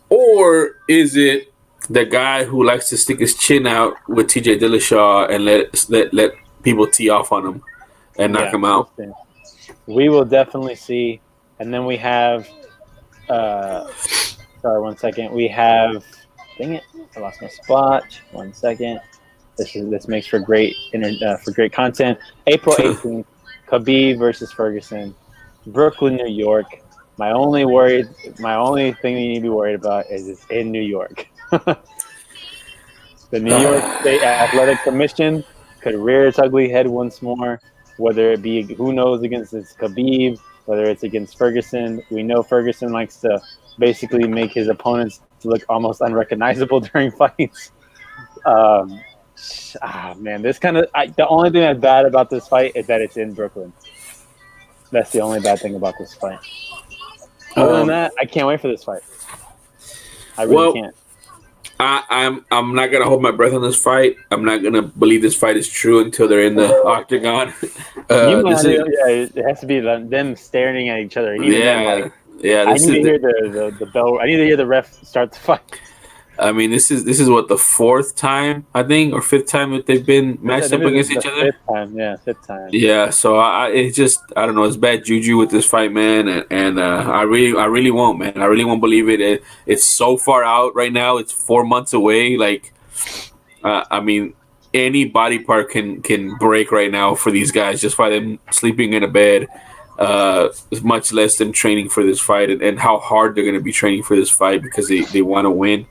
or is it the guy who likes to stick his chin out with TJ Dillashaw and let people tee off on him and knock him out? We will definitely see. And then we have sorry, 1 second. We have dang it, I lost my spot. 1 second. This makes for great content. April 18th, Khabib versus Ferguson, Brooklyn, New York. My only thing you need to be worried about is it's in New York. The New York State Athletic Commission could rear its ugly head once more, whether it be who knows against this Khabib, whether it's against Ferguson. We know Ferguson likes to basically make his opponents look almost unrecognizable during fights. Man, the only thing that's bad about this fight is that it's in Brooklyn. That's the only bad thing about this fight. Other than that, I can't wait for this fight. I really can't. I'm not gonna hold my breath on this fight. I'm not gonna believe this fight is true until they're in the octagon. It has to be them staring at each other. I need to hear the bell. I need to hear the ref start the fight. I mean, this is what, the fourth time, I think, or fifth time that they've been matched up against each other. Fifth time. Yeah, so it's just, I don't know, it's bad juju with this fight, man, and I really won't, man. I really won't believe it. It's so far out right now. It's 4 months away. Like, I mean, any body part can break right now for these guys just by them sleeping in a bed. Much less them training for this fight and how hard they're going to be training for this fight because they want to win.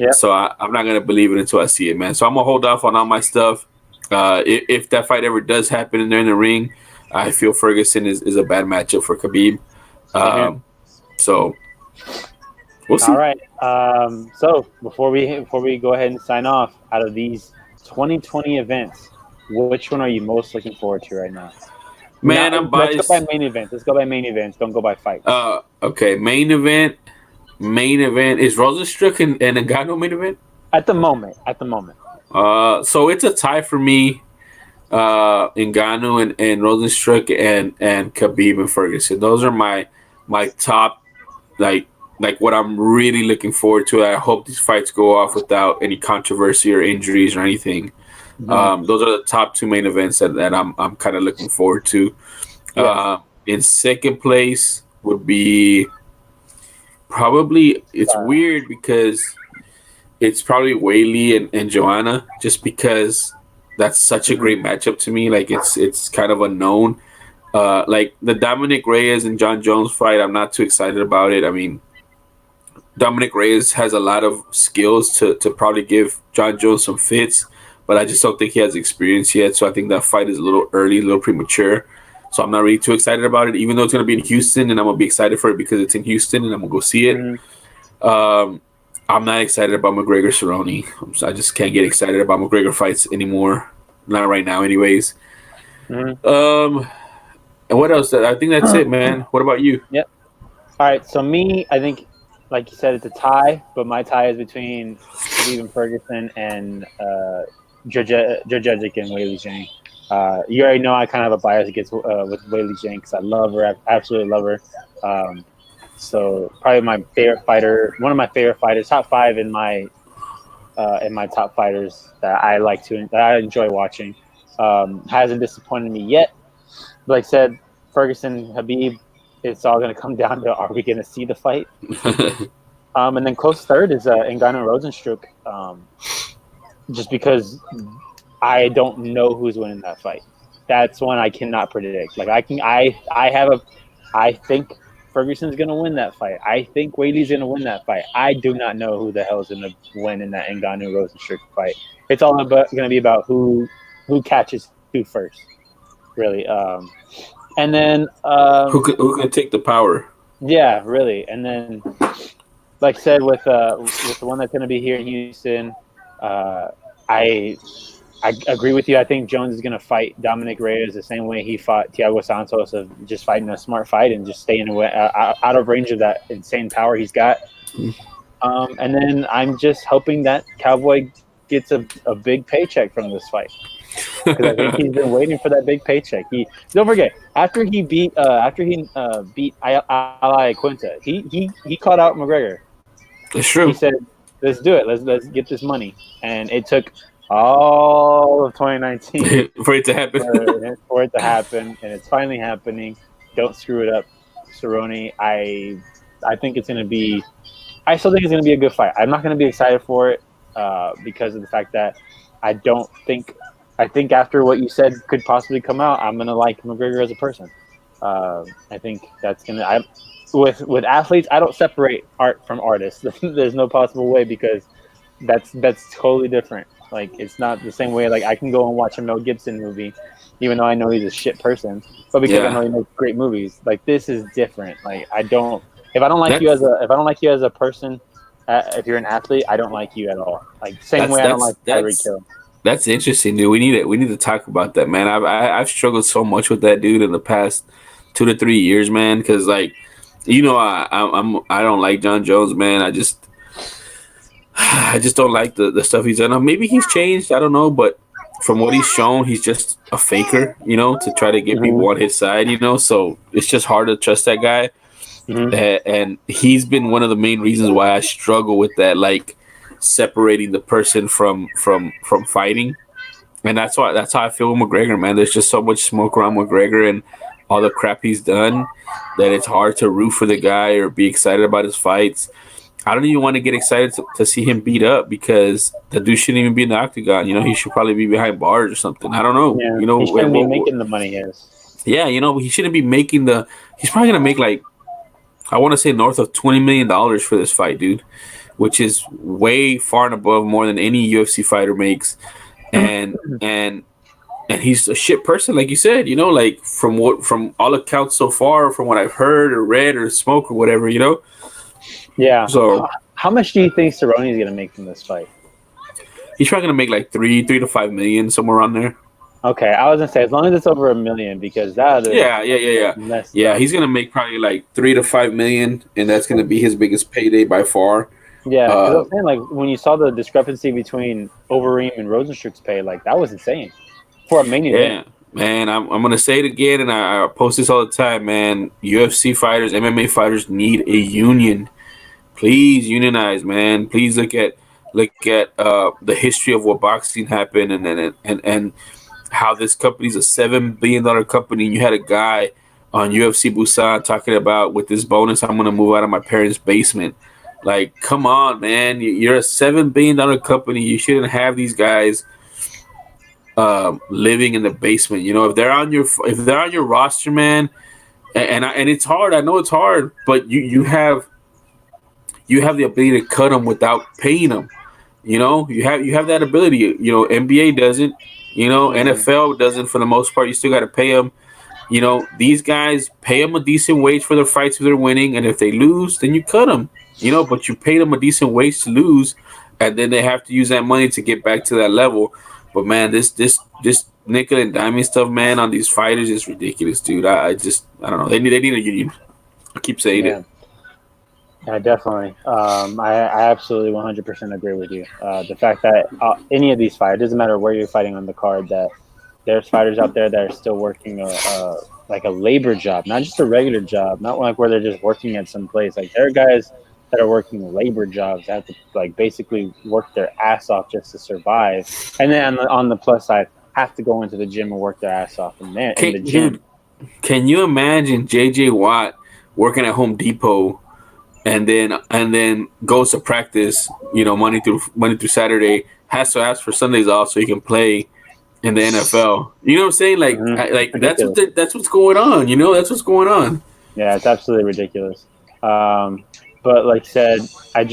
Yeah. So I'm not gonna believe it until I see it, man. So I'm gonna hold off on all my stuff. If that fight ever does happen and they're in the ring, I feel Ferguson is a bad matchup for Khabib. So we'll see. All right. So before we go ahead and sign off, out of these 2020 events, which one are you most looking forward to right now? Man, I'm biased. Let's go by main events. Don't go by fights. Okay. Main event is Rosenstruck and Ngannou main event? At the moment. So it's a tie for me. Ngannou and Rosenstruck and Khabib and Ferguson. Those are my top, like what I'm really looking forward to. I hope these fights go off without any controversy or injuries or anything. Mm-hmm. Those are the top two main events that I'm kind of looking forward to. Yes. In second place would be probably, it's weird because it's probably Weili and Joanna, just because that's such a great matchup to me. Like it's kind of unknown. Like the Dominic Reyes and John Jones fight, I'm not too excited about it. I mean, Dominic Reyes has a lot of skills to probably give John Jones some fits, but I just don't think he has experience yet. So I think that fight is a little early, a little premature. So I'm not really too excited about it, even though it's going to be in Houston, and I'm going to be excited for it because it's in Houston, and I'm going to go see it. Mm-hmm. I'm not excited about McGregor Cerrone. I just can't get excited about McGregor fights anymore. Not right now, anyways. Mm-hmm. And what else? I think that's it, man. What about you? Yep. All right. So me, I think, like you said, it's a tie, but my tie is between Khabib Ferguson and Jurjecic and Weili Zhang. You already know I kind of have a bias against with Weili Zhang because I love her. I absolutely love her. So probably my favorite fighter, one of my favorite fighters, top five in my top fighters that I enjoy watching. Hasn't disappointed me yet. Like I said, Ferguson, Khabib, it's all going to come down to, are we going to see the fight? And then close third is Ngannou Rozenstruik, just because I don't know who's winning that fight. That's one I cannot predict. Like I think Ferguson's going to win that fight. I think Weili's going to win that fight. I do not know who the hell is going to win in that Ngannou Rozenstruik fight. It's all going to be about who catches who first, really. And then who can take the power? Yeah, really. And then, like I said, with the one that's going to be here in Houston, I I agree with you. I think Jones is going to fight Dominic Reyes the same way he fought Thiago Santos, of just fighting a smart fight and just staying away, out of range of that insane power he's got. And then I'm just hoping that Cowboy gets a big paycheck from this fight, because I think he's been waiting for that big paycheck. Don't forget, after he beat Ali Quinta, he called out McGregor. It's true. He said, "Let's do it. Let's get this money." And it took all of 2019 for it to happen. for it to happen, and it's finally happening. Don't screw it up, Cerrone. I think it's going to be. I still think it's going to be a good fight. I'm not going to be excited for it because of the fact that I think after what you said could possibly come out, I'm going to like McGregor as a person. I think that's going to. With athletes, I don't separate art from artists. There's no possible way, because that's totally different. Like, it's not the same way. Like, I can go and watch a Mel Gibson movie, even though I know he's a shit person, but because I know he makes great movies. Like, this is different. Like, if I don't like you as a person, if you're an athlete, I don't like you at all. Like, same way I don't like Tyreek Hill. That's interesting, dude. We need to talk about that, man. I've struggled so much with that dude in the past 2 to 3 years, man. Because, like, I don't like John Jones, man. I just don't like the stuff he's done. Maybe he's changed. I don't know, but from what he's shown, he's just a faker, to try to get people on his side, So it's just hard to trust that guy. And he's been one of the main reasons why I struggle with that, like, separating the person from fighting. And that's how I feel with McGregor, man. There's just so much smoke around McGregor and all the crap he's done that it's hard to root for the guy or be excited about his fights. I don't even want to get excited to see him beat up, because the dude shouldn't even be in the octagon. He should probably be behind bars or something. I don't know. Yeah, he shouldn't be making the money he is. Yeah, he shouldn't be making he's probably going to make, like, I want to say north of $20 million for this fight, dude, which is way far and above more than any UFC fighter makes. And he's a shit person, like you said, like from all accounts so far, from what I've heard or read or smoked or whatever, Yeah. So how much do you think Cerrone is going to make from this fight? He's probably going to make like 3 to 5 million, somewhere around there. Okay, I was going to say, as long as it's over $1 million, because that is yeah. He's going to make probably like 3 to 5 million, and that's going to be his biggest payday by far. Yeah, because I was saying, like, when you saw the discrepancy between Overeem and Rosenstruck's pay, like, that was insane for a main event. Yeah, man, I'm going to say it again, and I post this all the time, man. UFC fighters, MMA fighters need a union. Please unionize, man. Please look at the history of what boxing happened, and how this company's a $7 billion company. And you had a guy on UFC Busan talking about, with this bonus, I'm going to move out of my parents' basement. Like, come on, man. You're a $7 billion company. You shouldn't have these guys living in the basement. If they're on your roster, man, and it's hard. I know it's hard, but you have the ability to cut them without paying them. You have that ability. NBA doesn't. NFL doesn't for the most part. You still got to pay them. These guys, pay them a decent wage for their fights if they're winning, and if they lose, then you cut them. But you pay them a decent wage to lose, and then they have to use that money to get back to that level. But man, this nickel and diamond stuff, man, on these fighters is ridiculous, dude. I don't know. They need a union. I keep saying it. Yeah, definitely. I absolutely 100% agree with you. The fact that any of these fighters, doesn't matter where you're fighting on the card, that there's fighters out there that are still working like a labor job, not just a regular job, not like where they're just working at some place. Like, there are guys that are working labor jobs that have to, like, basically work their ass off just to survive. And then on the plus side, have to go into the gym and work their ass off in the gym. Dude, can you imagine JJ Watt working at Home Depot and then goes to practice, Monday through Saturday, has to ask for Sundays off so he can play in the NFL? You know what I'm saying? Like, that's what's going on. That's what's going on. Yeah, it's absolutely ridiculous. But like I said, I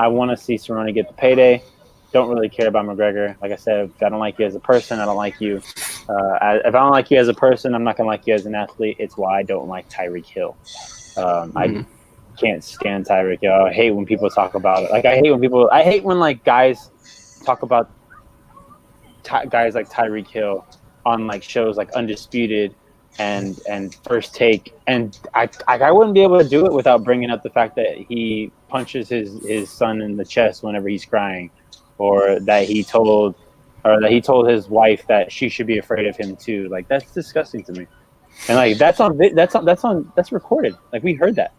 want to see Cerrone get the payday. Don't really care about McGregor. Like I said, if I don't like you as a person, I don't like you. If I don't like you as a person, I'm not gonna like you as an athlete. It's why I don't like Tyreek Hill. I can't stand Tyreek Hill. I hate when people talk about it. Like, I hate when like guys talk about guys like Tyreek Hill on like shows like Undisputed and First Take, and I wouldn't be able to do it without bringing up the fact that he punches his son in the chest whenever he's crying, or that he told his wife that she should be afraid of him too. Like, that's disgusting to me. And like that's recorded. Like, we heard that.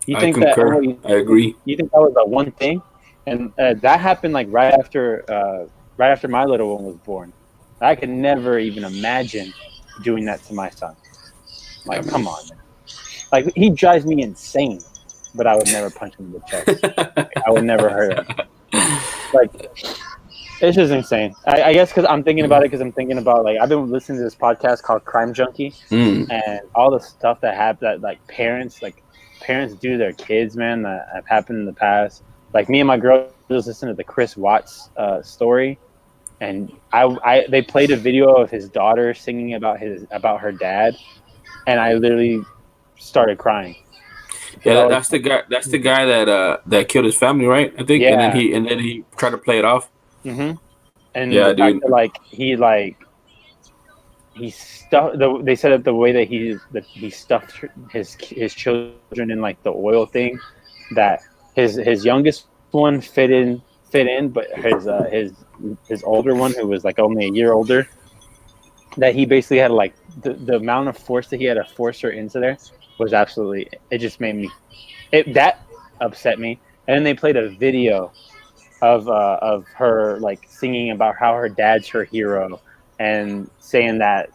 You think I concur. I agree. You think that was the one thing? And that happened like right after my little one was born. I could never even imagine doing that to my son. Like, come on, man. Like, he drives me insane, but I would never punch him in the chest. I would never hurt him. Like, it's just insane. I guess because I'm thinking about it, because I'm thinking about, like, I've been listening to this podcast called Crime Junkie, and all the stuff that happened, that like parents do to their kids, man, that have happened in the past. Like, me and my girl just listened to the Chris Watts story, and they played a video of his daughter singing about her dad, and I literally started crying. Yeah, that's the guy. That's the guy that killed his family, right? I think. Yeah. And then he tried to play it off. Mm-hmm. And yeah, the fact that, he stuffed. They said that the way that he stuffed his children in like the oil thing, that his youngest one fit in, but his older one, who was like only a year older, that he basically had like the amount of force that he had to force her into there was absolutely, it just made me, that upset me. And then they played a video of her like singing about how her dad's her hero, and saying that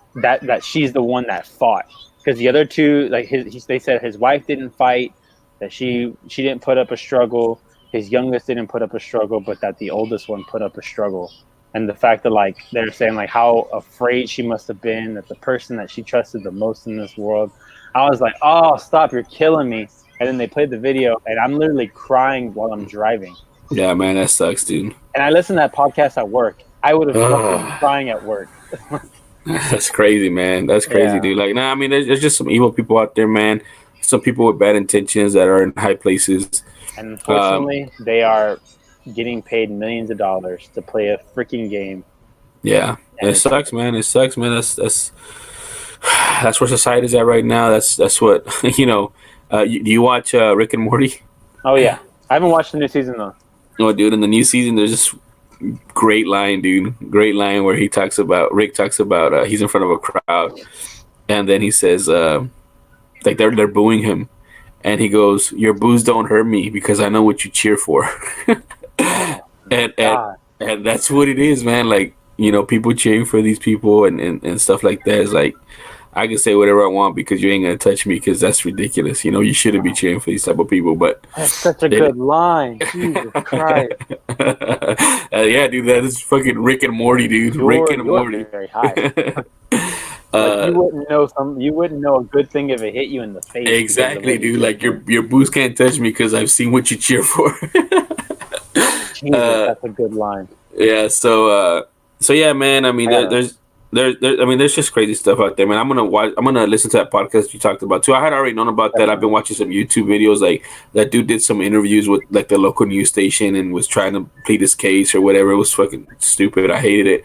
she's the one that fought, because the other two, like they said his wife didn't fight, that she didn't put up a struggle, his youngest didn't put up a struggle, but that the oldest one put up a struggle. And the fact that like they're saying like how afraid she must have been, that the person that she trusted the most in this world. I was like, oh, stop, you're killing me. And then they played the video, and I'm literally crying while I'm driving. Yeah, man, that sucks, dude. And I listened to that podcast at work. I would have been crying at work. That's crazy, man. That's crazy, dude. Like, I mean, there's just some evil people out there, man. Some people with bad intentions that are in high places. And unfortunately, they are getting paid millions of dollars to play a freaking game. Yeah, and it sucks, man. It sucks, man. That's where society's at right now. That's what you know. Do you watch Rick and Morty? Oh yeah, I haven't watched the new season though. Oh, dude, in the new season, there's this great line, dude. Great line where Rick talks about he's in front of a crowd, and then he says, like they're booing him, and he goes, "Your boos don't hurt me because I know what you cheer for." and that's what it is, man. Like, you know, people cheering for these people and stuff like that is like, I can say whatever I want because you ain't gonna touch me, because that's ridiculous. You know, you shouldn't be cheering for these type of people. But that's such a good line. Jesus Christ. Yeah, dude, that is fucking Rick and Morty, dude. Rick and Morty. Very high. You wouldn't know a good thing if it hit you in the face. Exactly, dude. Like, your boos can't touch me because I've seen what you cheer for. Jesus, that's a good line. Yeah. So yeah, man. I mean, there's just crazy stuff out there, man. I'm gonna listen to that podcast you talked about too. I had already known about that. I've been watching some YouTube videos. Like, that dude did some interviews with like the local news station and was trying to plead his case or whatever. It was fucking stupid. I hated it.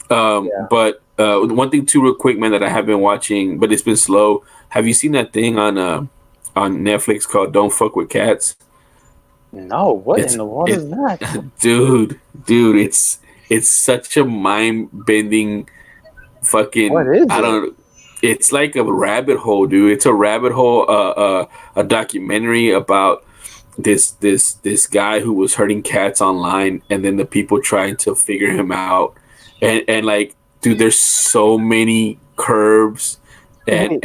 But one thing too, real quick, man, that I have been watching, but it's been slow. Have you seen that thing on Netflix called "Don't Fuck with Cats"? No, what in the world is that? Dude, it's such a mind-bending fucking, what is I don't know. It's like a rabbit hole, dude. It's a rabbit hole, a documentary about this guy who was hurting cats online, and then the people trying to figure him out. And like, dude, there's so many curves and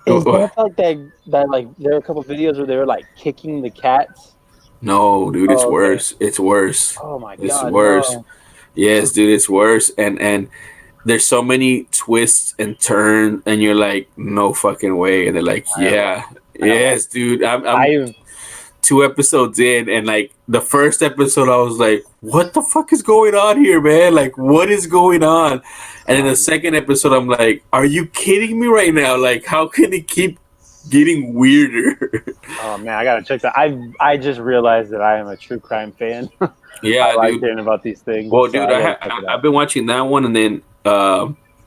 is that like that like there are a couple videos where they were like kicking the cats? No, dude, it's worse. It's worse. Oh my god, it's worse. No. Yes, dude, it's worse. And there's so many twists and turns, and you're like, no fucking way. And they're like, yes, dude. I'm 2 episodes in, and like the first episode, I was like, what the fuck is going on here, man? Like, what is going on? And then the second episode, I'm like, are you kidding me right now? Like, how can he keep getting weirder. Oh man, I gotta check that. I just realized that I am a true crime fan. Yeah, I like dude. hearing about these things. Well, So dude, I gotta check it I've out. been watching that one, and then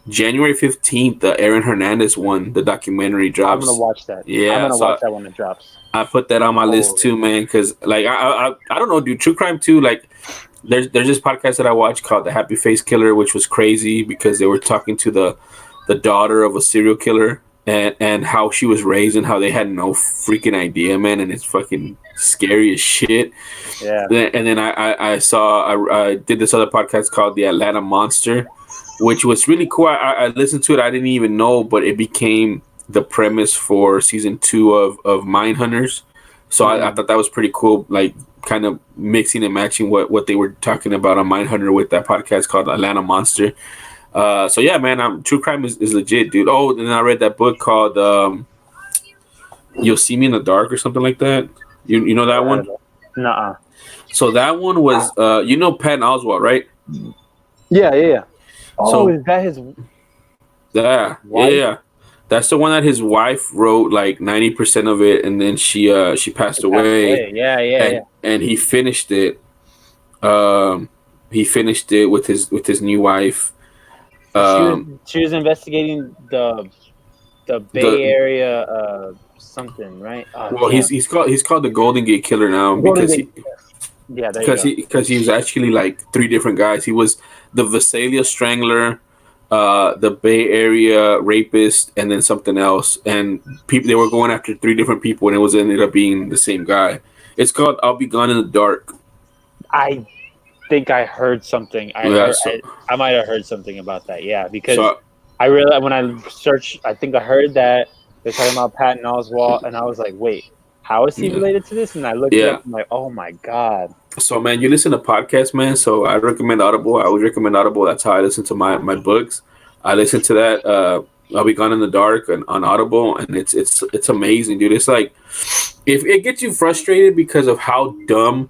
January 15th, the Aaron Hernandez one, the documentary I'm gonna drops. watch that. I'm Yeah, gonna so watch that when it drops. I put that on my list Oh, too, man. Because like I don't know, dude. True crime too. Like there's this podcast that I watched called The Happy Face Killer, which was crazy because they were talking to the daughter of a serial killer and how she was raised and how they had no freaking idea, man. And it's fucking scary as shit. yeah. And then I did this other podcast called The Atlanta Monster, which was really cool. I listened to it. I didn't even know, but it became the premise for season 2 of Mindhunters. So I thought that was pretty cool, like kind of mixing and matching what they were talking about on Mindhunter with that podcast called Atlanta Monster. So yeah, man, true crime is legit, dude. Oh, and then I read that book called You'll See Me in the Dark or something like that. You know that one? Nuh-uh. So that one was you know Patton Oswalt, right? Yeah. Oh, So- is that his? Yeah, Wife? yeah. That's the one that his wife wrote like 90% of it, and then she passed away. Yeah. And he finished it. He finished it with his new wife. She was investigating the Bay Area something, right? Oh, Well, damn. he's called the Golden Gate Killer now Golden because Gate. Yeah, there you go. because he was actually like 3 different guys. He was the Visalia Strangler, the Bay Area rapist, and then something else. And people they were going after 3 different people, and it ended up being the same guy. It's called I'll Be Gone in the Dark. I think I heard something. I might have heard something about that. Yeah, because I realized when I searched, I think I heard that they're talking about Patton Oswalt, and I was like, wait, how is he related to this? And I looked it up, and I'm like, oh my god. So man, you listen to podcasts, man. So I recommend Audible. I always recommend Audible. That's how I listen to my books. I listen to that. I'll Be Gone in the Dark on Audible, and it's amazing, dude. It's like if it gets you frustrated because of how dumb,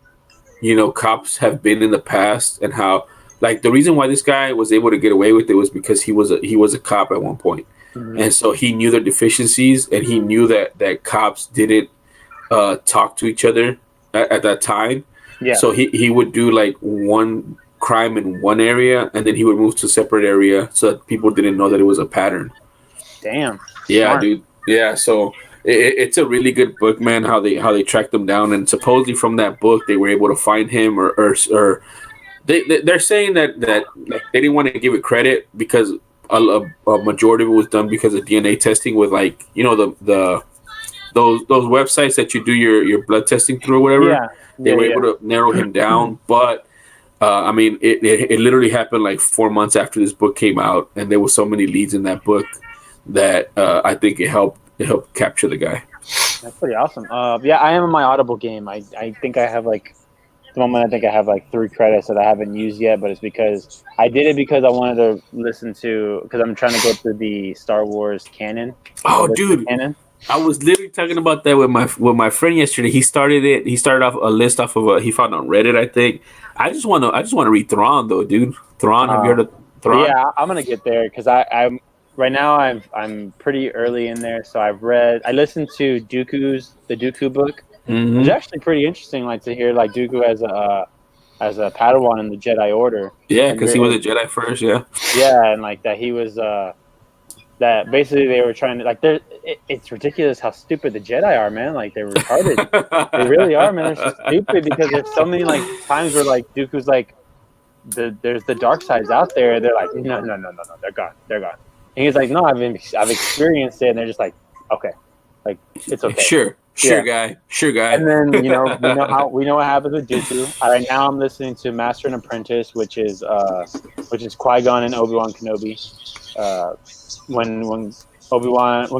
cops have been in the past, and how like the reason why this guy was able to get away with it was because he was a cop at one point. Mm-hmm. And so he knew their deficiencies, and he knew that cops didn't talk to each other at that time. Yeah. So he would do like one crime in one area, and then he would move to a separate area so that people didn't know that it was a pattern. Damn. Yeah, smart. Dude. Yeah, so it's a really good book, man. How they tracked him down, and supposedly from that book they were able to find him, or they're saying that like, they didn't want to give it credit because a majority of it was done because of DNA testing with like those websites that you do your blood testing through or whatever. Yeah. They were able to narrow him down, but I mean, it literally happened like 4 months after this book came out, and there were so many leads in that book that I think it helped capture the guy. That's pretty awesome. Yeah, I am in my Audible game. I think I have like at the moment. I think I have like 3 credits that I haven't used yet, but it's because I did it because I wanted to listen to because I'm trying to go through the Star Wars canon. Oh, dude. Canon. I was literally talking about that with my friend yesterday. He started off a list off of he found on Reddit, I think. I just want to read Thrawn though, dude. Thrawn, have you heard of Thrawn? Yeah, I'm gonna get there because I'm right now. I'm pretty early in there, so I listened to the Dooku book. Mm-hmm. It's actually pretty interesting, like to hear like Dooku as a Padawan in the Jedi Order. Yeah, because he was a Jedi first. Yeah. Yeah, and like that he was. That basically they were trying to like it's ridiculous how stupid the Jedi are, man. Like they're retarded. They really are, man. They're stupid because there's so many like times where like Dooku's like there's the dark sides out there. They're like no, they're gone. And he's like, no, I've experienced it, and they're just like, okay, like it's okay. Sure, guy. And then we know what happens with Dooku. Right now I'm listening to Master and Apprentice, which is Qui-Gon and Obi-Wan Kenobi. When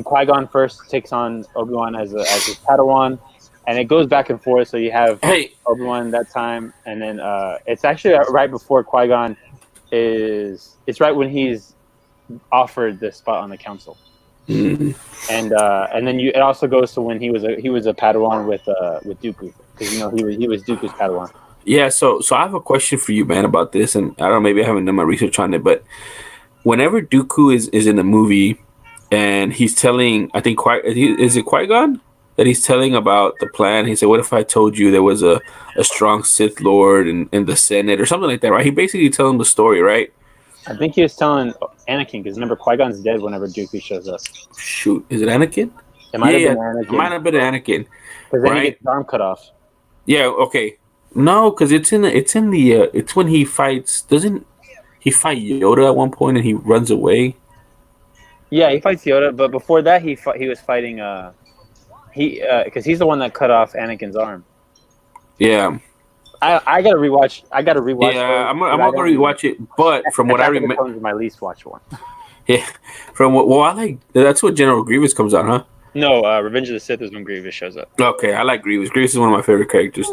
Qui-Gon first takes on Obi-Wan as his Padawan, and it goes back and forth. So you have Obi-Wan that time, and then it's actually right before Qui-Gon it's right when he's offered the spot on the council. Mm-hmm. And then it also goes to when he was a Padawan with Dooku, because he was Dooku's Padawan. Yeah, so I have a question for you, man, about this, and I don't know, maybe I haven't done my research on it, but whenever Dooku is in a movie, and he's telling, I think, is it Qui-Gon? That he's telling about the plan. He said, "What if I told you there was a strong Sith Lord in the Senate or something like that?" Right? He basically tells him the story, right? I think he was telling Anakin because remember Qui-Gon's dead whenever Dooku shows up. Shoot, is it Anakin? It might have Yeah, been Anakin. it might have been Anakin, because then he right? gets his arm cut off. Yeah. Okay. No, because it's when he fights. Doesn't he fight Yoda at one point and he runs away? Yeah, he fights Yoda, but before that he was fighting because he's the one that cut off Anakin's arm. Yeah. I gotta rewatch. Yeah, I'm not gonna rewatch it, but from what I remember, my least watch one. Yeah, I like that's what General Grievous comes out, huh? No, Revenge of the Sith is when Grievous shows up. Okay, I like Grievous. Grievous is one of my favorite characters.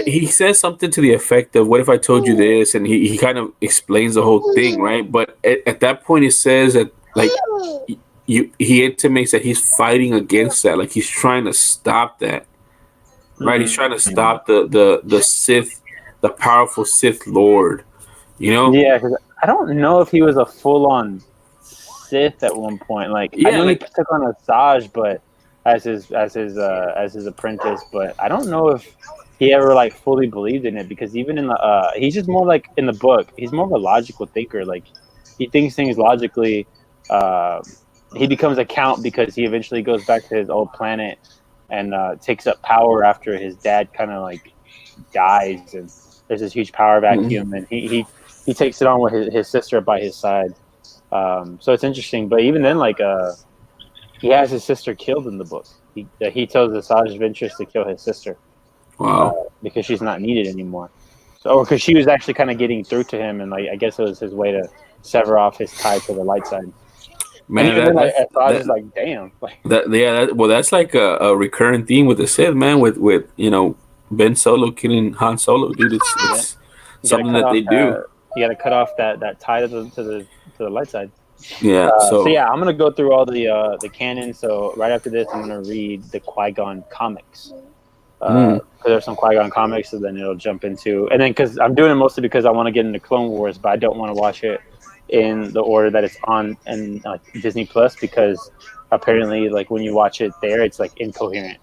He says something to the effect of, "What if I told you this?" And he kind of explains the whole thing, right? But at that point, it says that like he intimates that he's fighting against that, like he's trying to stop that. Right, he's trying to stop the Sith, the powerful Sith Lord. You know? Yeah, because I don't know if he was a full-on Sith at one point. Like, I know he took on Asajj, but as his apprentice. But I don't know if he ever like fully believed in it because even in the he's just more like in the book. He's more of a logical thinker. Like, he thinks things logically. He becomes a count because he eventually goes back to his old planet and takes up power after his dad kind of like dies, and there's this huge power vacuum, and he takes it on with his sister by his side. So it's interesting, but even then, like he has his sister killed in the book. He tells Asajj Ventress to kill his sister. Wow. Because she's not needed anymore. So because she was actually kind of getting through to him, and like I guess it was his way to sever off his tie to the light side. Man, Asajj is like, damn. That's like a recurring theme with the Sith, man. With Ben Solo killing Han Solo, dude. It's something that they do. You got to cut off that tie to the light side. Yeah. So yeah, I'm gonna go through all the canon. So right after this, I'm gonna read the Qui-Gon comics. Because there's some Qui-Gon comics, so then it'll jump into, and then because I'm doing it mostly because I want to get into Clone Wars, but I don't want to watch it in the order that it's on in Disney Plus, because apparently like when you watch it there, it's like incoherent.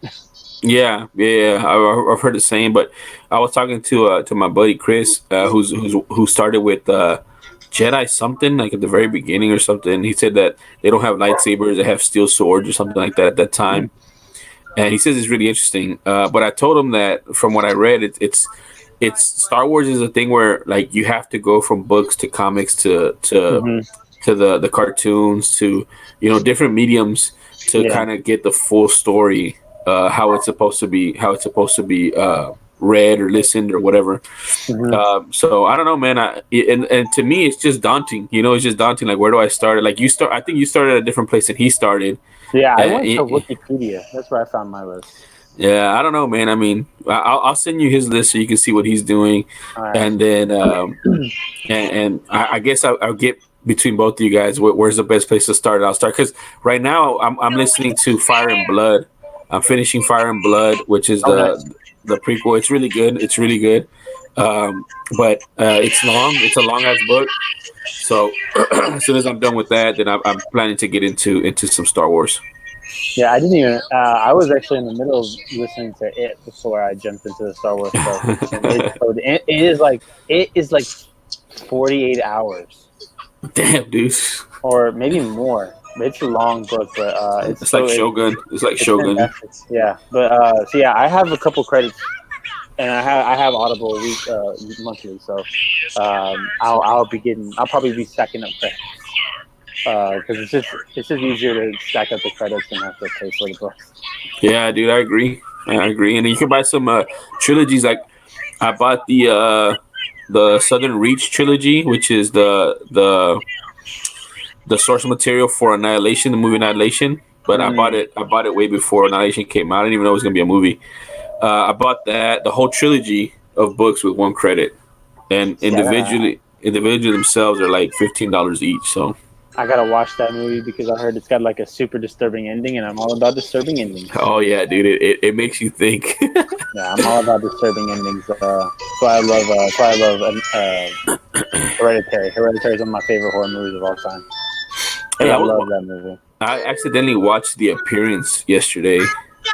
Yeah, I've heard the same, but I was talking to my buddy Chris, who started with Jedi something like at the very beginning or something. He said that they don't have lightsabers; they have steel swords or something like that at that time. And he says it's really interesting. But I told him that from what I read, it's Star Wars is a thing where like you have to go from books to comics to the cartoons to different mediums to kind of get the full story, how it's supposed to be read or listened or whatever. So I don't know, man. And to me, it's just daunting. It's just daunting. Like, where do I start? Like I think you started at a different place than he started. Yeah, I went to Wikipedia. That's where I found my list. Yeah, I don't know, man. I mean, I'll send you his list so you can see what he's doing, right. And then and I guess I'll get between both of you guys. Where's the best place to start? I'll start because right now I'm listening to Fire and Blood. I'm finishing Fire and Blood, which is the prequel. It's really good. But it's long. It's a long ass book. So as soon as I'm done with that, then I'm planning to get into some Star Wars. Yeah, I didn't even. I was actually in the middle of listening to it before I jumped into the Star Wars stuff. It is like 48 hours. Damn, dude. Or maybe more. It's a long book, but it's like Shogun. It's like Shogun. Yeah, but so yeah, I have a couple credits, and I have Audible monthly, so I'll probably be stacking up credits. Because it's just easier to stack up the credits than have to pay for the books. Yeah, dude, I agree, and you can buy some trilogies. Like I bought the Southern Reach trilogy, which is the source material for Annihilation, the movie Annihilation. But I bought it way before Annihilation came out. I didn't even know it was gonna be a movie. I bought the whole trilogy of books with one credit, and individually themselves are like $15 each. So I gotta watch that movie because I heard it's got like a super disturbing ending, and I'm all about disturbing endings. Oh yeah, dude, it makes you think. Yeah, I'm all about disturbing endings. So I love Hereditary. Hereditary is one of my favorite horror movies of all time. Hey, I love that movie. I accidentally watched The Appearance yesterday.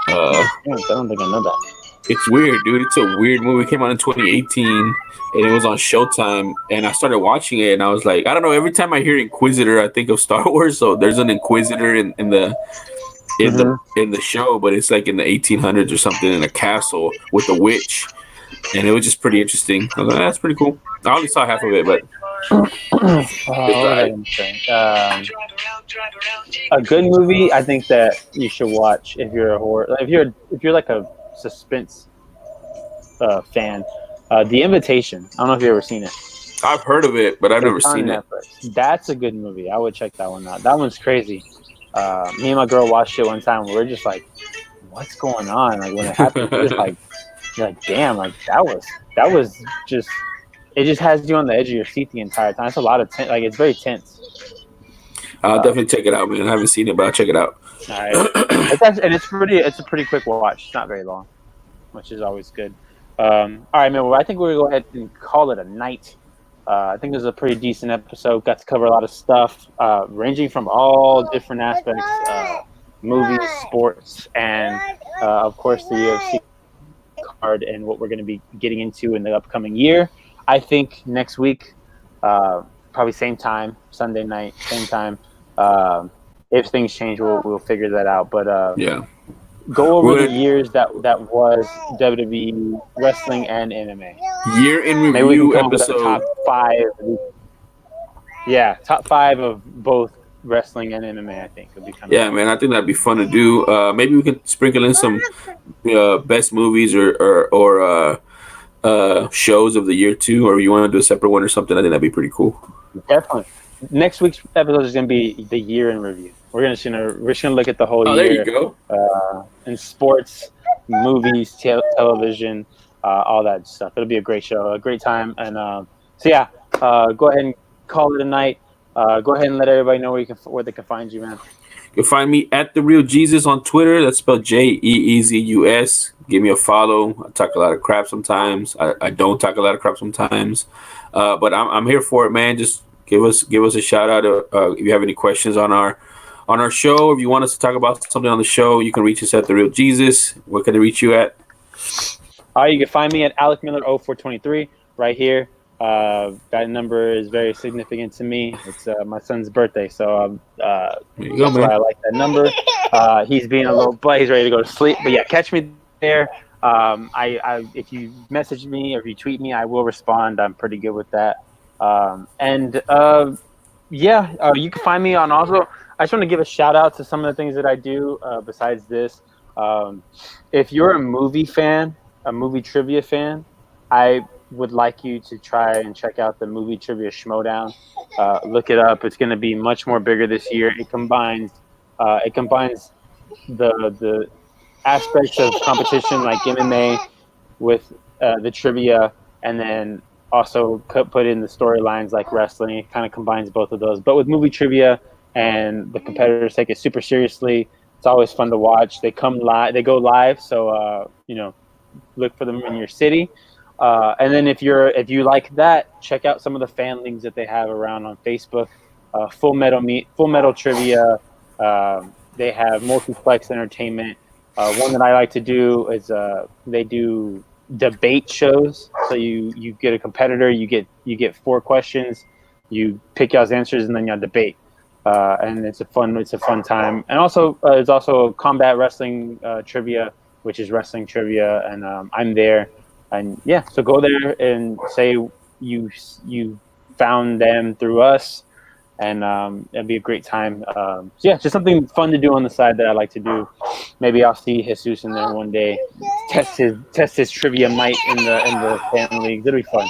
I don't think I know that. It's weird, dude. It's a weird movie. It came out in 2018, and it was on Showtime. And I started watching it, and I was like, I don't know. Every time I hear Inquisitor, I think of Star Wars. So there's an Inquisitor in the show, but it's like in the 1800s or something in a castle with a witch, and it was just pretty interesting. I was like, that's pretty cool. I only saw half of it, but What was I gonna say? A good movie, I think that you should watch if you're a horror. If you're like a suspense fan, The Invitation. I don't know if you've ever seen it. I've heard of it, but I've never It's on seen it. Netflix. That's a good movie. I would check that one out. That one's crazy. Me and my girl watched it one time. We were just like, "What's going on?" Like when it happened, we're just like, "You're like, damn!" Like that was just. It just has you on the edge of your seat the entire time. It's a lot of like it's very tense. I'll definitely check it out, man. I haven't seen it, but I'll check it out. All right. It's a pretty quick watch. It's not very long, which is always good. All right, man. Well, I think we're gonna go ahead and call it a night. I think this is a pretty decent episode. Got to cover a lot of stuff, ranging from all different aspects, movies, sports, and of course the UFC card and what we're going to be getting into in the upcoming year. I think next week, probably same time, Sunday night, same time. If things change, we'll figure that out. But Yeah. go over the years that was WWE wrestling and MMA. Year in Maybe we can review come up with episode. top 5. Yeah, top 5 of both wrestling and MMA. I think would be kind of Yeah, man, I think that'd be fun to do. Maybe we can sprinkle in some best movies or shows of the year too, or you want to do a separate one or something. I think that'd be pretty cool. Definitely. Next week's episode is going to be the year in review. We're just gonna look at the whole year. There you go. In sports, movies, television, all that stuff. It'll be a great show, a great time. And so yeah, go ahead and call it a night. Go ahead and let everybody know where they can find you, man. You can find me at The Real Jesus on Twitter. That's spelled JEEZUS. Give me a follow. I talk a lot of crap sometimes. I don't talk a lot of crap sometimes. But I'm here for it, man. Just give us a shout out if you have any questions on our show. If you want us to talk about something on the show, you can reach us at The Real Jesus. Where can they reach you at? You can find me at Alec Miller 0423 right here. That number is very significant to me. It's my son's birthday, so that's why I like that number. He's being a little butt. He's ready to go to sleep. But yeah, catch me there. If you message me or if you tweet me, I will respond. I'm pretty good with that. You can find me on also. I just want to give a shout out to some of the things that I do besides this. If you're a movie fan, a movie trivia fan, I would like you to try and check out the Movie Trivia Schmodown. Look it up. It's going to be much more bigger this year. It combines the aspects of competition like MMA with the trivia, and then also put in the storylines like wrestling. It kind of combines both of those. But with movie trivia, and the competitors take it super seriously. It's always fun to watch. They come live. They go live. So look for them in your city. And then if you like that, check out some of the fan leagues that they have around on Facebook. Full Metal Trivia. They have Multiplex Entertainment. One that I like to do is they do debate shows. So you get a competitor, you get 4 questions, you pick y'all's answers, and then y'all debate. And it's a fun time. And also there's also Combat Wrestling Trivia, which is wrestling trivia, and I'm there. And yeah, so go there and say you found them through us, and it'll be a great time. Just something fun to do on the side that I like to do. Maybe I'll see Jesus in there one day, test his trivia might in the fan leagues. It'll be fun.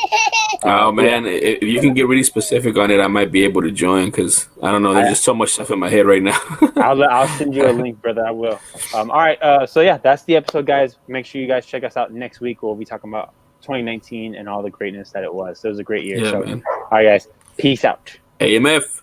Oh man, if you can get really specific on it, I might be able to join because I don't know. There's just so much stuff in my head right now. I'll send you a link, brother. I will. All right. So yeah, that's the episode, guys. Make sure you guys check us out next week. We'll be talking about 2019 and all the greatness that it was. So it was a great year. Yeah, man. All right, guys. Peace out. AMF.